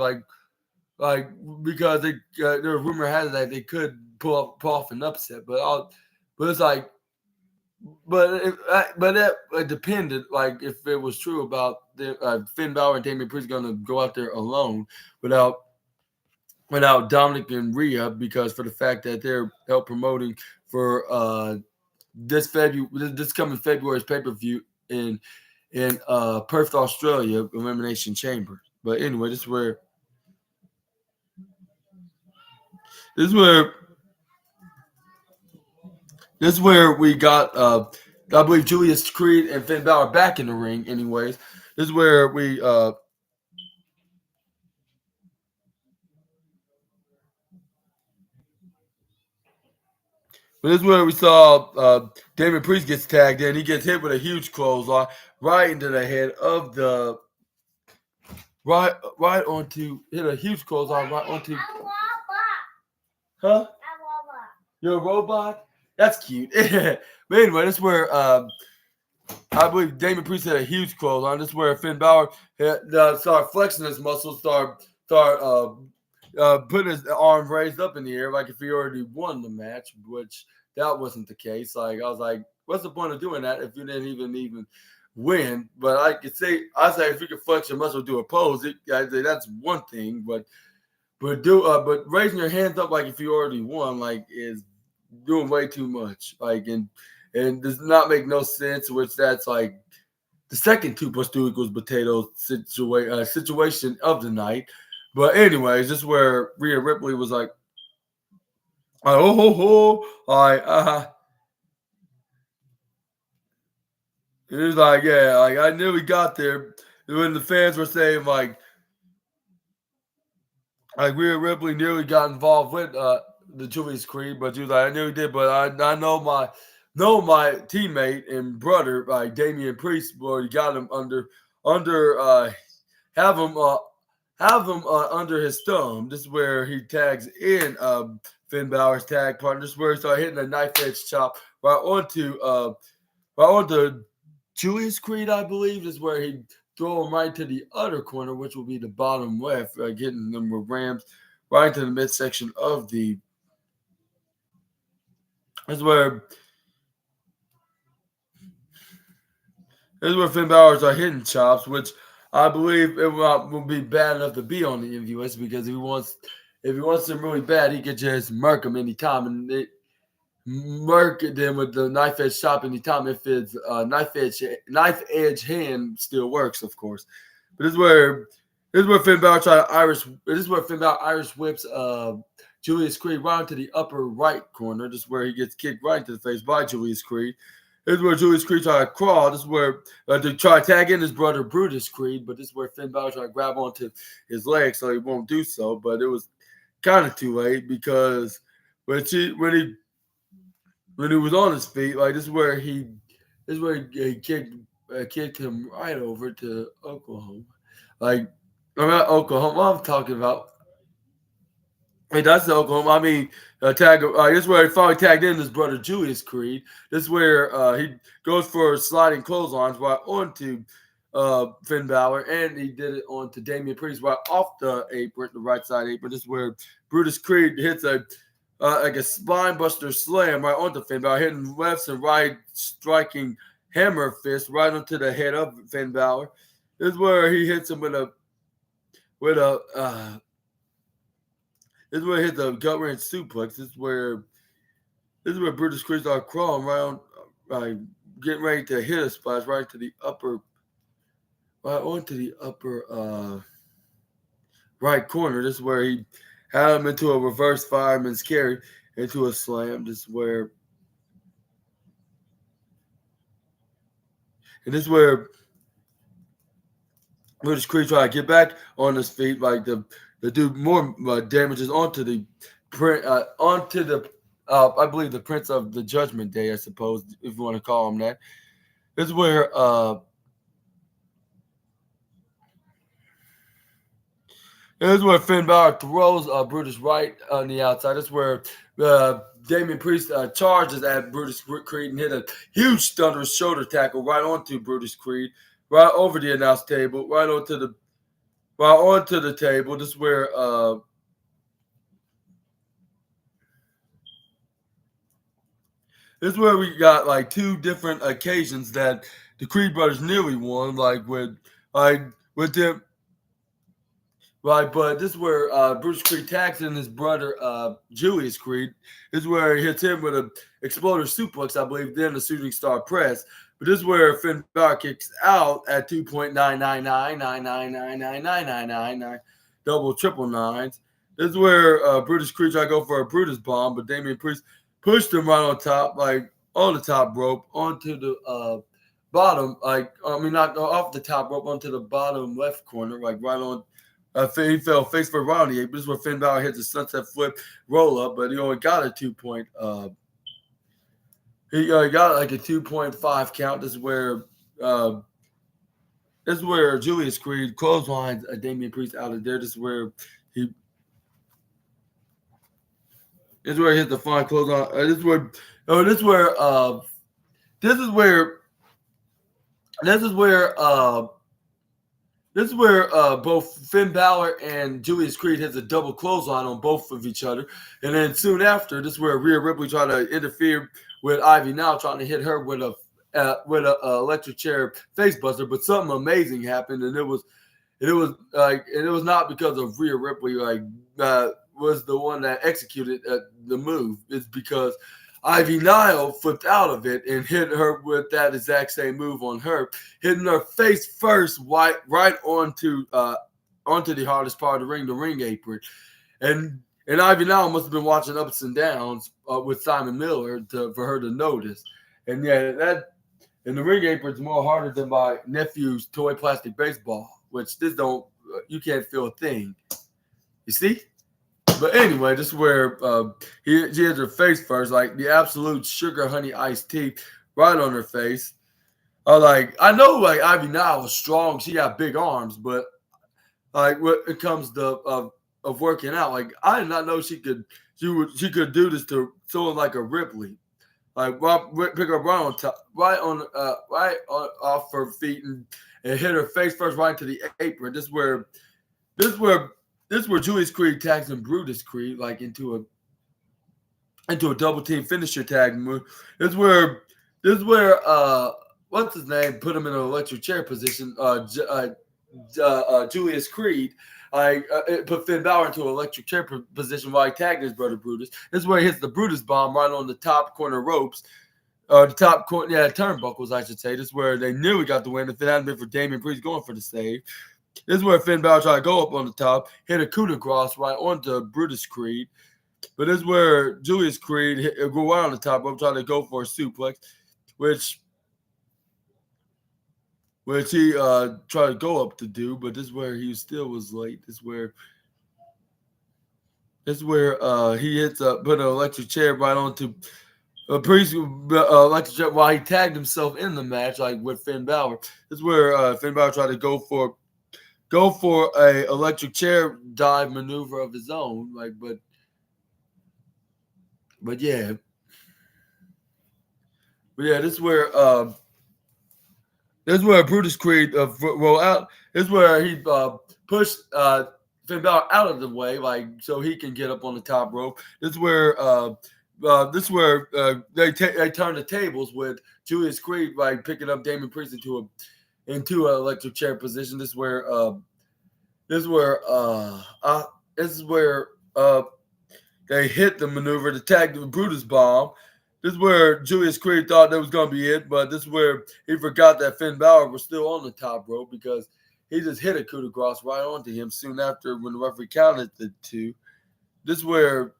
like because there was rumor had it that they could pull off an upset, but it's like, it depended, like if it was true about Finn Balor and Damian Priest gonna go out there alone without Dominic and Rhea, because for the fact that they're help promoting for this coming February's pay-per-view in Perth, Australia, Elimination Chamber. But anyway, this is where we got I believe Julius Creed and Finn Balor back in the ring. Anyways, this is where we But this is where we saw Damian Priest gets tagged in. He gets hit with a huge clothesline right into the head of the hit a huge clothesline right onto. Huh? You're a robot? That's cute. But anyway, this is where I believe Damian Priest had a huge clothesline. This is where Finn Balor started flexing his muscles, start putting his arm raised up in the air like if he already won the match, which that wasn't the case. Like I was like, what's the point of doing that if you didn't even win? But I say if you could flex your muscle, do a pose, I'd say that's one thing. But but raising your hands up like if you already won, like, is doing way too much. Like, and does not make no sense. Which that's like the second 2+2 = potatoes situation of the night. But anyways, this is where Rhea Ripley was like, oh ho ho, like it was like, yeah, like I knew we got there when the fans were saying like Rhea Ripley nearly got involved with the Julius Creed, but she was like, I knew he did, but I know my teammate and brother, like Damian Priest, already got him under have him under his thumb. This is where he tags in Finn Balor's tag partner. This is where he started hitting a knife edge chop right onto Julius Creed, I believe. This is where he throw him right to the other corner, which will be the bottom left, getting them with Rams right into the midsection of the. This is where Finn Balor's are hitting chops, which I believe it will be bad enough to be on the MVS because if he wants them really bad, he could just murk them anytime, and murk them with the knife edge chop anytime if it's knife edge hand still works, of course. But this is where Finn Balor Irish whips Julius Creed right into the upper right corner. This is where he gets kicked right into the face by Julius Creed. This is where Julius Creed tried to crawl. This is where they try to tag in his brother Brutus Creed, but this is where Finn Balor tried to grab onto his leg so he won't do so. But it was kind of too late because when he was on his feet, like this is where he kicked him right over to Oklahoma. Like, I'm not Oklahoma. I'm talking about. Hey, that's the Oklahoma. I mean, tag. This is where he finally tagged in his brother Julius Creed. This is where he goes for sliding clotheslines right onto Finn Balor, and he did it onto Damian Priest right off the apron, the right side apron. This is where Brutus Creed hits like a spine buster slam right onto Finn Balor, hitting lefts and right, striking hammer fist right onto the head of Finn Balor. This is where he hits him this is where he hits the gut wrench suplex. This is where Brutus Creed started crawling around, getting ready to hit a splash right onto the upper right corner. This is where he had him into a reverse fireman's carry into a slam. This is where Brutus Creed tried to get back on his feet, like to do more damages onto the I believe the Prince of the Judgment Day, I suppose, if you want to call him that. This is where Finn Balor throws Brutus right on the outside. This is where Damian Priest charges at Brutus Creed and hit a huge thunderous shoulder tackle right onto Brutus Creed, right over the announce table, right onto the table. This is where we got like two different occasions that the Creed brothers nearly won, like with them. Right, but this is where Bruce Creed tags in his brother Julius Creed. This is where he hits him with an exploder suplex, I believe, then a shooting star press. But this is where Finn Balor kicks out at 2.99999999999 double triple nines. This is where Brutus Creed tried to go for a Brutus bomb, but Damian Priest pushed him right on top, like on the top rope, onto the bottom, not off the top rope, onto the bottom left corner, like right on. He fell face first right on the apron. This is where Finn Balor hits a sunset flip roll up, but he only got a 2 point. He got like a 2.5 count. This is where Julius Creed clotheslines Damian Priest out of there. This is where he hit the fine clothesline. This is where both Finn Balor and Julius Creed hits a double clothesline on both of each other. And then soon after, this is where Rhea Ripley tried to interfere with Ivy Now, trying to hit her with a electric chair face buster. But something amazing happened, and it was And it was not because of Rhea Ripley was the one that executed the move. It's because Ivy Nile flipped out of it and hit her with that exact same move on her, hitting her face first, right onto the hardest part of the ring apron, and Ivy Nile must have been watching Ups and Downs with Simon Miller for her to notice, and yeah, that. And the ring apron's more harder than my nephew's toy plastic baseball, which you can't feel a thing. You see? But anyway, this is where she has her face first, like the absolute sugar honey iced tea right on her face. I know like Ivy Nile was strong, she got big arms, but like when it comes to of working out, like I did not know she could do this to someone like a Ripley. Like pick her right on off her feet and hit her face first right into the apron. This is where Julius Creed tags in Brutus Creed like into a double team finisher tag move. This is where what's his name put him in an electric chair position. Julius Creed. It put Finn Balor into an electric chair position while he tagged his brother Brutus. This is where he hits the Brutus bomb right on the top corner ropes. The top corner, turnbuckles, I should say. This is where they nearly got the win if it hadn't been for Damian Priest going for the save. This is where Finn Balor tried to go up on the top, hit a coup de grace right onto Brutus Creed. But this is where Julius Creed go right on the top rope, trying to go for a suplex, which he tried to go up to do, but this is where he still was late. This is where he hits put an electric chair right onto Priest electric chair while he tagged himself in the match, like with Finn Balor. This is where Finn Balor tried to go for a electric chair dive maneuver of his own, but yeah. This is where Brutus Creed roll out. This is where he pushed Finn Balor out of the way, so he can get up on the top rope. This is where they turn the tables with Julius Creed picking up Damian Priest into an electric chair position. This is where they hit the maneuver to tag the Brutus bomb. This is where Julius Creed thought that was going to be it, but this is where he forgot that Finn Balor was still on the top rope because he just hit a coup de grace right onto him soon after when the referee counted the two. This is where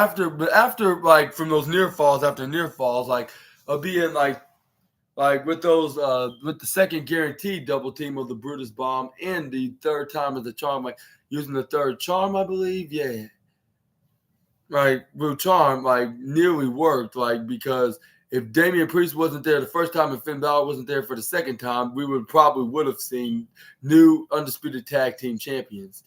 after from those near falls, being with those with the second guaranteed double team of the Brutus bomb and the third time of the charm, using the third charm, I believe, charm nearly worked, because if Damian Priest wasn't there the first time and Finn Balor wasn't there for the second time, we would have seen new undisputed tag team champions.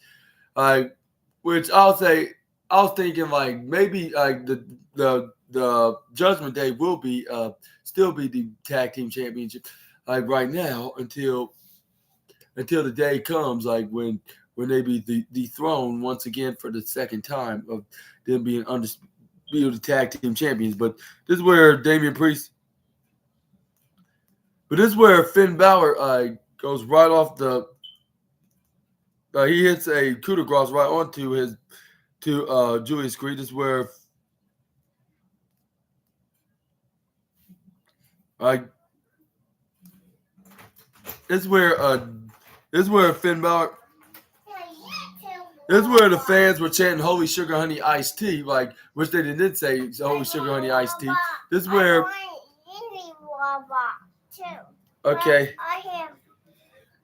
Which I'll say, I was thinking maybe the Judgment Day will be still be the tag team championship right now until the day comes when they be dethroned once again for the second time of them being undisputed tag team champions. But this is where Damian Priest. But this is where Finn Balor goes right off the. He hits a coup de grace right onto Julius Creed. This is where Finn Balor. This is where the fans were chanting "Holy Sugar Honey Iced Tea," which they didn't say "Holy Sugar Honey Iced Tea." This is where. Okay.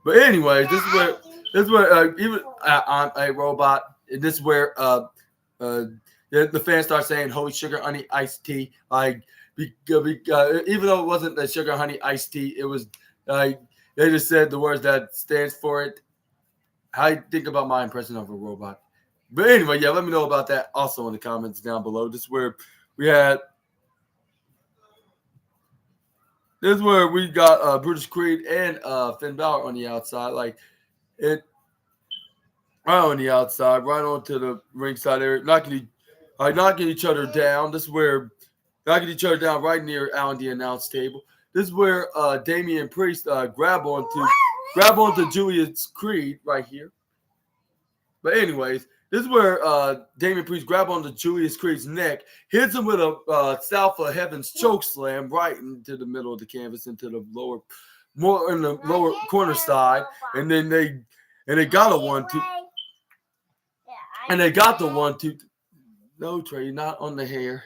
But anyways, this is where even I'm a robot. And this is where the fans start saying "Holy Sugar Honey Iced Tea." Even though it wasn't the Sugar Honey Iced Tea, it was they just said the words that stands for it. How you think about my impression of a robot? But anyway, let me know about that also in the comments down below. This is where we had. This is where we got Brutus Creed and Finn Balor on the outside. right on the outside, right onto the ringside area, knocking each other down. This is where knocking each other down right near Alan the announce table. This is where Damian Priest grab onto Julius Creed right here. But anyways, this is where Damian Priest grab onto Julius Creed's neck, hits him with a South of Heaven's choke slam right into the middle of the canvas, into the lower corner side, and then they got a 1-2, and they got the 1-2. No, Trey, you're not on the hair.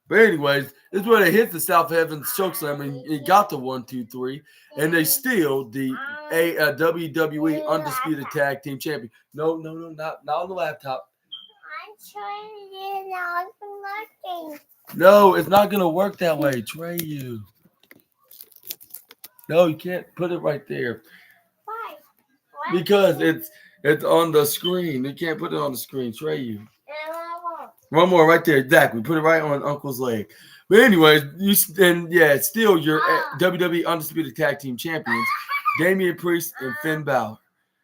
But anyways, this is where they hit the South Heavens chokeslam and it got the 1-2-3, and they steal the WWE Undisputed Tag Team Champion. No, not on the laptop. I'm trying to not working. No, it's not gonna work that way, Trey. You. No, you can't put it right there. Why? Because it's on the screen. You can't put it on the screen, Trey. You. One more right there, exactly. Put it right on Uncle's leg. But anyways, still your WWE Undisputed Tag Team Champions, Damian Priest and Finn Balor.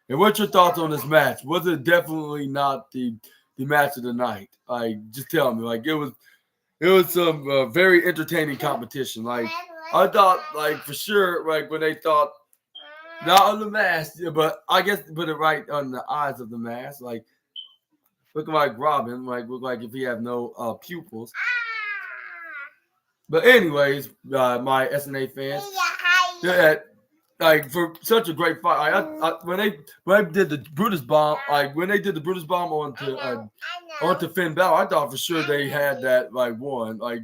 And what's your thoughts on this match? Was it definitely not the match of the night? Just tell me. Like it was some very entertaining competition. Like I thought, like for sure, like when they thought not on the mask, but I guess put it right on the eyes of the mask, like. Looking like Robin, look like if he have no pupils. But anyways, my SNA fans, like for such a great fight. When they did the Brutus bomb, onto Finn Balor, I thought for sure they had that like won. Like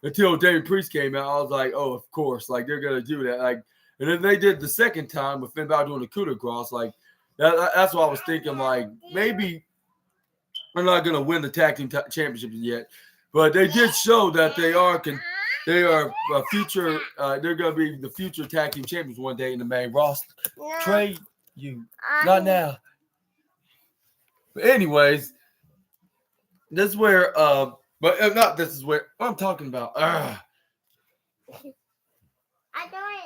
until Damian Priest came out, I was like, oh, of course, like they're gonna do that. Like, and then they did the second time with Finn Balor doing the coup de grace. Like that's what I was thinking. Like maybe. They're not going to win the tag team championship yet, but they did show that they are future. They're going to be the future tag team champions one day in the main roster. No. Trey, you not now. But anyways, this is where this is where I'm talking about.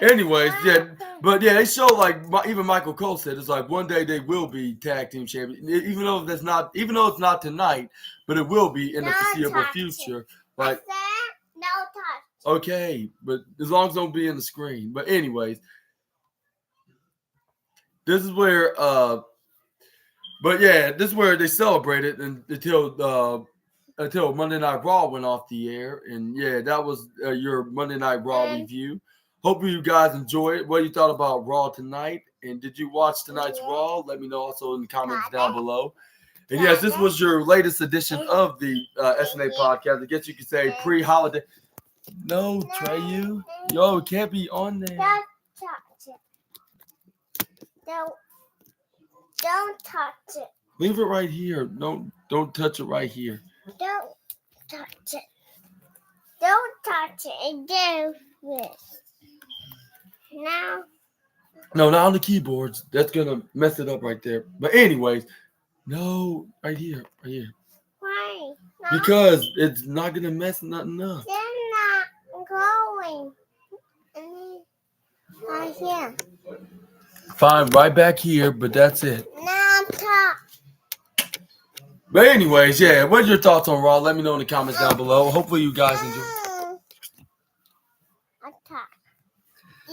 Anyways, they show like even Michael Cole said it's like one day they will be tag team champions, even though it's not tonight, but it will be in the foreseeable future. Like no touch. Okay, but as long as don't be in the screen. But anyways, this is where this is where they celebrated until Monday Night Raw went off the air, and that was your Monday Night Raw review. Hope you guys enjoy it. What you thought about Raw tonight? And did you watch tonight's Raw? Let me know also in the comments down below. And yes, this was your latest edition of the SNA podcast. I guess you could say pre-holiday. No, Trey, you can't be on there. Don't touch it. Don't touch it. Leave it right here. Don't touch it right here. Don't touch it. Don't touch it and do this. No, not on the keyboards. That's gonna mess it up right there. But anyways, no, right here. Why? No. Because it's not gonna mess nothing up. They're not going. Right here. Fine, right back here, but that's it. No, top. But anyways, what's your thoughts on Raw? Let me know in the comments down below. Hopefully you guys enjoy.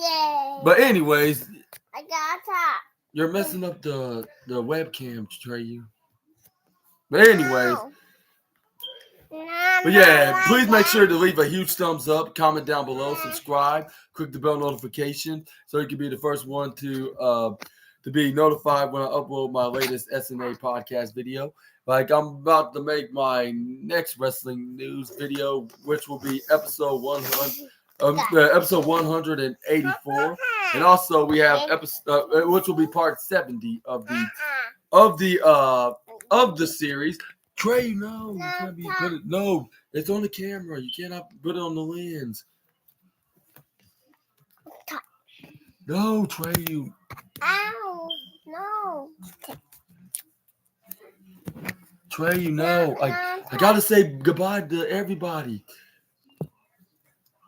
Yay. But anyways, I got top. You're messing up the webcam, Trey. But anyways. But please make sure to leave a huge thumbs up, comment down below, subscribe, click the bell notification so you can be the first one to be notified when I upload my latest SNA podcast video. Like I'm about to make my next wrestling news video, which will be episode 100. Episode 184, and also we have episode which will be part 70 of the series. Trey, no, you can't be put it. No, it's on the camera. You cannot put it on the lens. No, Trey, you. Ow, no. Trey, you know, I gotta say goodbye to everybody.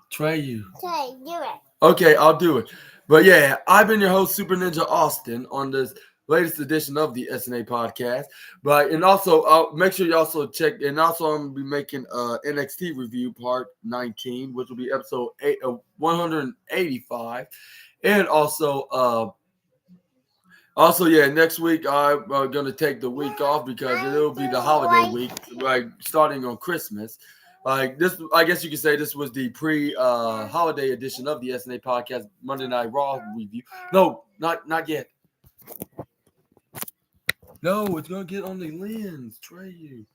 Trey, you. Okay, do it. Okay, I'll do it. But I've been your host, Super Ninja Austin, on this latest edition of the SNA podcast. But and also make sure you also check. And also I'm gonna be making NXT review part 19, which will be episode 185, and also. Yeah, next week I'm going to take the week off because it'll be the holiday week, like starting on Christmas. Like this, I guess you could say this was the holiday edition of the SNA podcast Monday Night Raw review. No, not yet. No, it's going to get on the lens, Trey.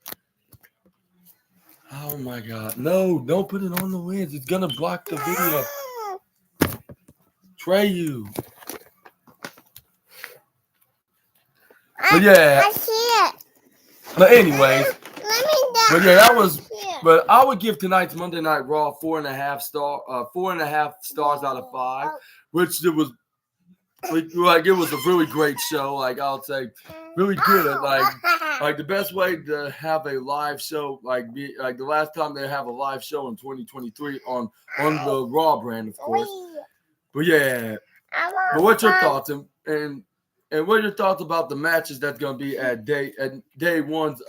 Oh my God. No, don't put it on the lens. It's going to block the video. Trey. But yeah. I see it. But anyways. But yeah, that was. Yeah. But I would give tonight's Monday Night Raw 4.5 stars out of 5, which it was like it was a really great show. Like I would say, really good. Like the best way to have a live show, like the last time they have a live show in 2023 on the Raw brand, of course. But yeah. But what's your thoughts and what are your thoughts about the matches that's going to be at day one's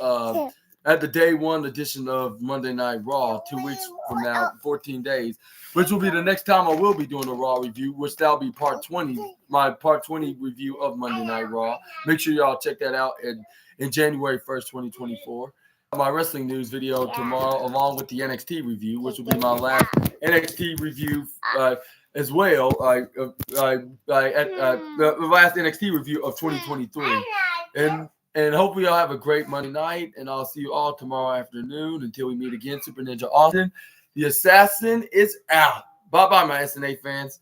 at the day one edition of Monday Night Raw 2 weeks from now, 14 days, which will be the next time I will be doing a Raw review, which that'll be part 20, my part 20 review of Monday Night Raw. Make sure y'all check that out in January 1st, 2024. My wrestling news video tomorrow, along with the NXT review, which will be my last NXT review as well, the last NXT review of 2023. And hopefully y'all have a great Monday night, and I'll see you all tomorrow afternoon until we meet again. Super Ninja Austin, the assassin is out. Bye-bye, my SNA fans.